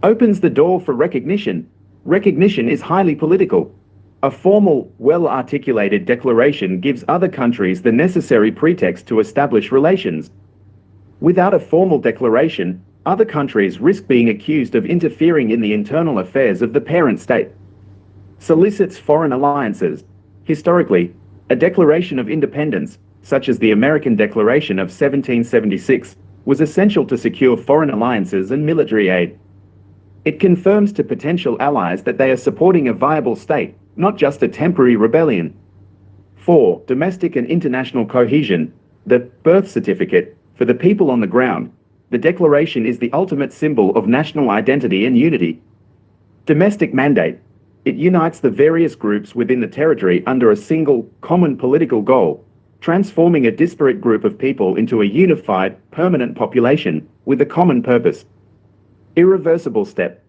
Opens the door for recognition. Recognition is highly political. A formal, well-articulated declaration gives other countries the necessary pretext to establish relations. Without a formal declaration, other countries risk being accused of interfering in the internal affairs of the parent state. Solicits foreign alliances. Historically, a declaration of independence, such as the American Declaration of 1776, was essential to secure foreign alliances and military aid. It confirms to potential allies that they are supporting a viable state, not just a temporary rebellion. 4. Domestic and international cohesion. The birth certificate for the people on the ground. The declaration is the ultimate symbol of national identity and unity. Domestic mandate. It unites the various groups within the territory under a single, common political goal, transforming a disparate group of people into a unified, permanent population with a common purpose. Irreversible step.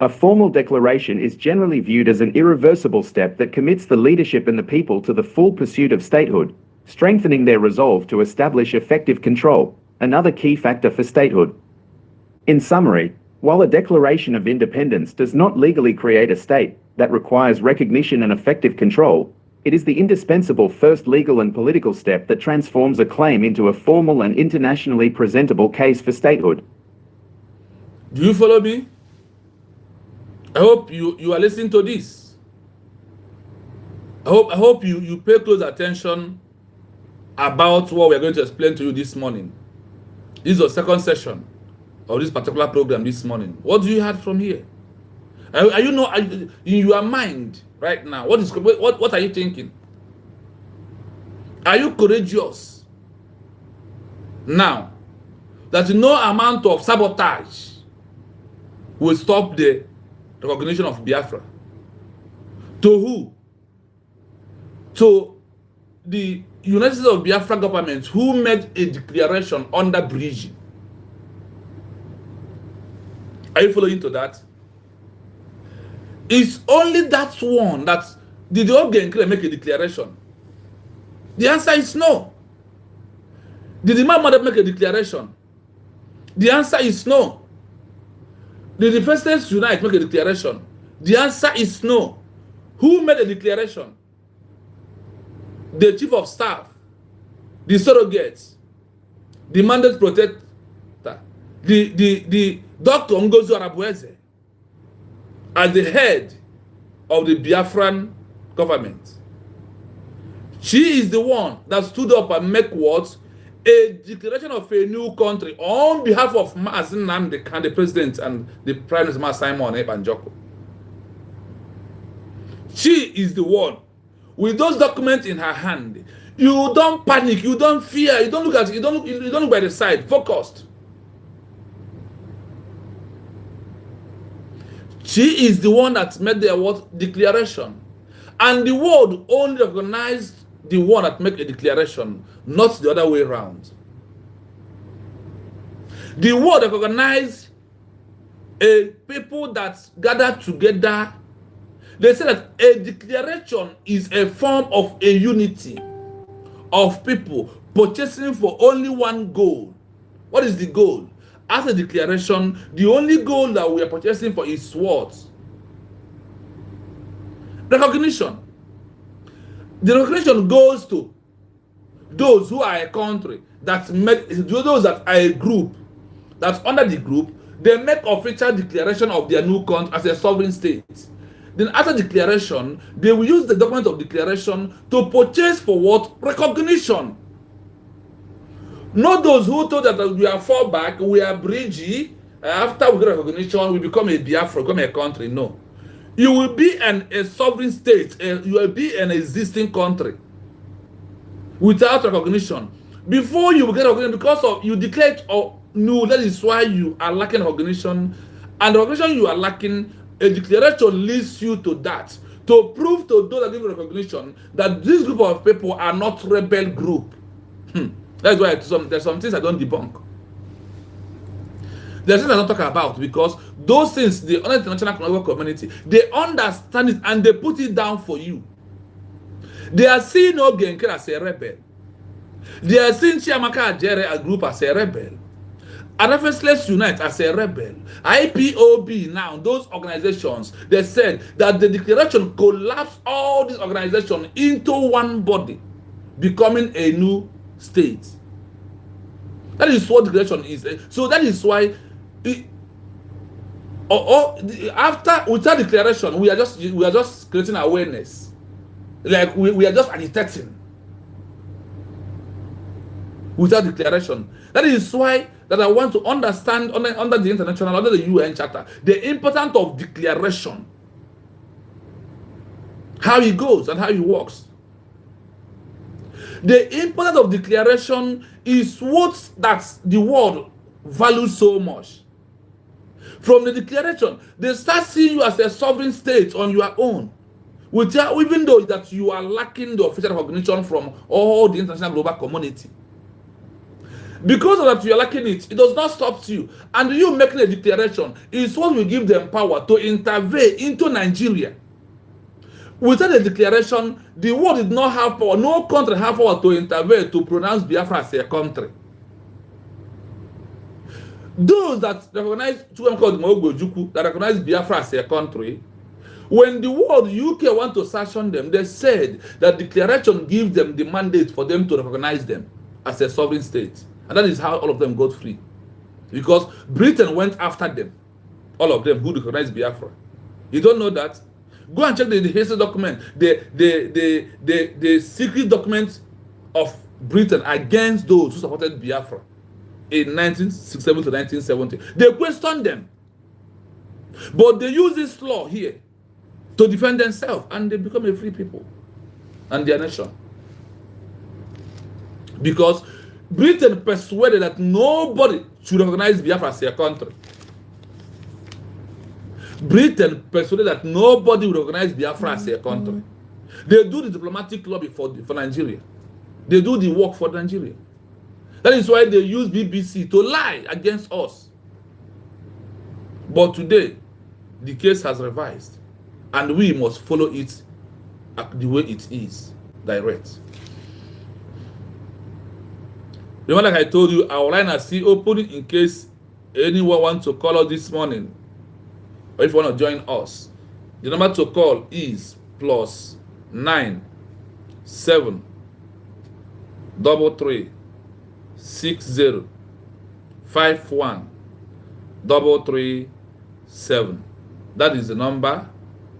A formal declaration is generally viewed as an irreversible step that commits the leadership and the people to the full pursuit of statehood, strengthening their resolve to establish effective control, another key factor for statehood. In summary, while a declaration of independence does not legally create a state that requires recognition and effective control, it is the indispensable first legal and political step that transforms a claim into a formal and internationally presentable case for statehood. Do you follow me? I hope you are listening to this. I hope you pay close attention about what we are going to explain to you this morning. This is the second session of this particular program this morning. What do you have from here? Are you in your mind right now? What are you thinking? Are you courageous now that no amount of sabotage will stop the recognition of Biafra? To who? To the United States of Biafra government, who made a declaration under Bridge. Are you following to that? It's only that one that did the Ogenkere make a declaration. The answer is no. Did the Mother make a declaration? The answer is no. Did the First States Unite make a declaration? The answer is no. Who made a declaration? The Chief of Staff, the surrogates, the mandate protector, the Dr. Ngozi Arabueze, as the head of the Biafran government. She is the one that stood up and make what? A declaration of a new country on behalf of Mazi Nnamdi Kanu, the president, and the Prime Minister Simon Ebanjoko. She is the one with those documents in her hand. You don't panic, you don't fear, you don't look at it, you don't look by the side, focused. She is the one that made the what declaration. And the world only recognized the one that made a declaration, not the other way around. The world recognized a people that gathered together. They say that a declaration is a form of a unity of people purchasing for only one goal. What is the goal? As a declaration, the only goal that we are purchasing for is what? Recognition. The recognition goes to those who are a country that make, those that are a group, that's under the group, they make official declaration of their new country as a sovereign state. Then after declaration, they will use the document of declaration to purchase for what? Recognition. Not those who thought that we are far back, we are bridgy, after we get recognition, we become a Biafra, become a country. No. You will be a sovereign state, you will be an existing country without recognition. Before you get recognition, because of you declared no, that is why you are lacking recognition. And the recognition you are lacking, a declaration leads you to that, to prove to those that give recognition that this group of people are not rebel group. That's why there's some things I don't debunk. There's things I don't talk about, because those things, the international community, they understand it and they put it down for you. They are seeing Ogenkere as a rebel. They are seeing Chiamaka Ajere group as a rebel. Let's Unite as a rebel. IPOB now, those organizations, they said that the declaration collapsed all these organizations into one body, becoming a new state. That is what declaration is. So that is why without declaration, we are just creating awareness. Like we are just agitating. Without declaration. That is why that I want to understand under the international, under the UN Charter, the importance of declaration, how it goes and how it works. The importance of declaration is what that the world values so much. From the declaration, they start seeing you as a sovereign state on your own, even though that you are lacking the official recognition from all the international global community. Because of that you are lacking it, it does not stop you. And you making a declaration is what will give them power to intervene into Nigeria. Without a declaration, the world did not have power. No country have power to intervene to pronounce Biafra as a country. Those that recognize that recognize Biafra as a country, when the world UK want to sanction them, they said that declaration gives them the mandate for them to recognize them as a sovereign state. And that is how all of them got free. Because Britain went after them. All of them who recognized Biafra. You don't know that? Go and check the history document, the secret document of Britain against those who supported Biafra in 1967 to 1970. They questioned them. But they use this law here to defend themselves, and they become a free people and their nation. Because Britain persuaded that nobody should recognize Biafra as a country. Britain persuaded that nobody would recognize Biafra as a country. They do the diplomatic lobby for Nigeria. They do the work for Nigeria. That is why they use BBC to lie against us. But today, the case has revised, and we must follow it the way it is, direct. Remember, like I told you, our line is still open in case anyone wants to call us this morning, or if you want to join us. The number to call is +9 7 33 60 51 337. That is the number.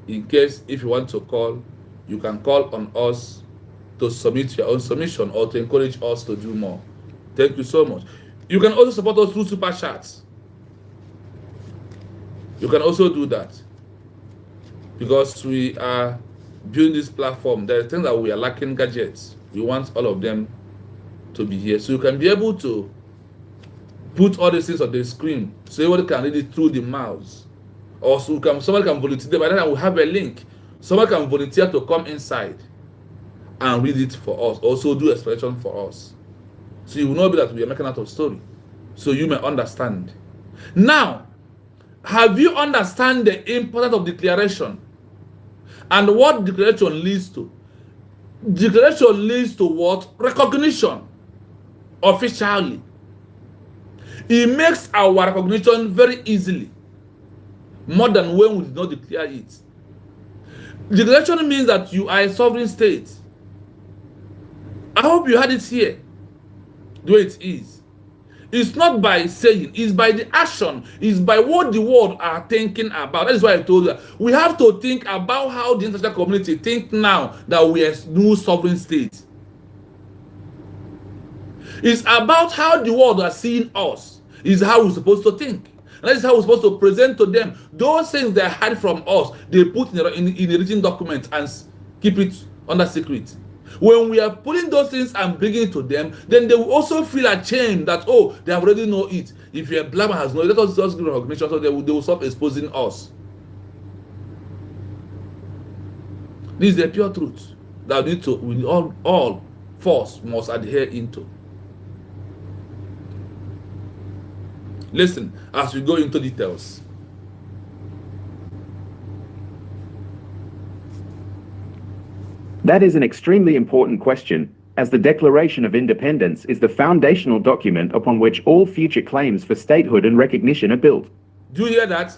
In case if you want to call, you can call on us to submit your own submission or to encourage us to do more. Thank you so much. You can also support us through super chats. You can also do that because we are building this platform. There are things that we are lacking gadgets. We want all of them to be here, so you can be able to put all these things on the screen so everybody can read it through the mouse. Or so somebody can volunteer. By then we have a link. Somebody can volunteer to come inside and read it for us. Also do explanation for us. So you will know that we are making out of story. So you may understand. Now, have you understand the importance of declaration? And what declaration leads to? Declaration leads to what? Recognition. Officially. It makes our recognition very easily. More than when we did not declare it. Declaration means that you are a sovereign state. I hope you had it here. The way it is. It's not by saying, it's by the action, it's by what the world are thinking about. That is why I told you we have to think about how the international community think now that we are a new sovereign state. It's about how the world are seeing us. It's how we're supposed to think. And that is how we're supposed to present to them. Those things they hide from us, they put in a written document and keep it under secret. When we are putting those things and bringing it to them, then they will also feel ashamed that, oh, they already know it. If you're a black man has known it, let us just give recognition so they will stop exposing us. This is the pure truth that we all force must adhere into. Listen, as we go into details. That is an extremely important question, as the Declaration of Independence is the foundational document upon which all future claims for statehood and recognition are built. Do you hear that?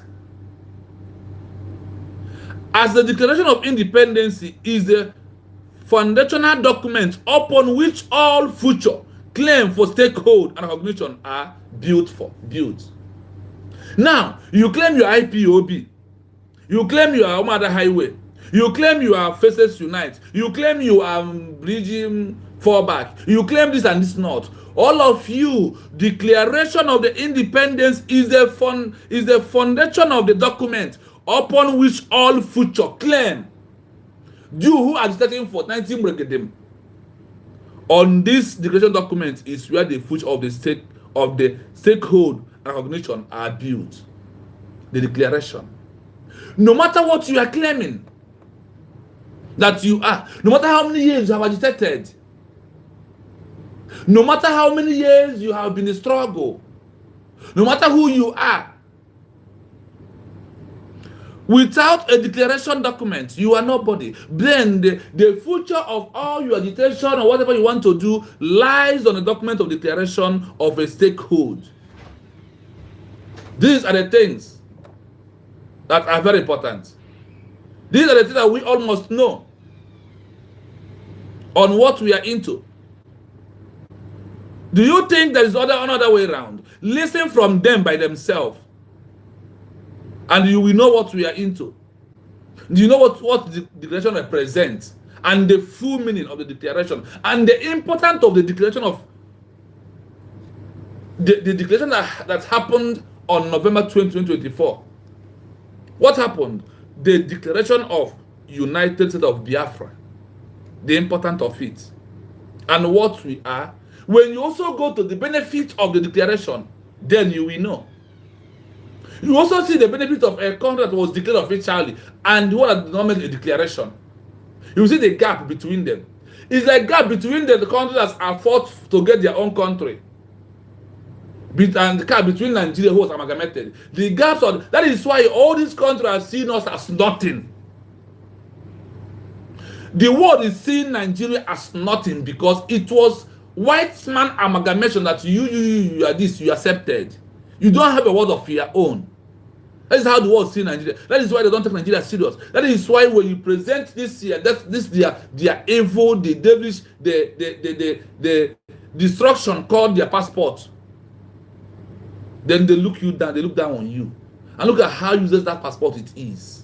As the Declaration of Independence is the foundational document upon which all future claims for statehood and recognition are built. Now, you claim your IPOB, you claim you are Omada Highway, you claim you are Faces Unite, you claim you are Bridging Fallback, you claim this and this not. All of you, Declaration of the Independence is the foundation of the document upon which all future claim. You who are agitating for 19 Bregadim, on this declaration document is where the future of the stakehold and recognition are built. The declaration. No matter what you are claiming that you are, no matter how many years you have agitated, no matter how many years you have been in struggle, no matter who you are, without a declaration document, you are nobody. Then the future of all your agitation or whatever you want to do lies on a document of declaration of a stakehold. These are the things that are very important. These are the things that we all must know on what we are into. Do you think there is another way around? Listen from them by themselves, and you will know what we are into. Do you know what the declaration represents, and the full meaning of the declaration, and the importance of the declaration of the declaration that happened on November 20, 2024? What happened? The declaration of United States of Biafra, the importance of it, and what we are. When you also go to the benefit of the declaration, then you will know. You also see the benefit of a country that was declared officially and what are denominated a declaration. You see the gap between them. It's a gap between the countries that are fought to get their own country, and the gap between Nigeria, who was amalgamated. The gaps are, that is why all these countries are seeing us as nothing. The world is seeing Nigeria as nothing because it was white man amalgamation that you are this, you accepted. You don't have a word of your own. That is how the world sees Nigeria. That is why they don't take Nigeria serious. That is why when you present this year, their evil, the devilish, the destruction called their passport. Then they look you down. They look down on you, and look at how useless that passport it is.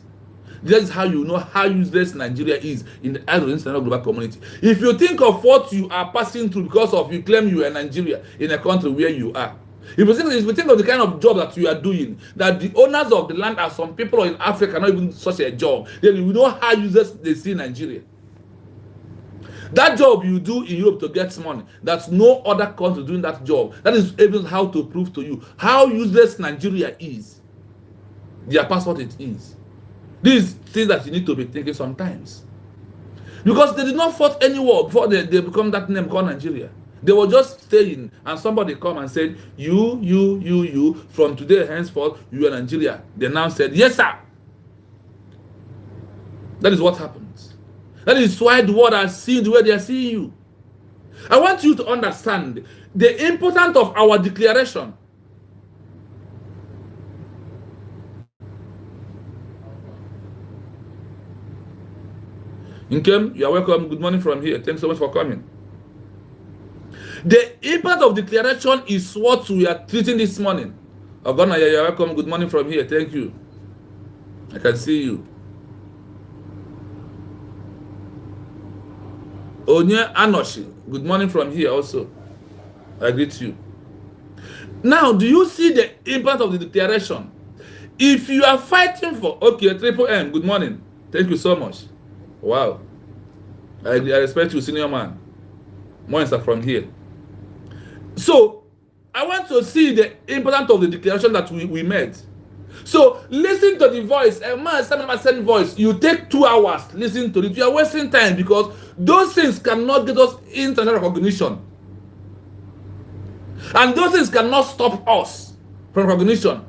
That is how you know how useless Nigeria is in the eyes of the international global community. If you think of what you are passing through because of you claim you are Nigeria in a country where you are, if you think of the kind of job that you are doing, that the owners of the land are some people in Africa, not even such a job, then you know how useless they see Nigeria. That job you do in Europe to get money, that's no other country doing that job. That is even how to prove to you how useless Nigeria is. Their passport it is. These things that you need to be thinking sometimes. Because they did not fight any war before they become that name called Nigeria. They were just staying, and somebody come and said, you, from today henceforth, you are Nigeria. They now said, yes, sir. That is what happens. That is why the world are seeing the way they are seeing you. I want you to understand the importance of our declaration. Inkem, you are welcome. Good morning from here. Thanks so much for coming. The impact of declaration is what we are treating this morning. Ogona, you are welcome. Good morning from here. Thank you. I can see you. Onye Anoshi, good morning from here also. I greet you. Now, do you see the impact of the declaration? If you are fighting for, okay, Triple M, good morning. Thank you so much. Wow. I respect you, senior man. More from here. So, I want to see the importance of the declaration that we made. So, listen to the voice. A man, 7% voice. You take 2 hours, listen to it. You are wasting time because those things cannot get us international recognition. And those things cannot stop us from recognition.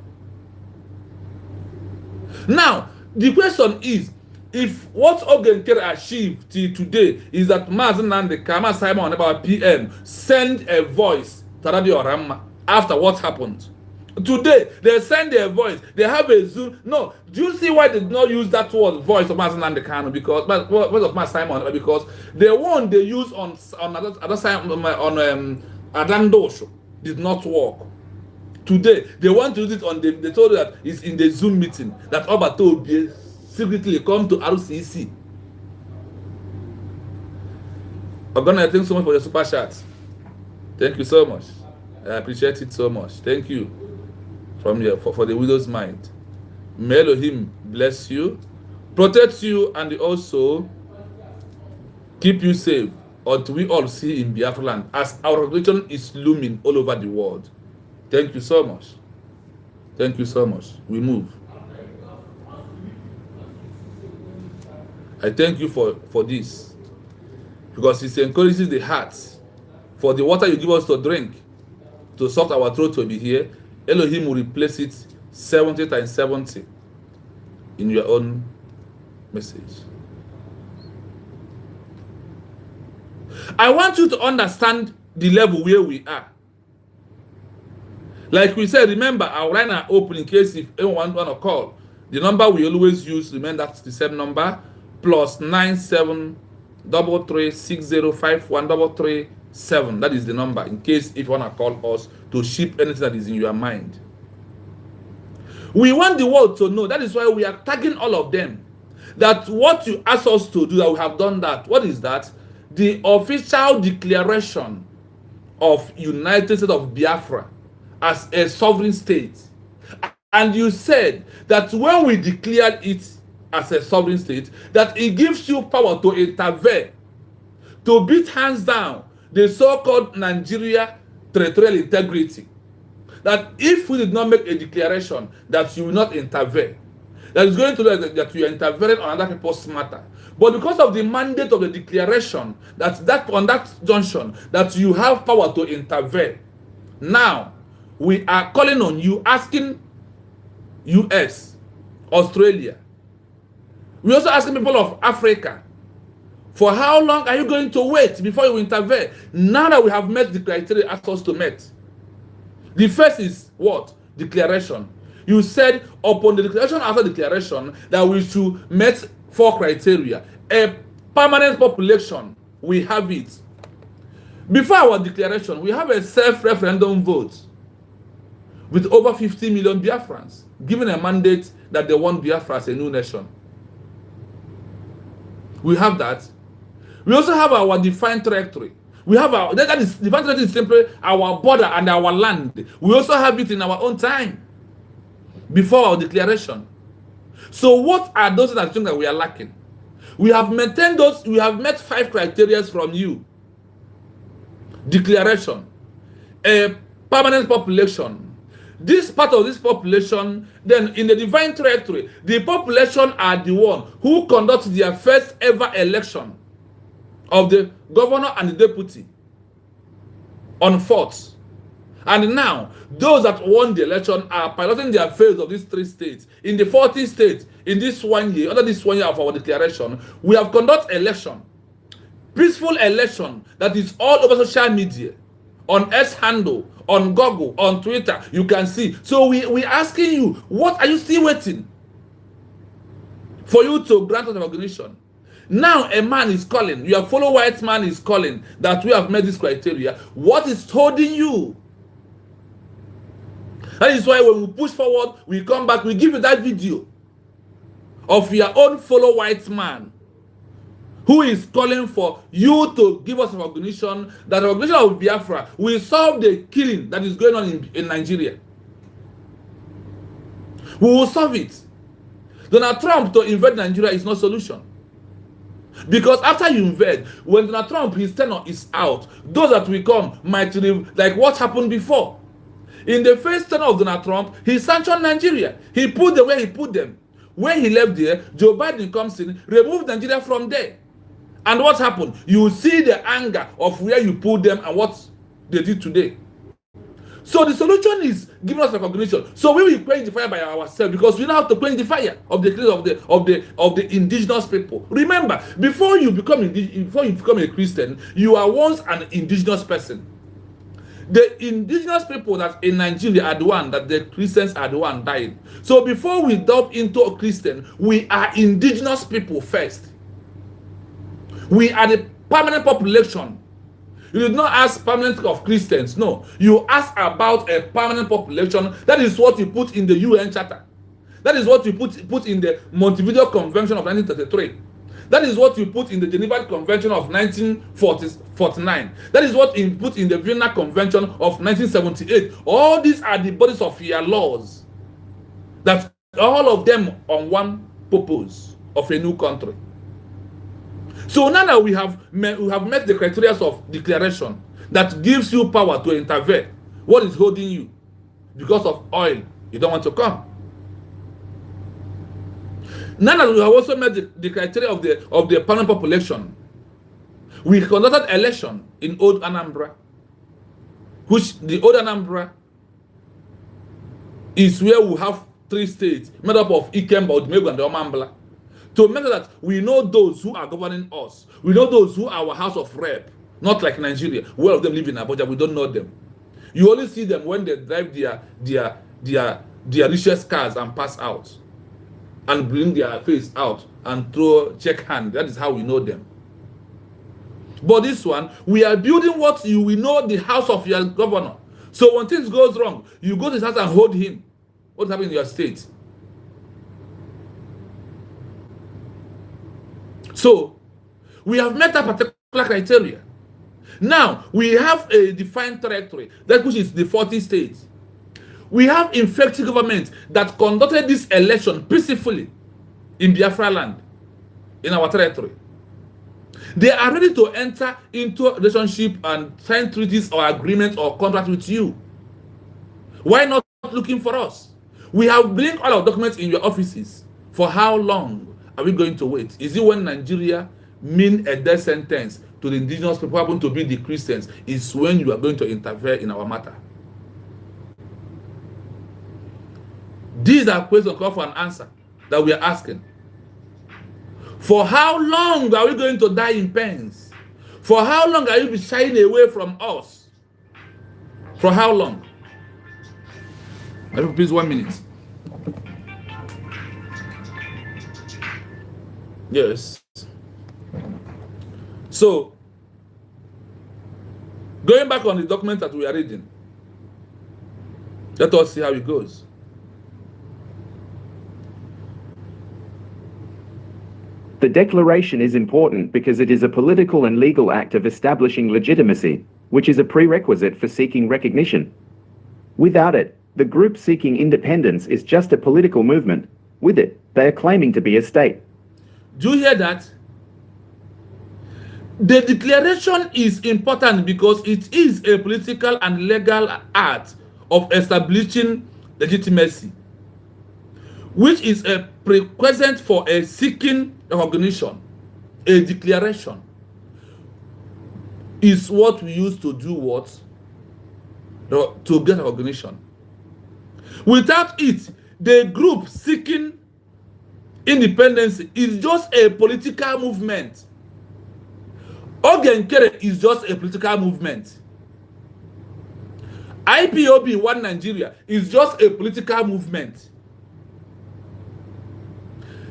Now, the question is, if what Ogenkere achieved till today is that Mazen and the Kama Simon about PM send a voice to Radio Ramma after what happened. Today, they send their voice. They have a Zoom. No, do you see why they did not use that word voice of Mazen and the Kano? Because voice of Mazen Simon, because the one they use on other side on Adandosho did not work. Today, they want to use it on the. They told you that it's in the Zoom meeting that Oba told you secretly come to RCC. Ogana, thanks so much for your super chat. Thank you so much. I appreciate it so much. Thank you from here for the widow's mind. May Elohim bless you, protect you, and also keep you safe until we all see in Biafra land as our revolution is looming all over the world. Thank you so much. Thank you so much. We move. I thank you for this because it encourages the heart for the water you give us to drink to soft our throat to be here. Elohim will replace it 70 times 70 in your own message. I want you to understand the level where we are. Like we said, remember our line are open in case if anyone want to call. The number we always use, remember that's the same number, +973360513337. That is the number in case if you want to call us to ship anything that is in your mind. We want the world to know. That is why we are tagging all of them. That what you ask us to do, that we have done that. What is that? The official declaration of United States of Biafra as a sovereign state. And you said that when we declared it as a sovereign state, that it gives you power to intervene, to beat hands down the so-called Nigeria territorial integrity. That if we did not make a declaration that you will not intervene, that is going to do that you are intervening on other people's matter. But because of the mandate of the declaration, that on that junction, that you have power to intervene, now we are calling on you, asking US, Australia. We're also asking people of Africa, for how long are you going to wait before you intervene? Now that we have met the criteria asked us to meet. The first is what? Declaration. You said upon the declaration, after declaration, that we should meet 4 criteria. A permanent population, we have it. Before our declaration, we have a self-referendum vote with over 50 million Biafrans, given a mandate that they want Biafra as a new nation. We have that. We also have our defined territory. We have our, that is, defined territory is simply our border and our land. We also have it in our own time, before our declaration. So what are those things that we are lacking? We have maintained those, we have met 5 criteria from you. Declaration, a permanent population. This part of this population, then in the divine territory, the population are the one who conduct their first ever election of the governor and the deputy on 4th. And now, those that won the election are piloting their affairs of these 3 states. In the 40 states, in this 1 year, under this 1 year of our declaration, we have conducted election. Peaceful election that is all over social media, on S handle, on Google, on Twitter, you can see. So we asking you, what are you still waiting for you to grant us recognition? Now a man is calling, your fellow white man is calling that we have met this criteria. What is holding you? That is why when we push forward, we come back, we give you that video of your own fellow white man who is calling for you to give us recognition, that recognition of Biafra will solve the killing that is going on in Nigeria. We will solve it. Donald Trump to invade Nigeria is no solution. Because after you invade, when Donald Trump, his tenure is out, those that will come might live like what happened before. In the first tenure of Donald Trump, he sanctioned Nigeria. He put them where he put them. When he left there, Joe Biden comes in, removed Nigeria from there. And what happened? You see the anger of where you put them and what they did today. So the solution is giving us recognition. So we will quench the fire by ourselves because we know how to quench the fire of the indigenous people. Remember, before you become a Christian, you are once an indigenous person. The indigenous people that in Nigeria are the one that the Christians are the one dying. So before we delve into a Christian, we are indigenous people first. We are the permanent population. You did not ask permanent of Christians, no. You ask about a permanent population. That is what you put in the UN Charter. That is what you put in the Montevideo Convention of 1933. That is what you put in the Geneva Convention of 1949. That is what you put in the Vienna Convention of 1978. All these are the bodies of your laws. That all of them on one purpose of a new country. So now that we have met the criteria of declaration that gives you power to intervene, what is holding you? Because of oil, you don't want to come. Now that we have also met the criteria of the permanent population, we conducted election in Old Anambra, which the Old Anambra is where we have 3 states made up of Ikemba, Odumegwu, and the Omambla. To make sure that we know those who are governing us. We know those who are our House of Rep. Not like Nigeria. Where of them live in Abuja, we don't know them. You only see them when they drive their richest cars and pass out. And bring their face out and throw check hand. That is how we know them. But this one, we are building what you will know the house of your governor. So when things goes wrong, you go to his house and hold him. What's happening in your state? So, we have met a particular criteria. Now, we have a defined territory, that which is the 40 states. We have effective government that conducted this election peacefully in Biafra land, in our territory. They are ready to enter into a relationship and sign treaties or agreements or contracts with you. Why not looking for us? We have bring all our documents in your offices. For how long are we going to wait? Is it when Nigeria mean a death sentence to the indigenous people who happen to be the Christians? Is when you are going to interfere in our matter? These are questions call for an answer that we are asking. For how long are we going to die in pains? For how long are you be shying away from us? For how long? Please, 1 minute. Yes. So, going back on the document that we are reading, let us see how it goes. The declaration is important because it is a political and legal act of establishing legitimacy, which is a prerequisite for seeking recognition. Without it, the group seeking independence is just a political movement. With it, they are claiming to be a state. Do you hear that? The declaration is important because it is a political and legal act of establishing legitimacy, which is a prerequisite for a seeking recognition. A declaration is what we use to do what? To get recognition. Without it, the group seeking independence is just a political movement. Ogenkere is just a political movement. IPOB One Nigeria is just a political movement.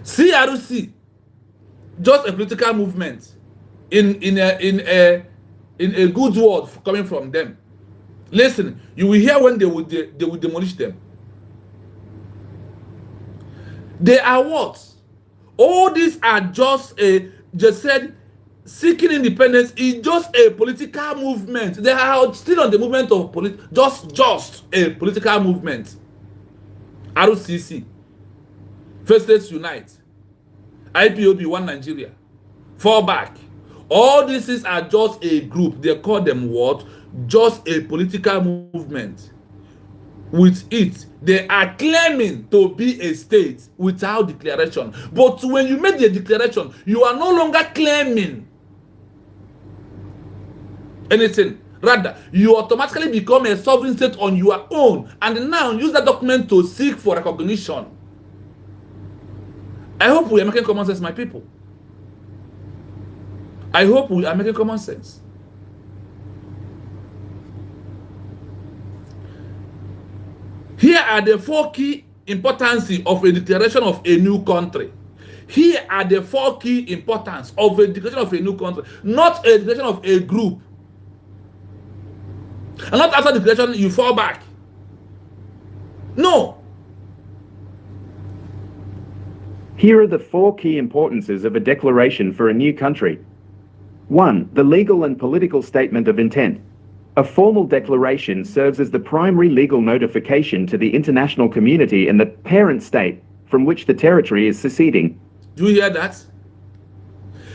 CRC, just a political movement. In a good word coming from them. Listen, you will hear when they will demolish them. They are what? All these are just said seeking independence is just a political movement. They are still on the movement of just a political movement. RCC, First States Unite, IPOB One Nigeria, Fall Back. All these are just a group. They call them what? Just a political movement. With it, they are claiming to be a state without declaration. But when you make the declaration, you are no longer claiming anything. Rather, you automatically become a sovereign state on your own and now use that document to seek for recognition. I hope we are making common sense, my people. I hope we are making common sense. Here are the 4 key importances of a declaration of a new country. Here are the 4 key importance of a declaration of a new country, not a declaration of a group. And not after declaration you fall back. No. Here are the 4 key importances of a declaration for a new country. 1. The legal and political statement of intent. A formal declaration serves as the primary legal notification to the international community and the parent state from which the territory is seceding. Do you hear that?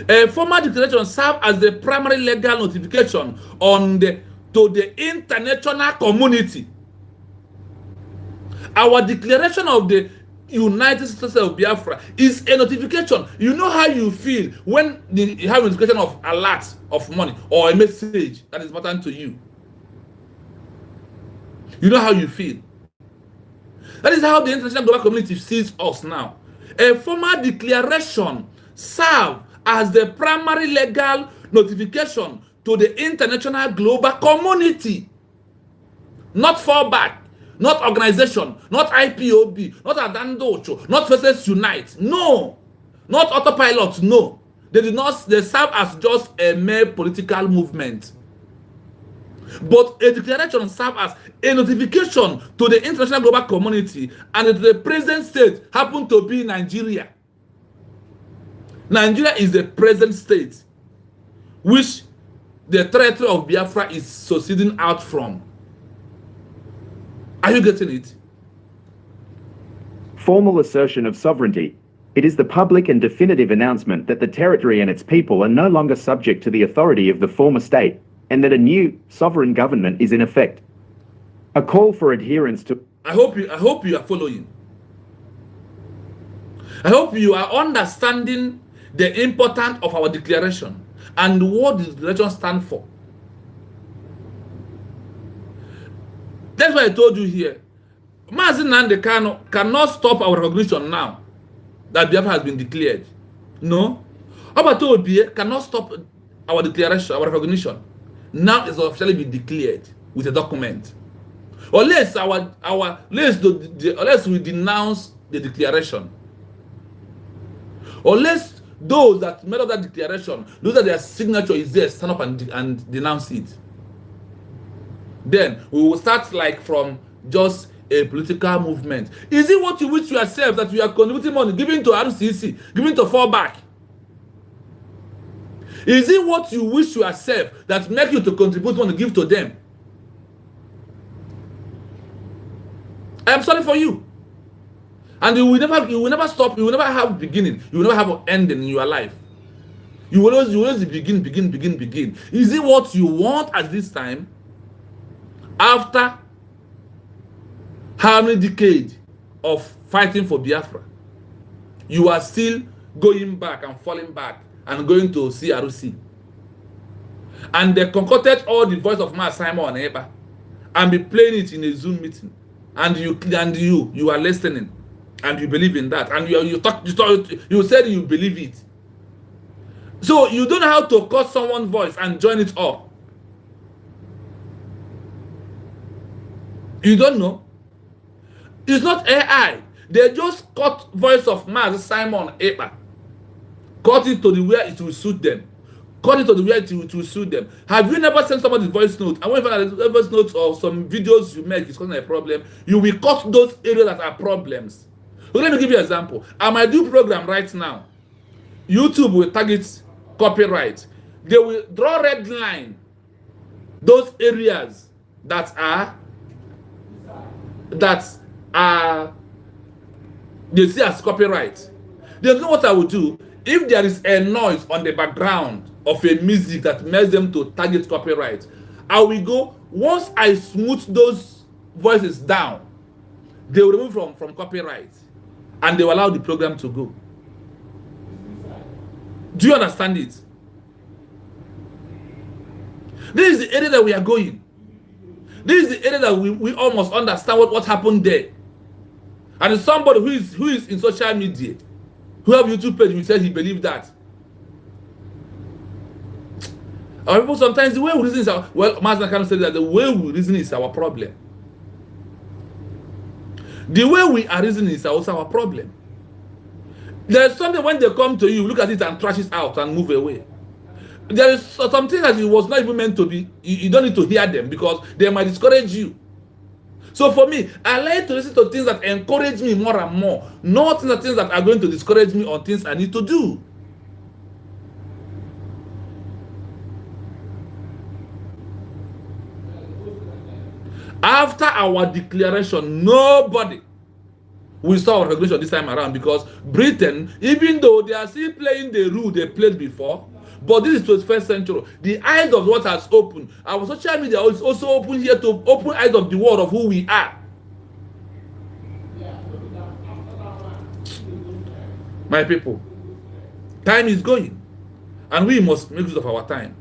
A formal declaration serves as the primary legal notification to the international community. Our declaration of the United States of Biafra is a notification. You know how you feel when you have a notification of alert of money or a message that is important to you. You know how you feel. That is how the international global community sees us now. A formal declaration serves as the primary legal notification to the international global community. Not fall back, not organization, not IPOB, not Adandocho, not Faces Unite. No. Not autopilot. No. They serve as just a mere political movement. But a declaration serves as a notification to the international global community and to the present state happen to be Nigeria. Nigeria is the present state which the territory of Biafra is seceding out from. Are you getting it? Formal assertion of sovereignty. It is the public and definitive announcement that the territory and its people are no longer subject to the authority of the former state, and that a new sovereign government is in effect. A call for adherence to... I hope you are following. I hope you are understanding the importance of our declaration and what the declaration stands for. That's why I told you here. Mazi Nnamdi Kanu cannot stop our recognition now that Biafra has been declared. No. Obato Obie cannot stop our declaration, our recognition. Now it's officially been declared with a document. Unless unless we denounce the declaration. Unless those that made up that declaration, those that their signature is there, stand up and denounce it. Then we will start like from just a political movement. Is it what you wish yourself that you are contributing money, giving to RCC, giving to fallback? Is it what you wish yourself that make you to contribute money, give to them? I am sorry for you. And you will never stop, you will never have beginning, you will never have an ending in your life. You will always begin. Is it what you want at this time? After how many decades of fighting for Biafra, you are still going back and falling back and going to CRC. And they concocted all the voice of my Simon Eba and be playing it in a Zoom meeting. And you are listening and you believe in that. And you said you believe it. So you don't know how to cut someone's voice and join it up. You don't know. It's not AI. They just cut voice of Master Simon Eba. Cut it to the where it will suit them. Cut it to the where it will suit them. Have you never sent somebody's voice note? And when you find a voice note or some videos you make is causing a problem, you will cut those areas that are problems. So let me give you an example. I might do program right now. YouTube will target copyright. They will draw red line. Those areas that are they see as copyright. They know what I will do. If there is a noise on the background of a music that makes them to target copyright, I will go, once I smooth those voices down, they will remove from copyright and they will allow the program to go. Do you understand it? This is the area that we are going. This is the area that we almost understand what happened there. And somebody who is in social media, who have YouTube page, will say he believed that. Our people sometimes the way we reason is our, well, Master Khan said that the way we reason is our problem. The way we are reasoning is also our problem. There's something when they come to you, look at it and trash it out and move away. There is something that it was not even meant to be. You don't need to hear them because they might discourage you. So for me, I like to listen to things that encourage me more and more, not the things that are going to discourage me on things I need to do. After our declaration, nobody will stop our regulation this time around because Britain, even though they are still playing the rule they played before, but this is 21st century. The eyes of the world has opened. Our social media is also open here to open eyes of the world of who we are. My people, time is going, and we must make use of our time.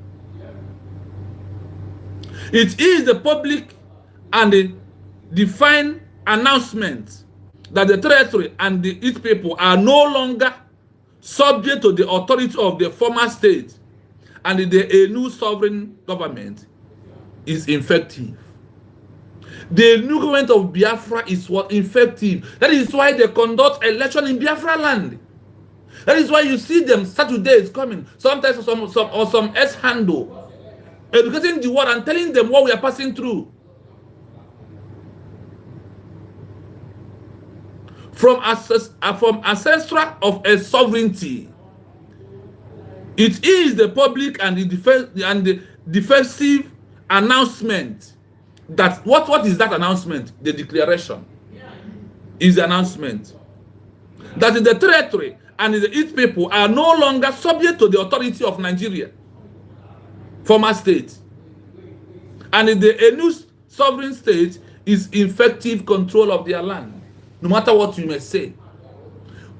It is the public and the defined announcement that the territory and its people are no longer subject to the authority of the former state, and a new sovereign government is effective. The new government of Biafra is what effective. That is why they conduct election in Biafra land. That is why you see them Saturday is coming, sometimes some S handle, educating the world and telling them what we are passing through. From ancestral of a sovereignty, it is the public and the defensive announcement that what is that announcement? The declaration is the announcement that the territory and its people are no longer subject to the authority of Nigeria, former state, and a new sovereign state is effective control of their land. No matter what you may say,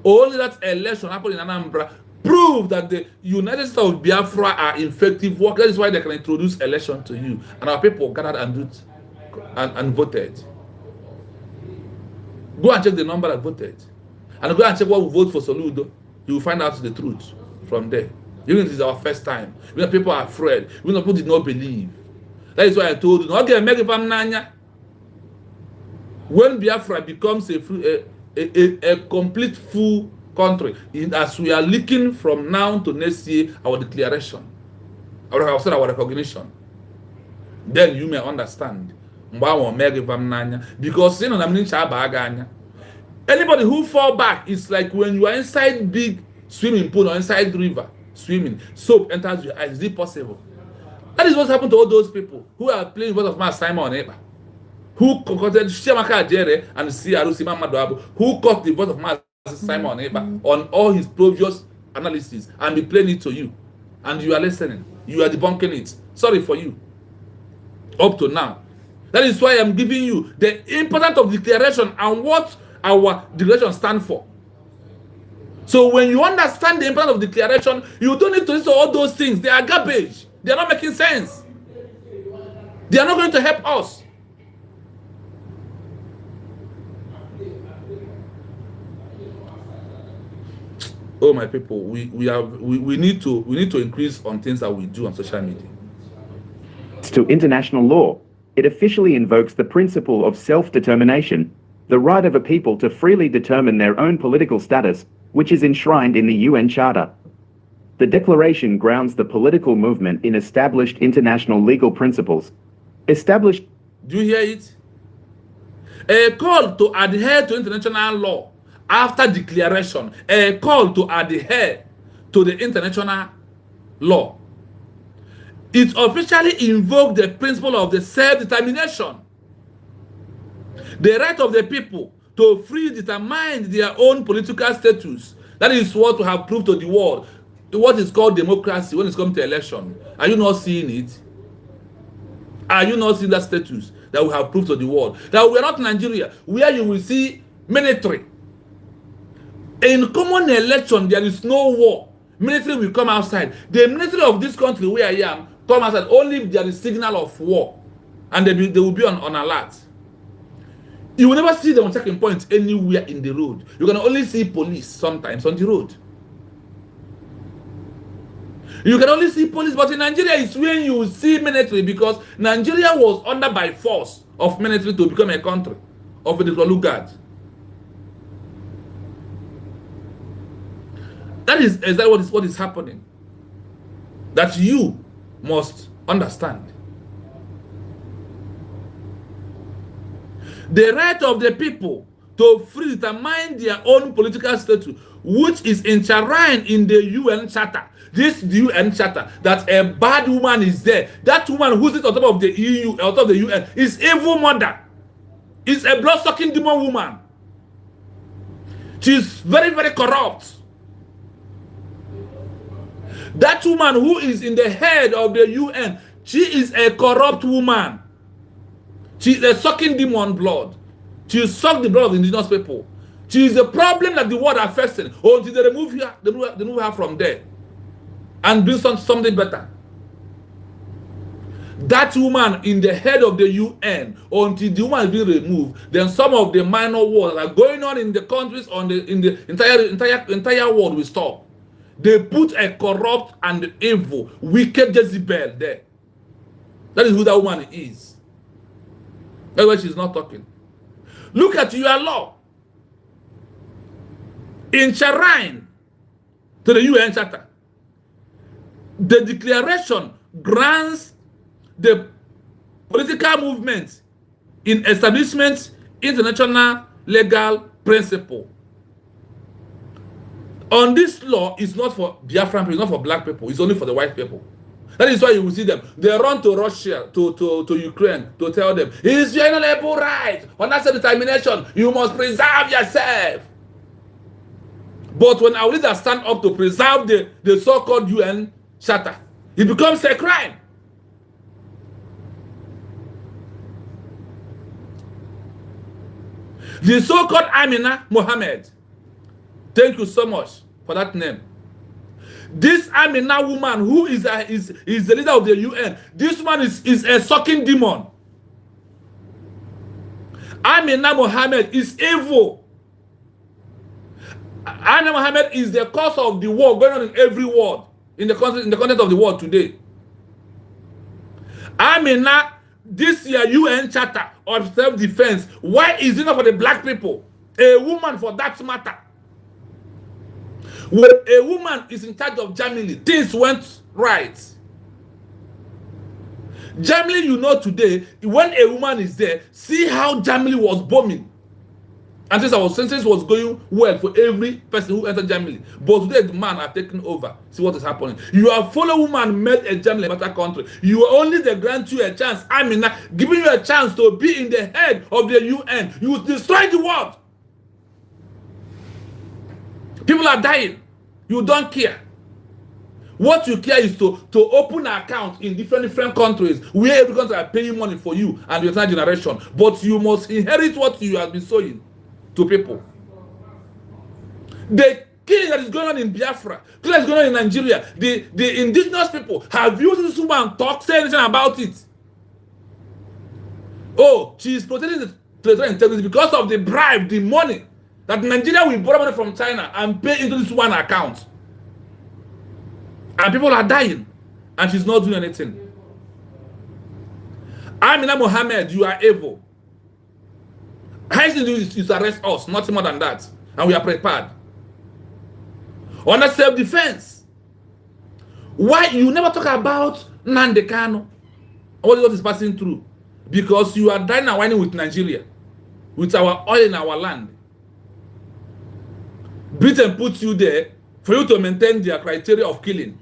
only that election happened in Anambra proved that the United States of Biafra are effective work. That is why they can introduce election to you, and our people gathered and voted. Go and check the number that voted, and go and check what we vote for Soludo. You will find out the truth from there. Even if it is our first time, when people are afraid, when people did not believe. That is why I told you, okay, make it from Nanya. When Biafra becomes a complete full country, as we are looking from now to next year, our declaration, our recognition, then you may understand. Because anybody who fall back is like when you are inside big swimming pool or inside river swimming, soap enters your eyes. Is it possible? That is what happened to all those people who are playing what of my Simon Eba, who concocted Shemaka Jere and Siarusi Mamadoabu, who caught the voice of my Simon Eba on all his previous analysis and be playing it to you, and you are listening, you are debunking it. Sorry for you. Up to now. That is why I'm giving you the importance of declaration and what our declaration stands for. So when you understand the importance of declaration, you don't need to listen to all those things. They are garbage. They are not making sense. They are not going to help us. Oh my people, we need to increase on things that we do on social media. To international law, it officially invokes the principle of self-determination, the right of a people to freely determine their own political status, which is enshrined in the UN Charter. The declaration grounds the political movement in established international legal principles. Established. Do you hear it? A call to adhere to international law after declaration. A call to adhere to the international law. It officially invoked the principle of the self-determination, the right of the people to freely determine their own political status. That is what we have proved to the world. What is called democracy when it comes to election. Are you not seeing it? Are you not seeing that status that we have proved to the world? That we are not Nigeria, where you will see military. In common election, there is no war. Military will come outside. The military of this country where I am come outside only if there is signal of war, and they will be on alert. You will never see them on checking points anywhere in the road. You can only see police sometimes on the road. You can only see police, but in Nigeria it's when you see military, because Nigeria was under by force of military to become a country of the Lugard. That is exactly what is happening. That you must understand. The right of the people to freely determine their own political status, which is enshrined in the UN Charter. This UN Charter, that a bad woman is there. That woman who sits on top of the EU, on top of the UN, is evil mother. Is a blood-sucking demon woman. She is very, very corrupt. That woman who is in the head of the UN, she is a corrupt woman. She is a sucking demon blood. She sucks the blood of the indigenous people. She is a problem that the world are facing until they remove her from there and bring something better. That woman in the head of the UN, until the woman is being removed, then some of the minor wars that are going on in the countries in the entire world will stop. They put a corrupt and evil, wicked Jezebel there. That is who that woman is. That's why she's not talking. Look at your law. In Shrine to the UN Charter, the declaration grants the political movement in establishment international legal principle. On this law, it's not for Biafran people, it's not for black people, it's only for the white people. That is why you will see them. They run to Russia, to Ukraine, to tell them, it's your inalienable right. On that determination, you must preserve yourself. But when our leaders stand up to preserve the so-called UN Charter, it becomes a crime. The so-called Amina Mohammed, thank you so much for that name. This Amina woman who is the leader of the UN, this woman is a sucking demon. Amina Mohammed is evil. Amina Mohammed is the cause of the war going on in every world, in the content of the world today. Amina, this year UN Charter of Self-Defense, why is it not for the black people? A woman for that matter. When a woman is in charge of Germany, things went right. Germany, you know today, when a woman is there, see how Germany was bombing. And since our census was going well for every person who entered Germany. But today the man are taking over. See what is happening. Your fellow woman made a Germany a better country. You only they grant you a chance. I mean, giving you a chance to be in the head of the UN. You destroy the world. People are dying. You don't care. What you care is to open an account in different countries where every country are paying money for you and your third generation. But you must inherit what you have been sowing to people. The killing that is going on in Biafra, killing that is going on in Nigeria, the indigenous people, have you seen this woman say anything about it? Oh, she is protecting the territorial integrity because of the bribe, the money that Nigeria will borrow money from China and pay into this one account. And people are dying, and she's not doing anything. Amina Mohammed, you are evil. How is it you to arrest us? Nothing more than that. And we are prepared. Under self-defense. Why you never talk about Nnamdi Kanu? What is passing through? Because you are dying and whining with Nigeria, with our oil in our land. Britain puts you there for you to maintain their criteria of killing,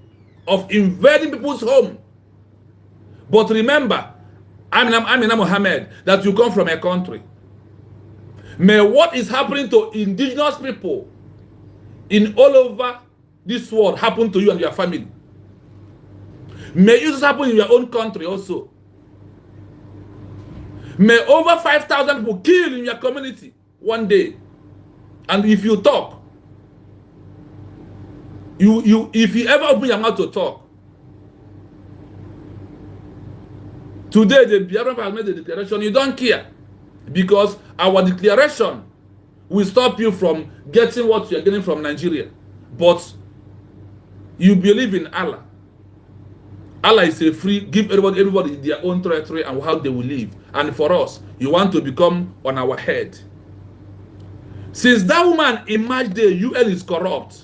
of invading people's home. But remember, Amina Mohammed, that you come from a country. May what is happening to indigenous people in all over this world happen to you and your family. May it just happen in your own country also. May over 5,000 people kill in your community one day. And if you talk, if you ever open your mouth to talk, Today, the Biafra has made the declaration, you don't care. Because our declaration will stop you from getting what you are getting from Nigeria. But you believe in Allah. Allah is a free, give everybody their own territory and how they will live. And for us, you want to become on our head. Since that woman emerged, the UN is corrupt.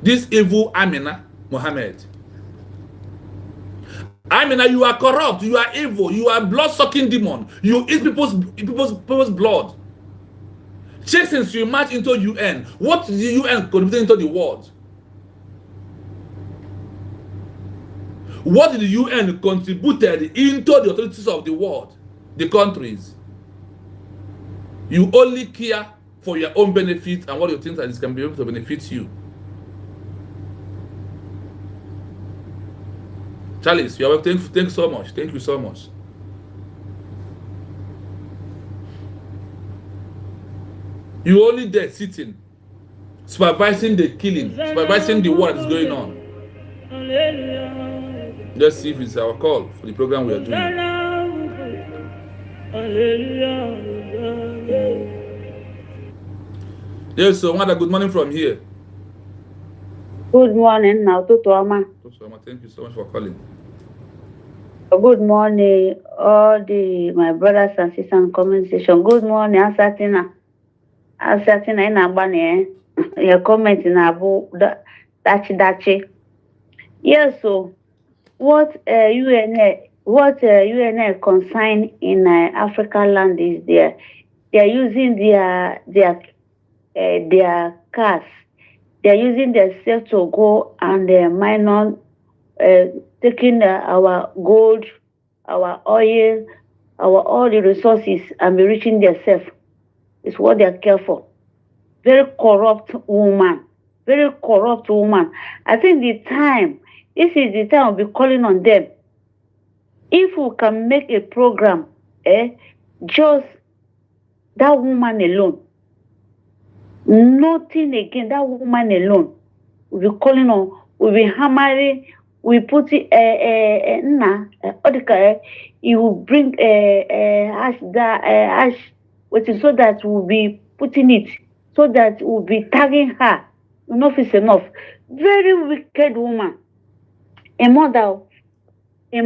This evil Amina Mohammed. Amina, you are corrupt, you are evil, you are blood-sucking demon. You eat people's blood. Since you emerged into UN, what is the UN contributing into the world? What did the UN contributed into the authorities of the world, the countries? You only care for your own benefit and what you think that this can be able to benefit you. Charlie, you are welcome. Thank you so much. Thank you so much. You only there sitting, supervising the killing, supervising the war that's going on. Let's see if it's our call for the program we are doing. Yes, so Mother, good morning from here. Good morning, now to Toma. Thank you so much for calling. Good morning, all my brothers and sisters in comment section. Good morning, Asatina in Abane. Your comment in Abu Dachi. Yes, so what UNA consign in African land is they are using their cars. They are using themselves to go and mine on, taking our gold, our oil, all the resources and be reaching themselves. It's what they are care for. Very corrupt woman. Very corrupt woman. I think this is the time I'll be calling on them. If we can make a program, just that woman alone, nothing again, that woman alone, we'll be calling on, we'll be hammering, we put it, it will bring ash, so that we'll be putting it, so that we'll be tagging her. Enough is enough. Very wicked woman. A mother. You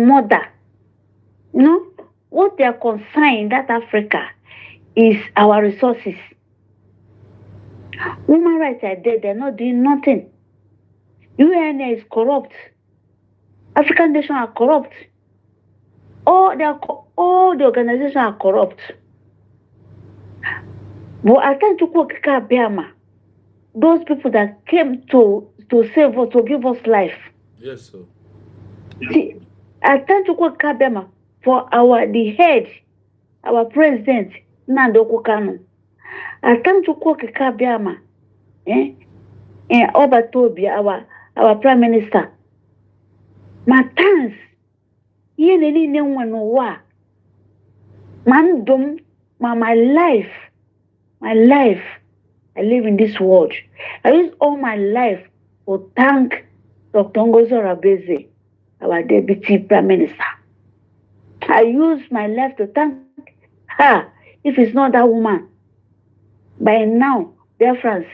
know, what they are concerned in that Africa is our resources. Human rights are there, they're not doing nothing. UN is corrupt. African nations are corrupt. All the organizations are corrupt. But I tend to quote Biafra, those people that came to save us, to give us life. Yes, sir. See, I tend to quote Biafra for the head, our president, Nando Kukano. I tend to quote Biafra, Obatobi, our prime minister. My thanks, my life, I live in this world. I use all my life to thank Dr. Ngozi Rabeze, our deputy prime minister. I use my life to thank her. If it's not that woman, by now, dear friends,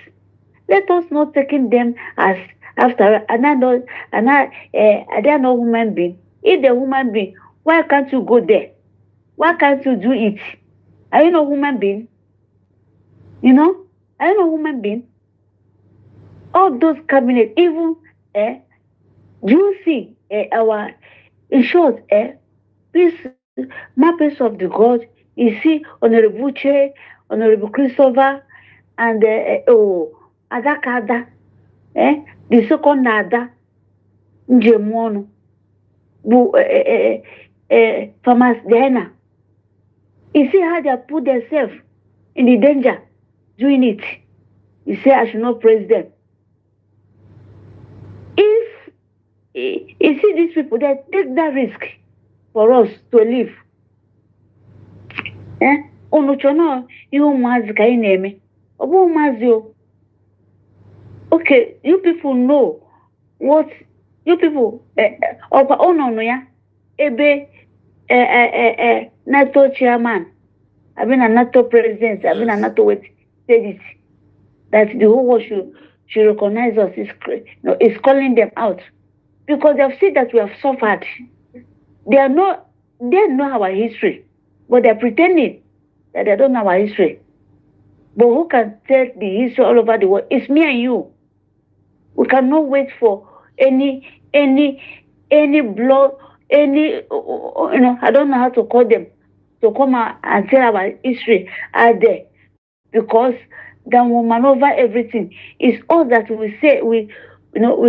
let us not taking them as after another human being. If the woman being, why can't you go there? Why can't you do it? Are you not human being? You know? Are you not human being? All those cabinets, even do you see our, in short, peace, my peace of the God, you see Honorable Che, Honorable Christopher, and Adakada, the second Nada, Njemono, Thomas Diana. You see how they put themselves in the danger doing it. You say I should not praise them. If you see these people that take that risk for us to live, okay, you people know what you people ebe NATO chairman, I've been a NATO president, I've been a Yes. NATO said it, that the whole world should recognize us, is calling them out. Because they've seen that we have suffered. They know our history, but they're pretending that they don't know our history. But who can tell the history all over the world? It's me and you. We cannot wait for any blood, I don't know how to call them, to come out and tell our history out there, because then we maneuver everything. It's all that we say. We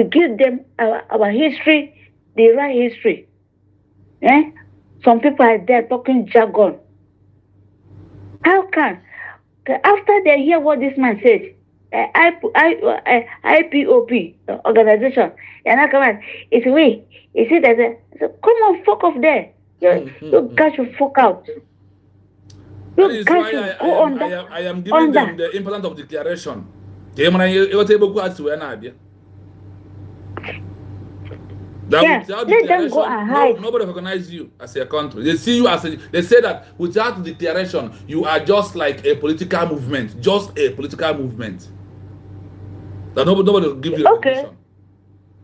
give them our history, the right history. Some people are there talking jargon. How can, after they hear what this man said, IPOP organization, and I come out, it's we. You see that? So come on, fuck off there. You guys should fuck out. That is why I am giving them the importance of declaration. Without let them go and hide. nobody recognizes you as a country. They see you as they say that without declaration, you are just like a political movement, That nobody will give you recognition.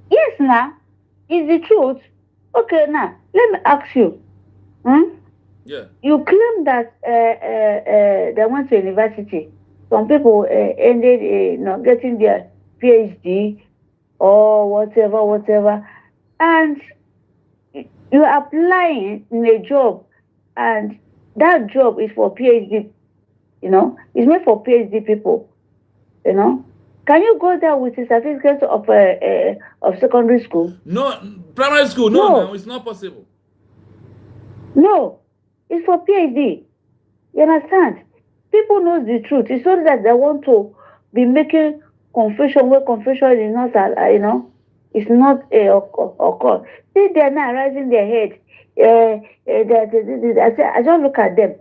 Yes, now, it's the truth. Okay, now let me ask you. Yeah. You claim that they went to university. Some people ended getting their PhD or whatever, and you're applying in a job, and that job is for PhD. It's made for PhD people. Can you go there with a certificate of secondary school? No, primary school. No, it's not possible. No, it's for PhD. You understand? People know the truth. It's only that they want to be making confusion where confusion is not, it's not occur. See, they're now raising their head. I just look at them.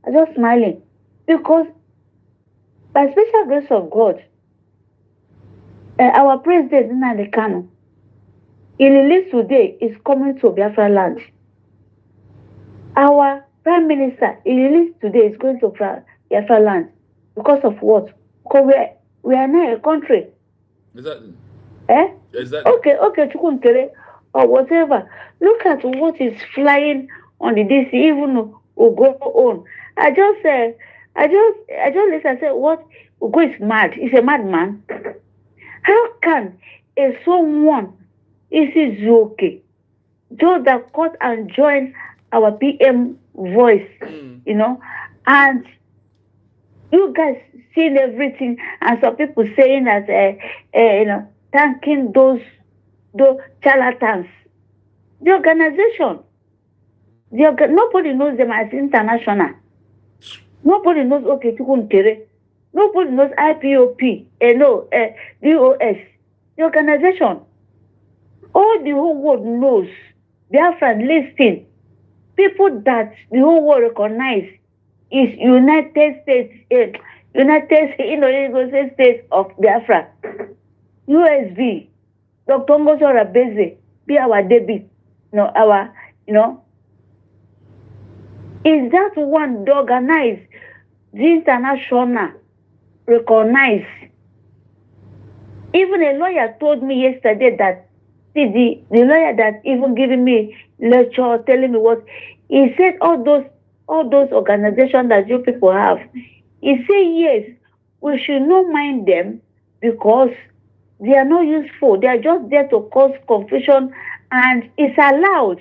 I just smiling, because by special grace of God, our president Nnamdi Kanu, he released today, is coming to Biafra land. Our prime minister, he released today, is going to Biafra land. Because of what? Because we are now a country. Exactly. Exactly. Okay, Chukwunkere or whatever. Look at what is flying on the DC, even Ugo on. I just listen and say, what? Ugo is mad. He's a madman. How can someone is okay just that cut and join our PM voice, and you guys seen everything, and some people saying that thanking those charlatans. The organization, nobody knows them as international. Nobody knows Chukwunkere. Nobody knows IPOP, DOS. The organization. All the whole world knows. Biafra listing. People that the whole world recognize is United States of Biafra. USB. Dr. Ngozi Rabeze, be our debit. Is that one to organize the international recognize? Even a lawyer told me yesterday that the lawyer that even giving me lecture, telling me what he said, all those organizations that you people have, he said yes, we should not mind them because they are not useful. They are just there to cause confusion, and it's allowed.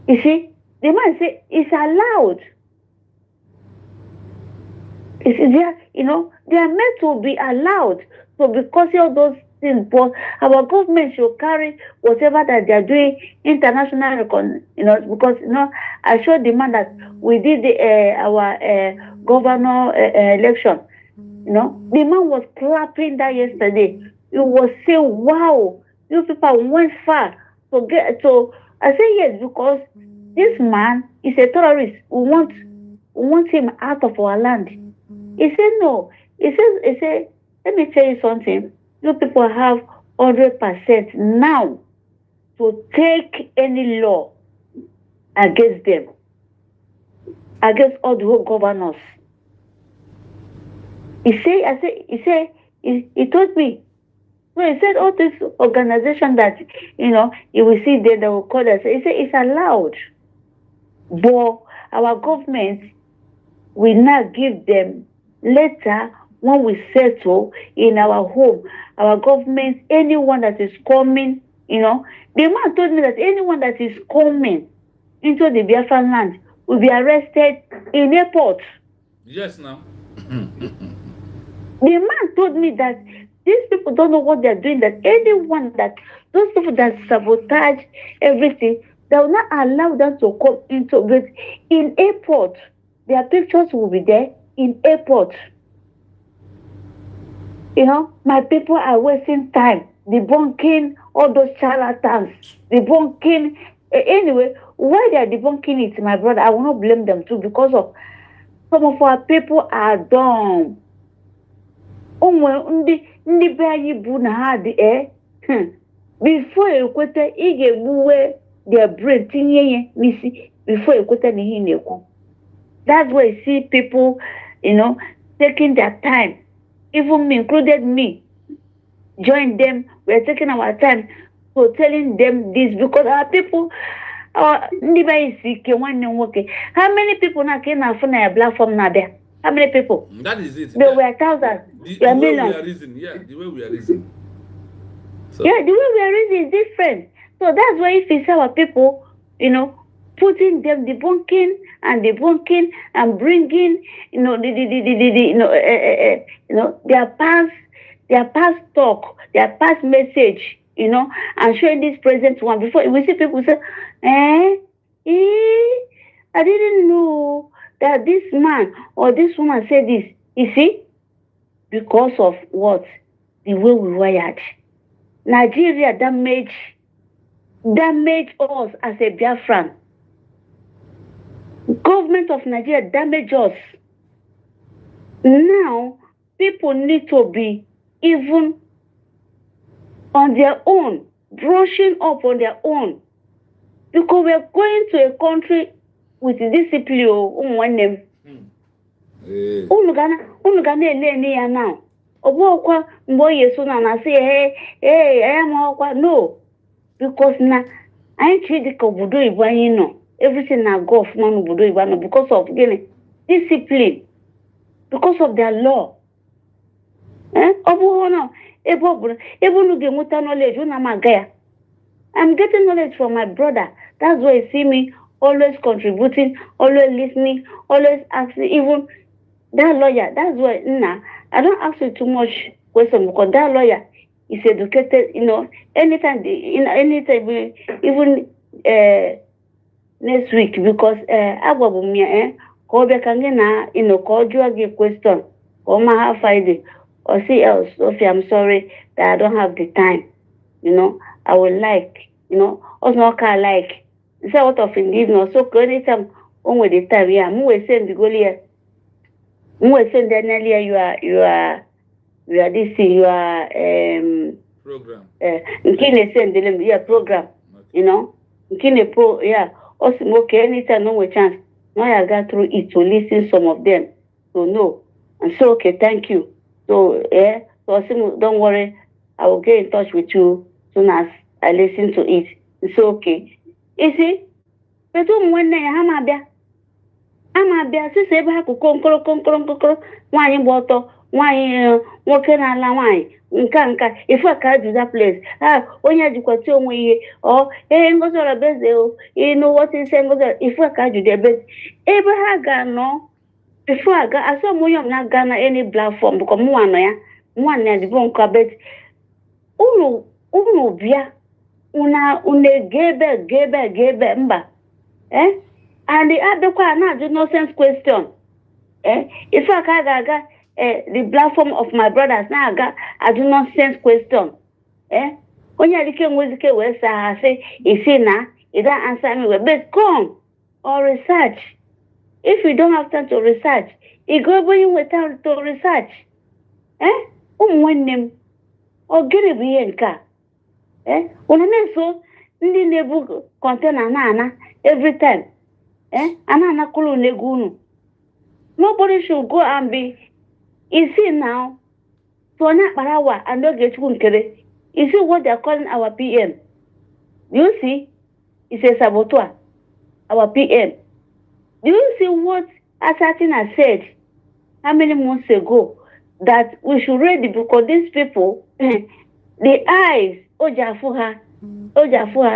You see, the man said it's allowed. They are meant to be allowed. So because of those things, but our government should carry whatever that they are doing international, because I showed the man that we did our governor election. The man was clapping that yesterday. He was saying, "Wow, you people went far to get to." I say yes, because this man is a terrorist. We want him out of our land. He said no. He said, let me tell you something. You people have 100% now to take any law against them, against all the whole governors. He told me. So he said all this organization that, you will see there, they will call us. He said it's allowed. But our government will not give them later when we settle in our home. Our government, anyone that is coming, the man told me that anyone that is coming into the Biafra land will be arrested in airport. Yes, now. The man told me that these people don't know what they're doing, that those people that sabotage everything, they will not allow them to come into it. In airport, their pictures will be there in airport. My people are wasting time debunking all those charlatans, debunking. Anyway, why they are debunking it, my brother, I will not blame them too, because of some of our people are dumb. Ndị be anyị bụ na ha dị before ekweta ị ga-egbuwe their brain tinye ya n'isi before ekweta na ihe na-ekwu. That's why you see people, taking their time. Even me, included me, join them. We're taking our time for telling them this, because our people, how many people now came out from a platform now there? How many people? That is it. There were thousands. The way millions. we are reasoning, the way we are reasoning. So. Yeah, the way we are reasoning is different. So that's why if you see our people, putting them debunking and bringing, their past talk, their past message, and showing this present one. Before we see people say, I didn't know that this man or this woman said this. You see, because of what? The way we wired. Nigeria damaged us as a Biafran. Government of Nigeria damaged us. Now, people need to be even on their own, brushing up on their own. Because we are going to a country with discipline. Unu gana ele ya now. Obokwa mbo Yesu na say hey I am okwa no, because na I treat the obodo Igbo anyị no everything na go off man obodo Igbo no because of discipline, because of their law. Obo no ebo nu ge muta knowledge una magaya. I'm getting knowledge from my brother. That's why you see me always contributing, always listening, always asking. Even that lawyer, that's why I don't ask you too much question, because that lawyer is educated, anytime, even next week, because Agwabumia, Kobe Kangena, call you a question, or my Friday, or see else, Sophie, I'm sorry that I don't have the time. I would like, also not like, say what of indeed, no, so anytime on with the time, yeah, I'm always saying the goal here. You are this thing, you are program. Program. Pro, yeah. Also, okay, anytime no chance. Now I got through it to listen some of them. So no. And so okay, thank you. So so don't worry, I will get in touch with you soon as I listen to it. It's okay. You see? But one day ama bịa sisi ebe ha kokoro nwaanyị gba ọtọ nwaanyị nwoke na-ala nwaanyị nka ife ka do that place onye jikwati onwe ihe Ngozi Ọrabeze what is Ngozi ife ka do ebe ha ga-anọ before aga asọ onye na ga na any platform because mụ anọ ya nwanne adịbọ nka bet unu bịa una gebe mba and the other do nonsense question. If I can the platform of my brothers now I do nonsense question. When you can West I say you see now you don't answer me well, but come or research. If you don't have time to research, you go when without to research. One name or get a BNK. When I so ndị na-ebu kọntena na every time. Ananakulu negunu. Nobody should go and be. You see now, Tona Parawa and don't get Wunkere. You see what they're calling our PM. You see, it's a saboteur, our PM. Do you see what Asatina said how many months ago that we should read it because these people, the eyes, Ojafuha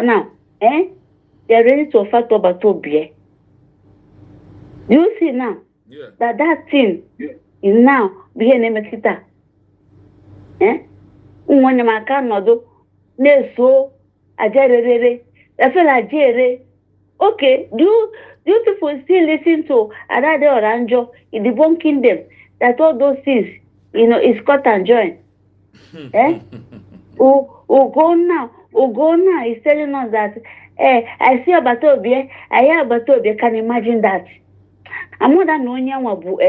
now, they're ready to fight over Tobie. Do you see now that thing is now being a Mexita? When the Macan Nodo, Neso, Ajerere, Ajere. Okay, do you people still listen to Adade Oranjo in debunking them that all those things, is cut and join? Ugona is telling us that I see Abatobie, I hear Abatobie, can imagine that. I'm more than one Wabu,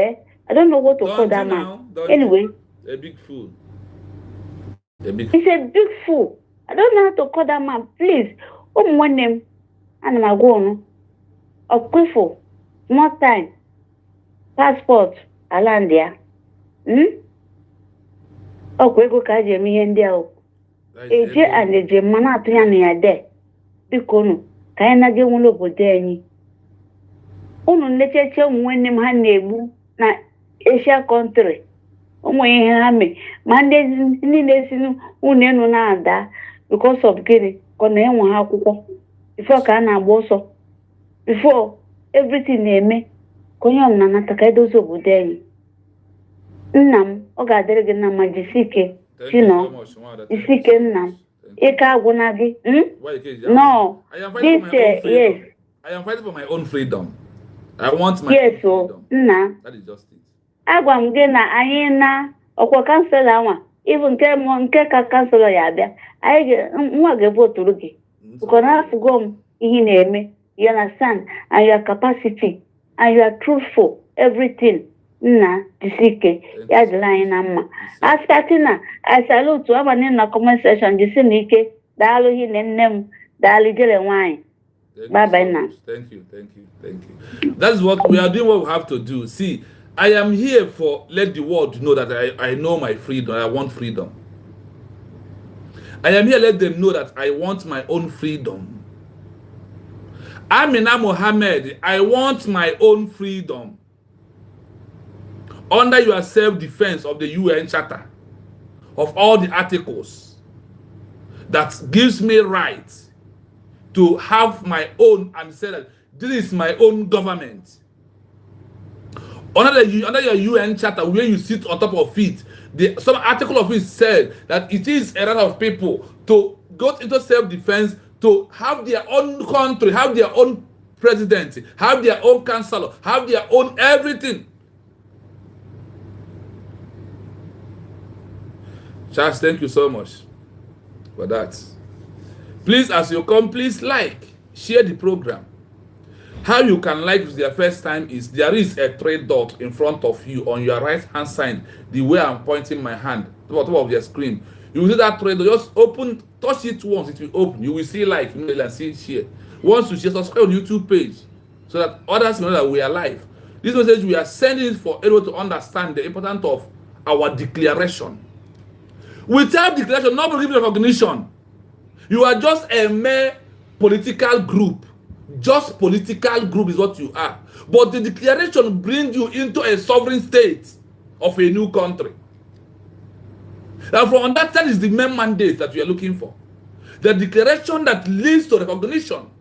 I don't know what to call that man. Anyway. A big fool. He's a big fool. I don't know how to call that man. Please. One name. And I'm going. Okwefo. More time. Passport. Alandia. Okwego kaje mi hendia. Eje and eje mana atuya ya de. Bikono. Kaya na je wulo bode enyi. Unu nlecheche nwanne m ha na-egbu na Asia country. Ụmụ ihe ha mee ma ndị niile si unu enu na-ada because of gịnị ka na enwe ha akwụkwọ before ka a na-agba ọsọ before everything na-eme ka onye ọbụla nata ka edozi obodo anyị. Nna m ọ ga-adịrị gị na ma jisike chino jisike nna m ike agwụna gị. No, this yes. I am fighting for my own freedom. I want my own freedom. Nna. That is just it. Agwa m gị na anyị na ọkwa kansela nwa ibu nke ka kansela ya abịa anyị nwa ga-evoturu gị because na afụgo m ihe na-eme. You understand? And your capacity and you are truthful everything. Nna jisike ya dịla anyị na mma. Asịkatị na I salute abanye na comment section jisi na ike daalụ ihe nne m daalụ jere nwanyị. Bye bye now. Thank you. That is what we are doing. What we have to do. See, I am here for let the world know that I know my freedom. I want freedom. I am here let them know that I want my own freedom. Amina Mohammed, I want my own freedom. Under your self-defense of the UN Charter, of all the articles that gives me right to have my own and say that this is my own government. Under your UN Charter, where you sit on top of it, some article of it said that it is a right of people to go into self-defense, to have their own country, have their own presidency, have their own councillor, have their own everything. Charles, thank you so much for that. Please, as you come, please share the program. How you can like it the first time is there is a 3 dot in front of you on your right hand side, the way I'm pointing my hand to the top of your screen. You will see that 3 dot, just touch it once, it will open. You will see and see share. Once you share, subscribe on YouTube page so that others know that we are live. This message we are sending it for everyone to understand the importance of our declaration. Without declaration, nobody gives recognition. You are just a mere political group. Just political group is what you are. But the declaration brings you into a sovereign state of a new country. Therefore, on that side is the main mandate that we are looking for. The declaration that leads to recognition.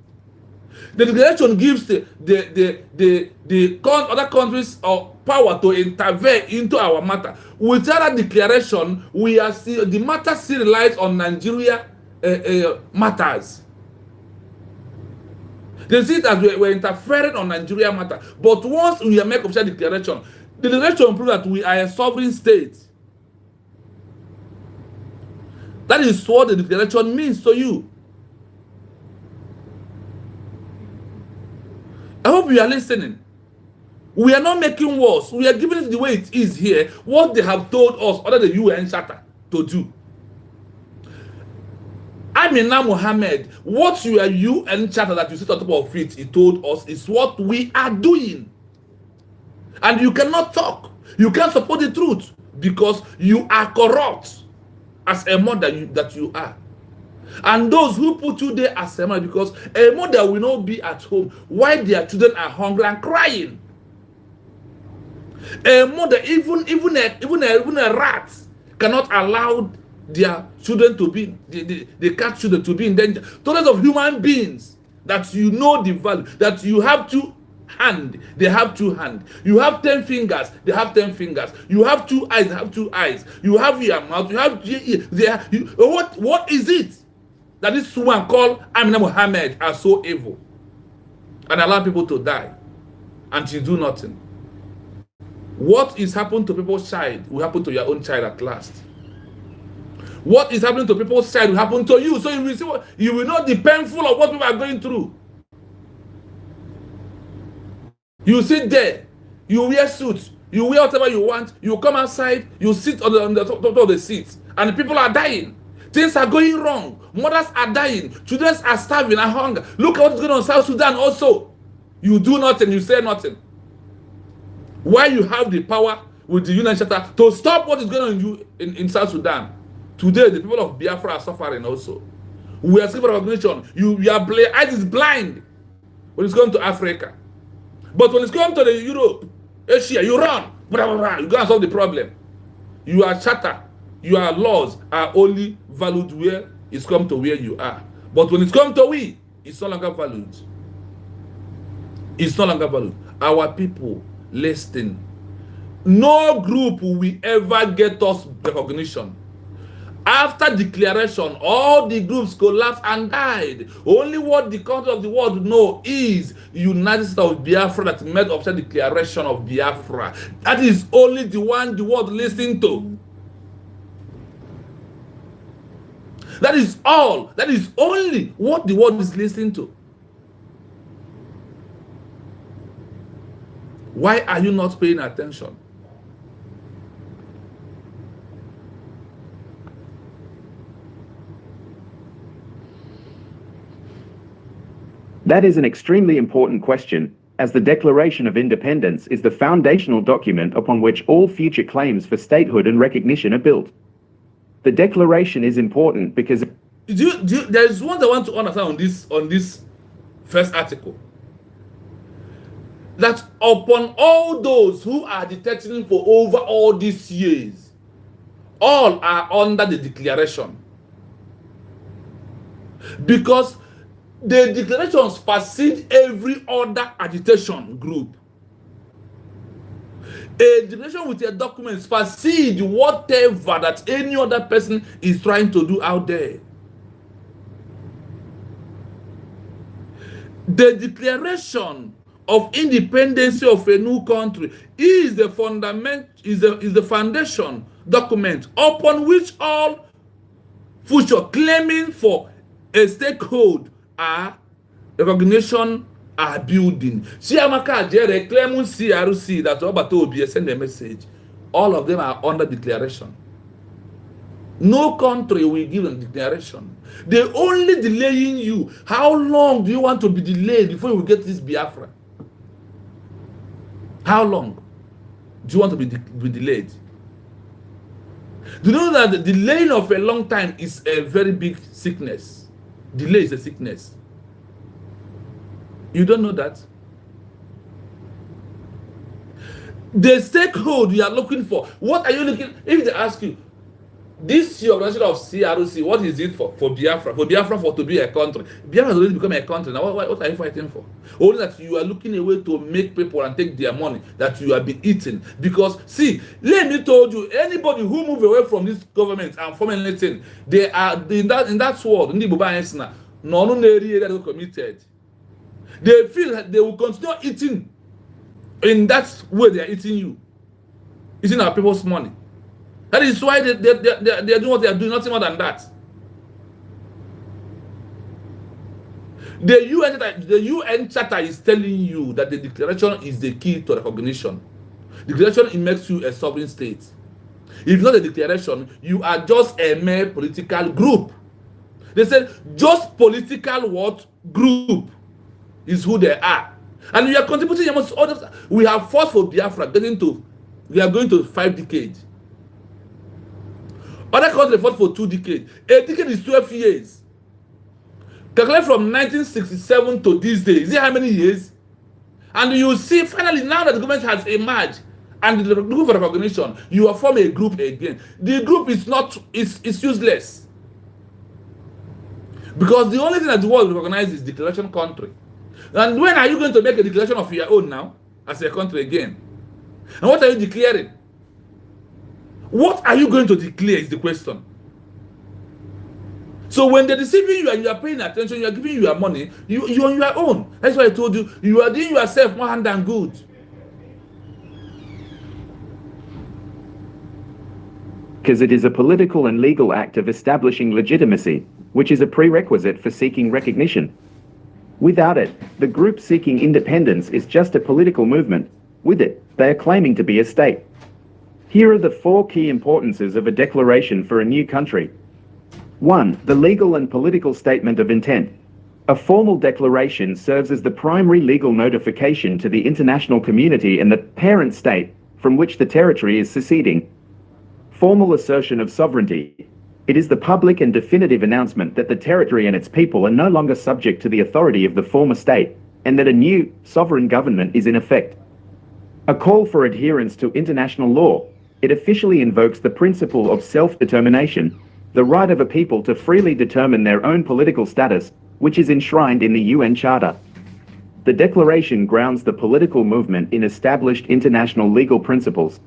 The declaration gives the other countries power to intervene into our matter. Without that declaration, we are still, the matter still relies on Nigeria matters. They see it as we're interfering on Nigeria matter. But once we make official declaration, the declaration proves that we are a sovereign state. That is what the declaration means to you. I hope you are listening. We are not making wars. We are giving it the way it is here, what they have told us under the UN Charter to do. Amina Mohammed, what your UN charter that you sit on top of it, he told us, is what we are doing. And you cannot talk. You can't support the truth because you are corrupt as a mother that you are. And those who put you there as a mother, because a mother will not be at home while their children are hungry and crying. A mother, even a rat cannot allow their children to be, the cat children to be in danger. Thousands of human beings that you know the value, that you have two hands, they have two hands. You have 10 fingers, they have 10 fingers. You have 2 eyes, they have 2 eyes. You have your mouth, you have what is it that this woman called Amina Mohammed are so evil and allow people to die and she do nothing? What is happening to people's child will happen to your own child at last. What is happening to people's child will happen to you. So you will see you will know the painful of what people are going through. You sit there, you wear suits, you wear whatever you want, you come outside, you sit on the top of the seat, and people are dying. Things are going wrong. Mothers are dying. Children are starving and hunger. Look at what's going on in South Sudan also. You do nothing, you say nothing. Why you have the power with the UN Charter to stop what is going on in South Sudan? Today, the people of Biafra are suffering also. We are seeking for recognition. Your eyes is blind when it's going to Africa. But when it's going to the Europe, Asia, you run. Blah, blah, blah. You go and solve the problem. Your charter, your laws are only valued where it's come to where you are. But when it's come to we, it's no longer valued. It's no longer valued. Our people, listen. No group will ever get us recognition. After declaration, all the groups collapsed and died. Only what the country of the world know is United States of Biafra that made official declaration of Biafra. That is only the one the world listening to. That is all. That is only what the world is listening to. Why are you not paying attention? That is an extremely important question, as the Declaration of Independence is the foundational document upon which all future claims for statehood and recognition are built. The Declaration is important because there is one I want to understand on this first article. That upon all those who are detecting for over all these years, all are under the declaration. Because the declarations supersede every other agitation group. A declaration with a document supersedes whatever that any other person is trying to do out there. The declaration of independence of a new country is the fundament, is the foundation document upon which all future claiming for a stakehold are recognition are building. Chiamaka Jere claiming CRC that Obatobi send a message. All of them are under declaration. No country will give a declaration. They're only delaying you. How long do you want to be delayed before you get this Biafra? How long do you want to be delayed? Do you know that the delaying of a long time is a very big sickness? Delay is a sickness. You don't know that? The stakeholder you are looking for. What are you looking? If they ask you, this your organization of CRC, what is it for? For Biafra. For Biafra for to be a country. Biafra has already become a country. Now what are you fighting for? Only that you are looking a way to make people and take their money that you have been eating. Because see, let me tell you, anybody who move away from this government and form anything, they are in that world, in the Buba no area that are committed. They feel that they will continue eating in that way they are eating you. Eating our people's money. That is why they are doing what they are doing, nothing more than that. The UN Charter is telling you that the declaration is the key to recognition. Declaration, it makes you a sovereign state. If not a declaration, you are just a mere political group. They said just political what group is who they are. And we are contributing amongst others. We have fought for Biafra, we are going to 5 decades. Other countries fought for 2 decades. A decade is 12 years. Calculate from 1967 to this day. You see how many years? And you see, finally, now that the government has emerged and the group for recognition, you are forming a group again. The group is not, it's useless. Because the only thing that the world recognizes is declaration country. And when are you going to make a declaration of your own now, as a country again? And what are you declaring? What are you going to declare is the question. So when they're deceiving you and you are paying attention, you are giving you your money, you're on your own. That's why I told you, you are doing yourself more harm than good. Because it is a political and legal act of establishing legitimacy, which is a prerequisite for seeking recognition. Without it, the group seeking independence is just a political movement. With it, they are claiming to be a state. Here are the 4 key importances of a declaration for a new country. 1. The legal and political statement of intent. A formal declaration serves as the primary legal notification to the international community and the parent state from which the territory is seceding. Formal assertion of sovereignty. It is the public and definitive announcement that the territory and its people are no longer subject to the authority of the former state, and that a new sovereign government is in effect. A call for adherence to international law. It officially invokes the principle of self-determination, the right of a people to freely determine their own political status, which is enshrined in the UN Charter. The declaration grounds the political movement in established international legal principles,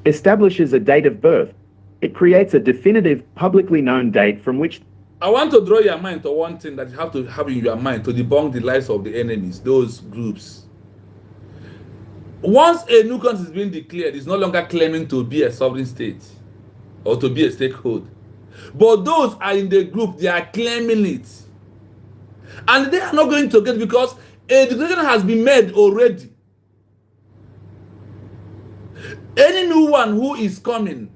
establishes a date of birth. It creates a definitive, publicly known date from which... I want to draw your mind to one thing that you have to have in your mind to debunk the lies of the enemies, those groups. Once a new country is being declared, it's no longer claiming to be a sovereign state or to be a statehood. But those are in the group, they are claiming it. And they are not going to get, because a declaration has been made already. Any new one who is coming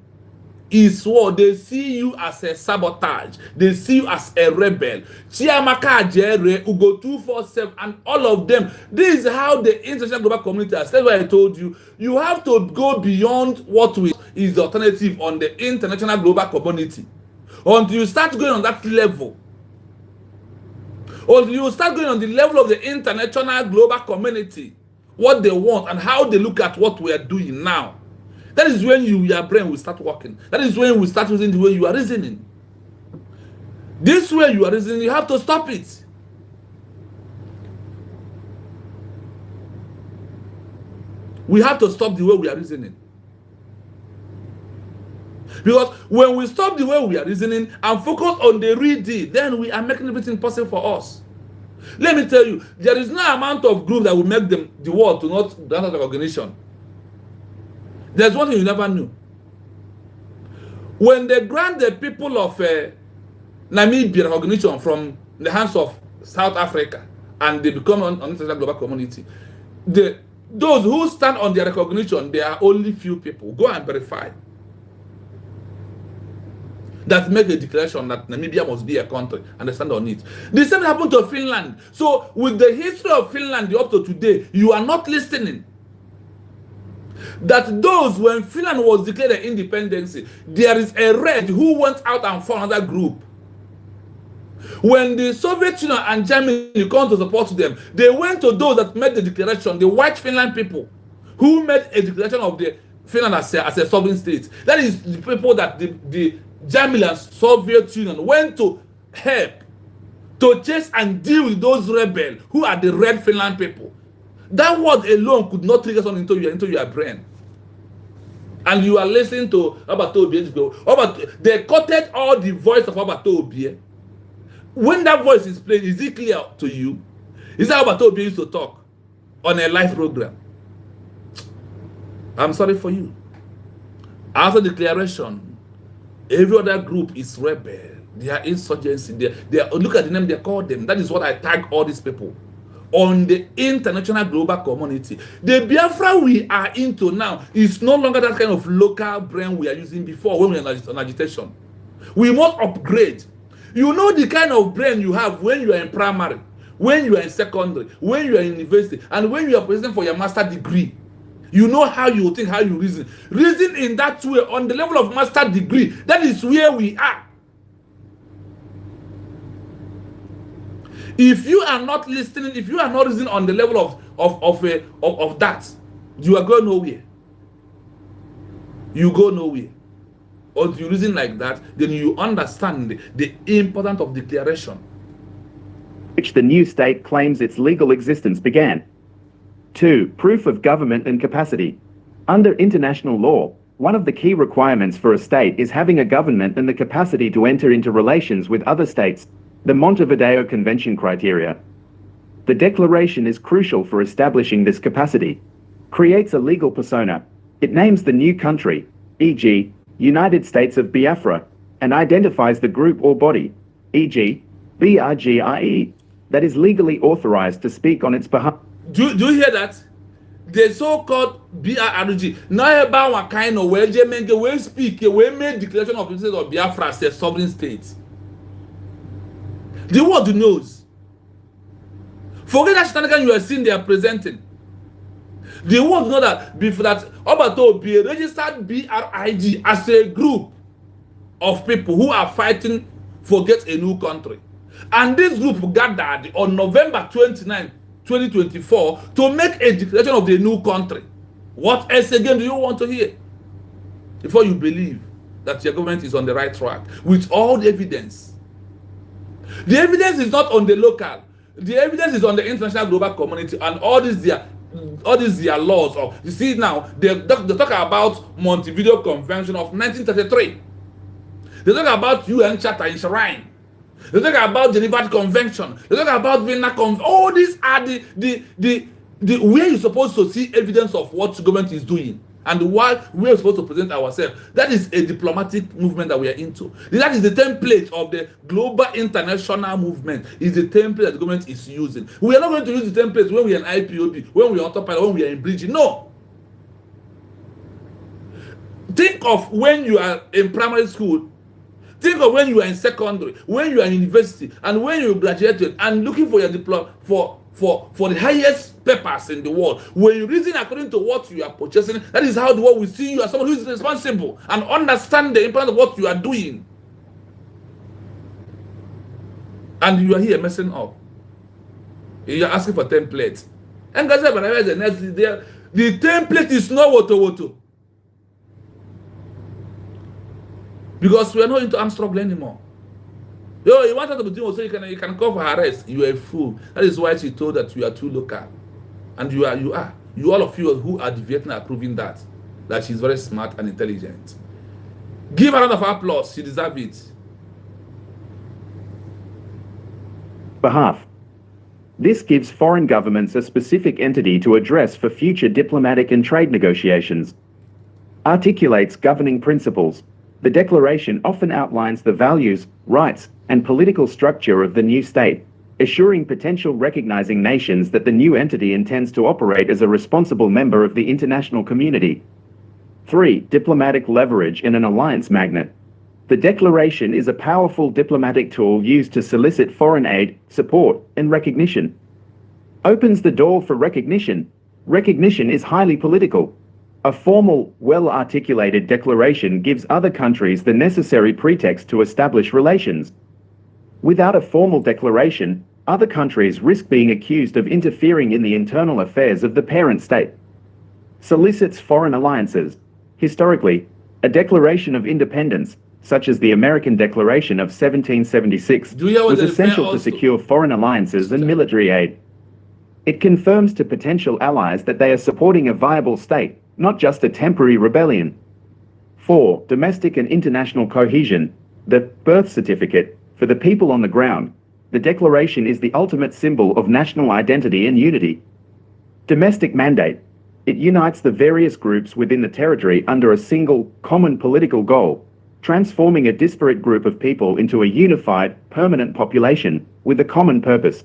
is what they see you as a sabotage. They see you as a rebel. Chiamaka Jere, Ugo 247, and all of them. This is how the international global community has. That's why I told you, you have to go beyond what is the alternative on the international global community. Until you start going on that level. Until you start going on the level of the international global community. What they want and how they look at what we are doing now. That is when your brain will start working. That is when you will start using the way you are reasoning. This way you are reasoning, you have to stop it. We have to stop the way we are reasoning. Because when we stop the way we are reasoning and focus on the real deal, then we are making everything possible for us. Let me tell you, there is no amount of group that will make the world to not grant recognition. There's one thing you never knew. When they grant the people of Namibia recognition from the hands of South Africa and they become an international global community, those who stand on their recognition, there are only few people. Go and verify. That make a declaration that Namibia must be a country and they stand on it. The same happened to Finland. So with the history of Finland up to today, you are not listening. That those, when Finland was declared an independence, there is a red who went out and formed another group. When the Soviet Union and Germany come to support them, they went to those that made the declaration, the white Finland people, who made a declaration of the Finland as a sovereign state. That is the people that the Germany and Soviet Union went to help to chase and deal with those rebels who are the red Finland people. That word alone could not trigger something into your brain. And you are listening to Abato. They quoted all the voice of Abato Obie. When that voice is played, is it clear to you? Is that Abato Obie used to talk on a live program? I'm sorry for you. After the declaration, every other group is rebel. They are insurgency. They are, look at the name they call them. That is what I tag all these people on the international global community. The Biafra we are into now is no longer that kind of local brain we are using before when we are on agitation. We must upgrade. You know the kind of brain you have when you are in primary, when you are in secondary, when you are in university, and when you are presenting for your master degree. You know how you think, how you reason. Reason in that way on the level of master degree. That is where we are. If you are not listening, if you are not reasoning on the level of that, you are going nowhere. You go nowhere. Or you reason like that, then you understand the importance of declaration, which the new state claims its legal existence began. 2. Proof of government and capacity. Under international law, one of the key requirements for a state is having a government and the capacity to enter into relations with other states, the Montevideo Convention criteria. The declaration is crucial for establishing this capacity. Creates a legal persona. It names the new country, e.g., United States of Biafra, and identifies the group or body, e.g., BRGIE, that is legally authorized to speak on its behalf. Do you hear that? The so-called BRRG. Now about what kind of way we speak, we make declaration of the state of Biafra as a sovereign state. The world knows. Forget that shenanigan you are seeing they are presenting. The world know that before that, Obato be registered BRIG as a group of people who are fighting for get a new country. And this group gathered on November 29, 2024 to make a declaration of the new country. What else again do you want to hear? Before you believe that your government is on the right track with all the evidence. The evidence is not on the local. The evidence is on the international global community and all these their laws. Of, you see now, they talk about Montevideo Convention of 1933. They talk about UN Charter and Shrine. They talk about Geneva Convention. They talk about Vienna Convention. All these are the way you're supposed to see evidence of what the government is doing and why we are supposed to present ourselves. That is a diplomatic movement that we are into. That is the template of the global international movement. Is the template that the government is using. We are not going to use the template when we are in IPOB, when we are on top, when we are in bridging. No. Think of when you are in primary school. Think of when you are in secondary, when you are in university, and when you graduated and looking for your diploma for the highest papers in the world. When you reason according to what you are purchasing, that is how the world will see you as someone who is responsible and understand the importance of what you are doing. And you are here messing up. You are asking for templates. And guys, the template is not woto. Because we are not into armed struggle anymore. Yo, you want her to be doing so you can call for arrest. You are a fool. That is why she told that you are too local. And you are. You all of you who are deviating are proving that she's very smart and intelligent. Give her a round of applause. She deserves it. Behalf. This gives foreign governments a specific entity to address for future diplomatic and trade negotiations. Articulates governing principles. The declaration often outlines the values, rights, and political structure of the new state, assuring potential recognizing nations that the new entity intends to operate as a responsible member of the international community. 3. Diplomatic leverage in an alliance magnet. The declaration is a powerful diplomatic tool used to solicit foreign aid, support, and recognition. Opens the door for recognition. Recognition is highly political. A formal, well-articulated declaration gives other countries the necessary pretext to establish relations. Without a formal declaration, other countries risk being accused of interfering in the internal affairs of the parent state. Solicits foreign alliances. Historically, a declaration of independence, such as the American Declaration of 1776, was essential to secure foreign alliances and military aid. It confirms to potential allies that they are supporting a viable state, not just a temporary rebellion. 4. Domestic and international cohesion. The birth certificate for the people on the ground. The declaration is the ultimate symbol of national identity and unity. Domestic mandate. It unites the various groups within the territory under a single, common political goal, transforming a disparate group of people into a unified, permanent population with a common purpose.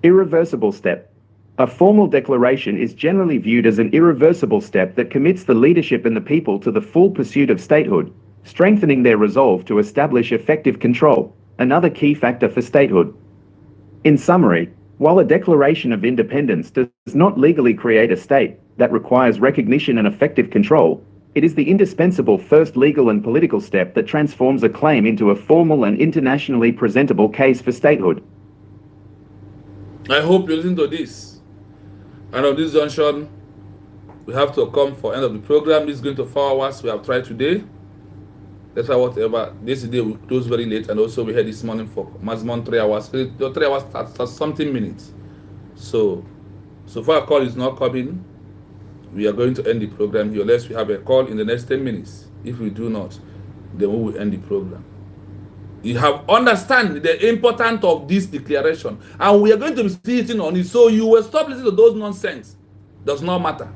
Irreversible step. A formal declaration is generally viewed as an irreversible step that commits the leadership and the people to the full pursuit of statehood, strengthening their resolve to establish effective control. another key factor for statehood. In summary, while a declaration of independence does not legally create a state that requires recognition and effective control, it is the indispensable first legal and political step that transforms a claim into a formal and internationally presentable case for statehood. I hope you listen to this. And on this junction, we have to come for end of the program. This is going to 4 hours. We have tried today. That's why whatever. This day we close very late, and also we had this morning for maximum 3 hours. 3 hours starts something minutes. So far a call is not coming. We are going to end the program here unless we have a call in the next 10 minutes. If we do not, then we will end the program. You have understand the importance of this declaration, and we are going to be sitting on it, so you will stop listening to those nonsense. Does not matter.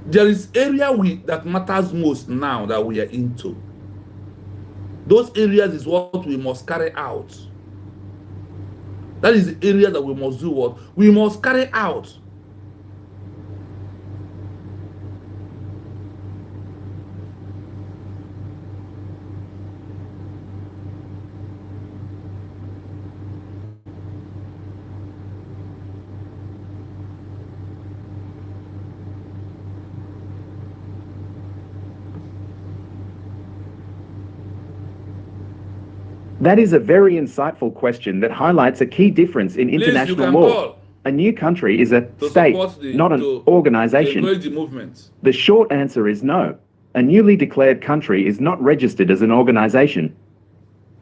There is area that matters most now that we are into. Those areas is what we must carry out. That is the area that we must do what? We must carry out. That is a very insightful question that highlights a key difference in international law. A new country is a state, not an organization. The short answer is no. A newly declared country is not registered as an organization.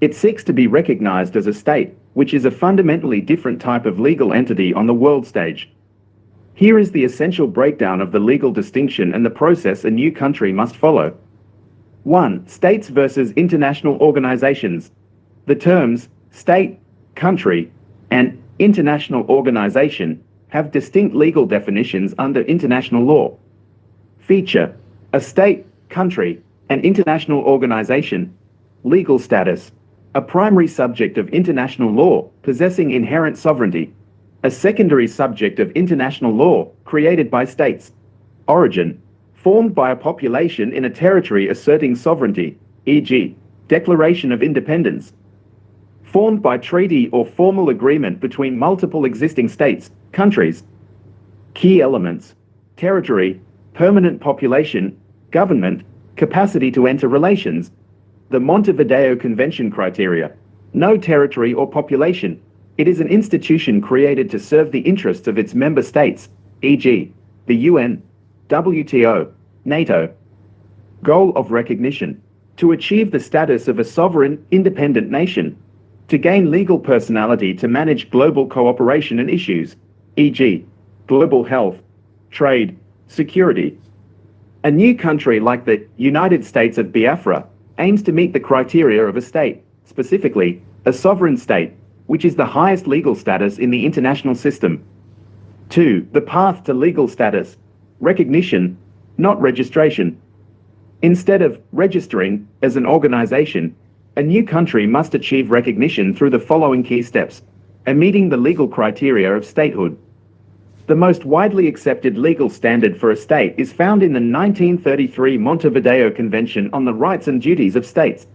It seeks to be recognized as a state, which is a fundamentally different type of legal entity on the world stage. Here is the essential breakdown of the legal distinction and the process a new country must follow. 1. States versus international organizations. The terms state, country, and international organization have distinct legal definitions under international law. Feature: a state, country, and international organization. Legal status: a primary subject of international law possessing inherent sovereignty. A secondary subject of international law created by states. Origin: formed by a population in a territory asserting sovereignty, e.g., Declaration of Independence. Formed by treaty or formal agreement between multiple existing states, countries. Key elements: territory, permanent population, government, capacity to enter relations. The Montevideo Convention criteria: no territory or population. It is an institution created to serve the interests of its member states, e.g., the UN, WTO, NATO. Goal of recognition: to achieve the status of a sovereign, independent nation. To gain legal personality to manage global cooperation and issues, e.g., global health, trade, security. A new country like the United States of Biafra aims to meet the criteria of a state, specifically, a sovereign state, which is the highest legal status in the international system. 2. The path to legal status: recognition, not registration. Instead of registering as an organization, a new country must achieve recognition through the following key steps, and meeting the legal criteria of statehood. The most widely accepted legal standard for a state is found in the 1933 Montevideo Convention on the Rights and Duties of States.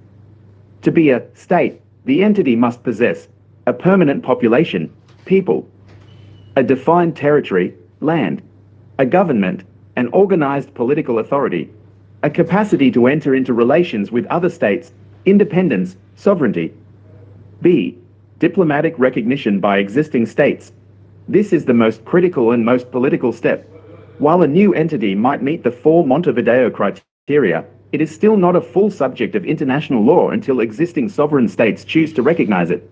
To be a state, the entity must possess a permanent population, people, a defined territory, land, a government, an organized political authority, a capacity to enter into relations with other states, independence, sovereignty. B. Diplomatic recognition by existing states. This is the most critical and most political step. While a new entity might meet the 4 Montevideo criteria, it is still not a full subject of international law until existing sovereign states choose to recognize it.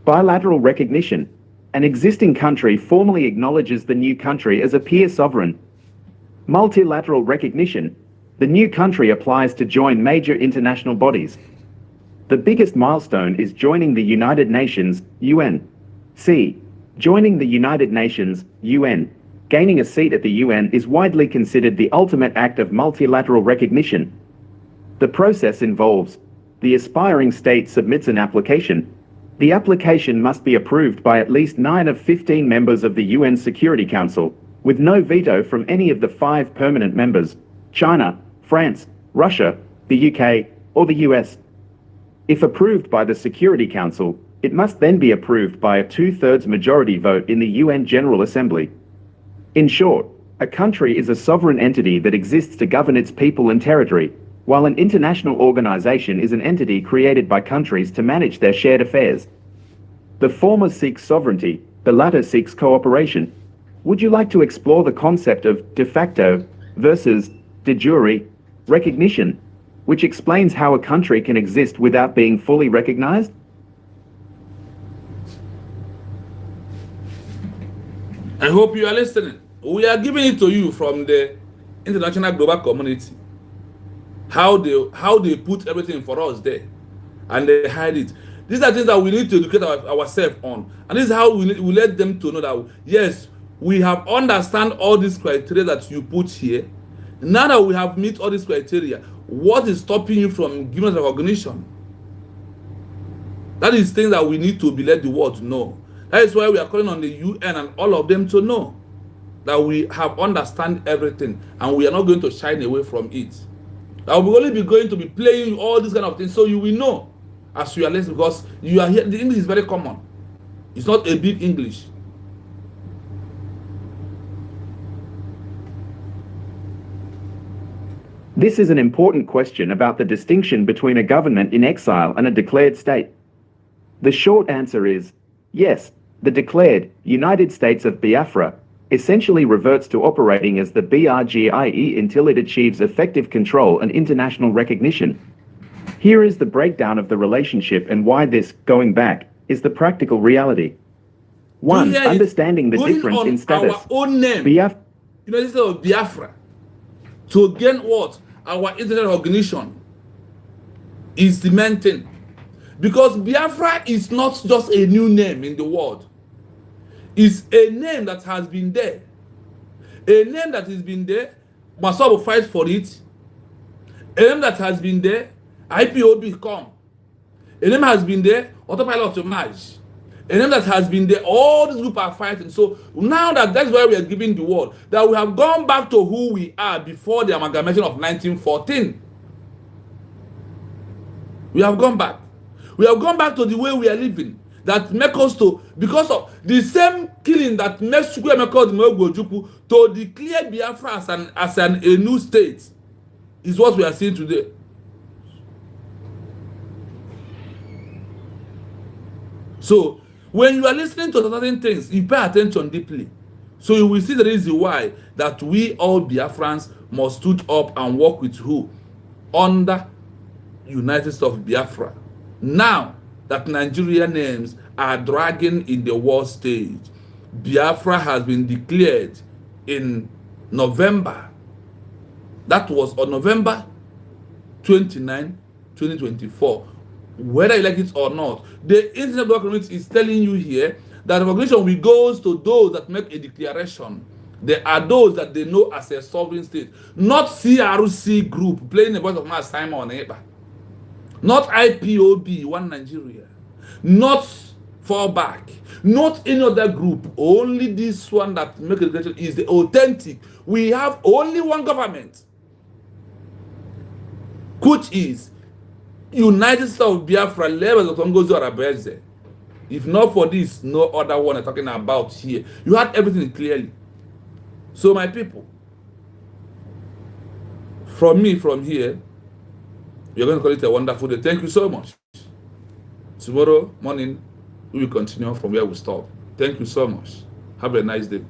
Bilateral recognition. An existing country formally acknowledges the new country as a peer sovereign. Multilateral recognition. The new country applies to join major international bodies. The biggest milestone is joining the United Nations, UN. C. Joining the United Nations, UN. Gaining a seat at the UN is widely considered the ultimate act of multilateral recognition. The process involves: the aspiring state submits an application. The application must be approved by at least 9 of 15 members of the UN Security Council, with no veto from any of the 5 permanent members: China, France, Russia, the UK, or the US. If approved by the Security Council, it must then be approved by a 2/3 majority vote in the UN General Assembly. In short, a country is a sovereign entity that exists to govern its people and territory, while an international organization is an entity created by countries to manage their shared affairs. The former seeks sovereignty, the latter seeks cooperation. Would you like to explore the concept of de facto versus de jure recognition, which explains how a country can exist without being fully recognized? I hope you are listening. We are giving it to you from the international global community. How they put everything for us there, and they hide it. These are things that we need to educate ourselves on, and this is how we let them to know that yes, we have understand all these criteria that you put here. Now that we have met all these criteria, what is stopping you from giving us recognition? That is things that we need to be let the world to know. That is why we are calling on the UN and all of them to know that we have understand everything and we are not going to shine away from it. That we will only be going to be playing all these kind of things so you will know as you are listening, because you are here. The English is very common. It's not a big English. This is an important question about the distinction between a government in exile and a declared state. The short answer is yes, the declared United States of Biafra essentially reverts to operating as the BRGIE until it achieves effective control and international recognition. Here is the breakdown of the relationship and why this, going back, is the practical reality. 1. Understanding the difference in status. Our own name. Biafra. United States of Biafra. To gain what? Our international recognition is the main thing. Because Biafra is not just a new name in the world. It's a name that has been there. A name that has been there. Maswa will fight for it. A name that has been there. IPOB come. A name has been there. Autopilot to merge. A name that has been there. All these groups are fighting. So now that's why we are giving the word. That we have gone back to who we are before the amalgamation of 1914. We have gone back. We have gone back to the way we are living. That make us to, because of the same killing that makes Chukwuemeka to declare Biafra as a new state is what we are seeing today. So when you are listening to certain things, you pay attention deeply. So you will see the reason why that we all Biafrans must stood up and work with who? Under United States of Biafra. Now that Nigerian names are dragging in the world stage, Biafra has been declared in November. That was on November 29, 2024. Whether you like it or not, the international community is telling you here that recognition will go to those that make a declaration. There are those that they know as a sovereign state, not CRC group playing the voice of my Simon Eba. Not IPOB, One Nigeria. Not Fallback. Not any other group. Only this one that makes a declaration is the authentic. We have only one government, which is United States of Biafra, led by Ngozi Arabeze. If not for this, no other one I'm talking about here. You had everything clearly. So my people, from me, from here, we're going to call it a wonderful day. Thank you so much. Tomorrow morning, we will continue from where we stop. Thank you so much. Have a nice day.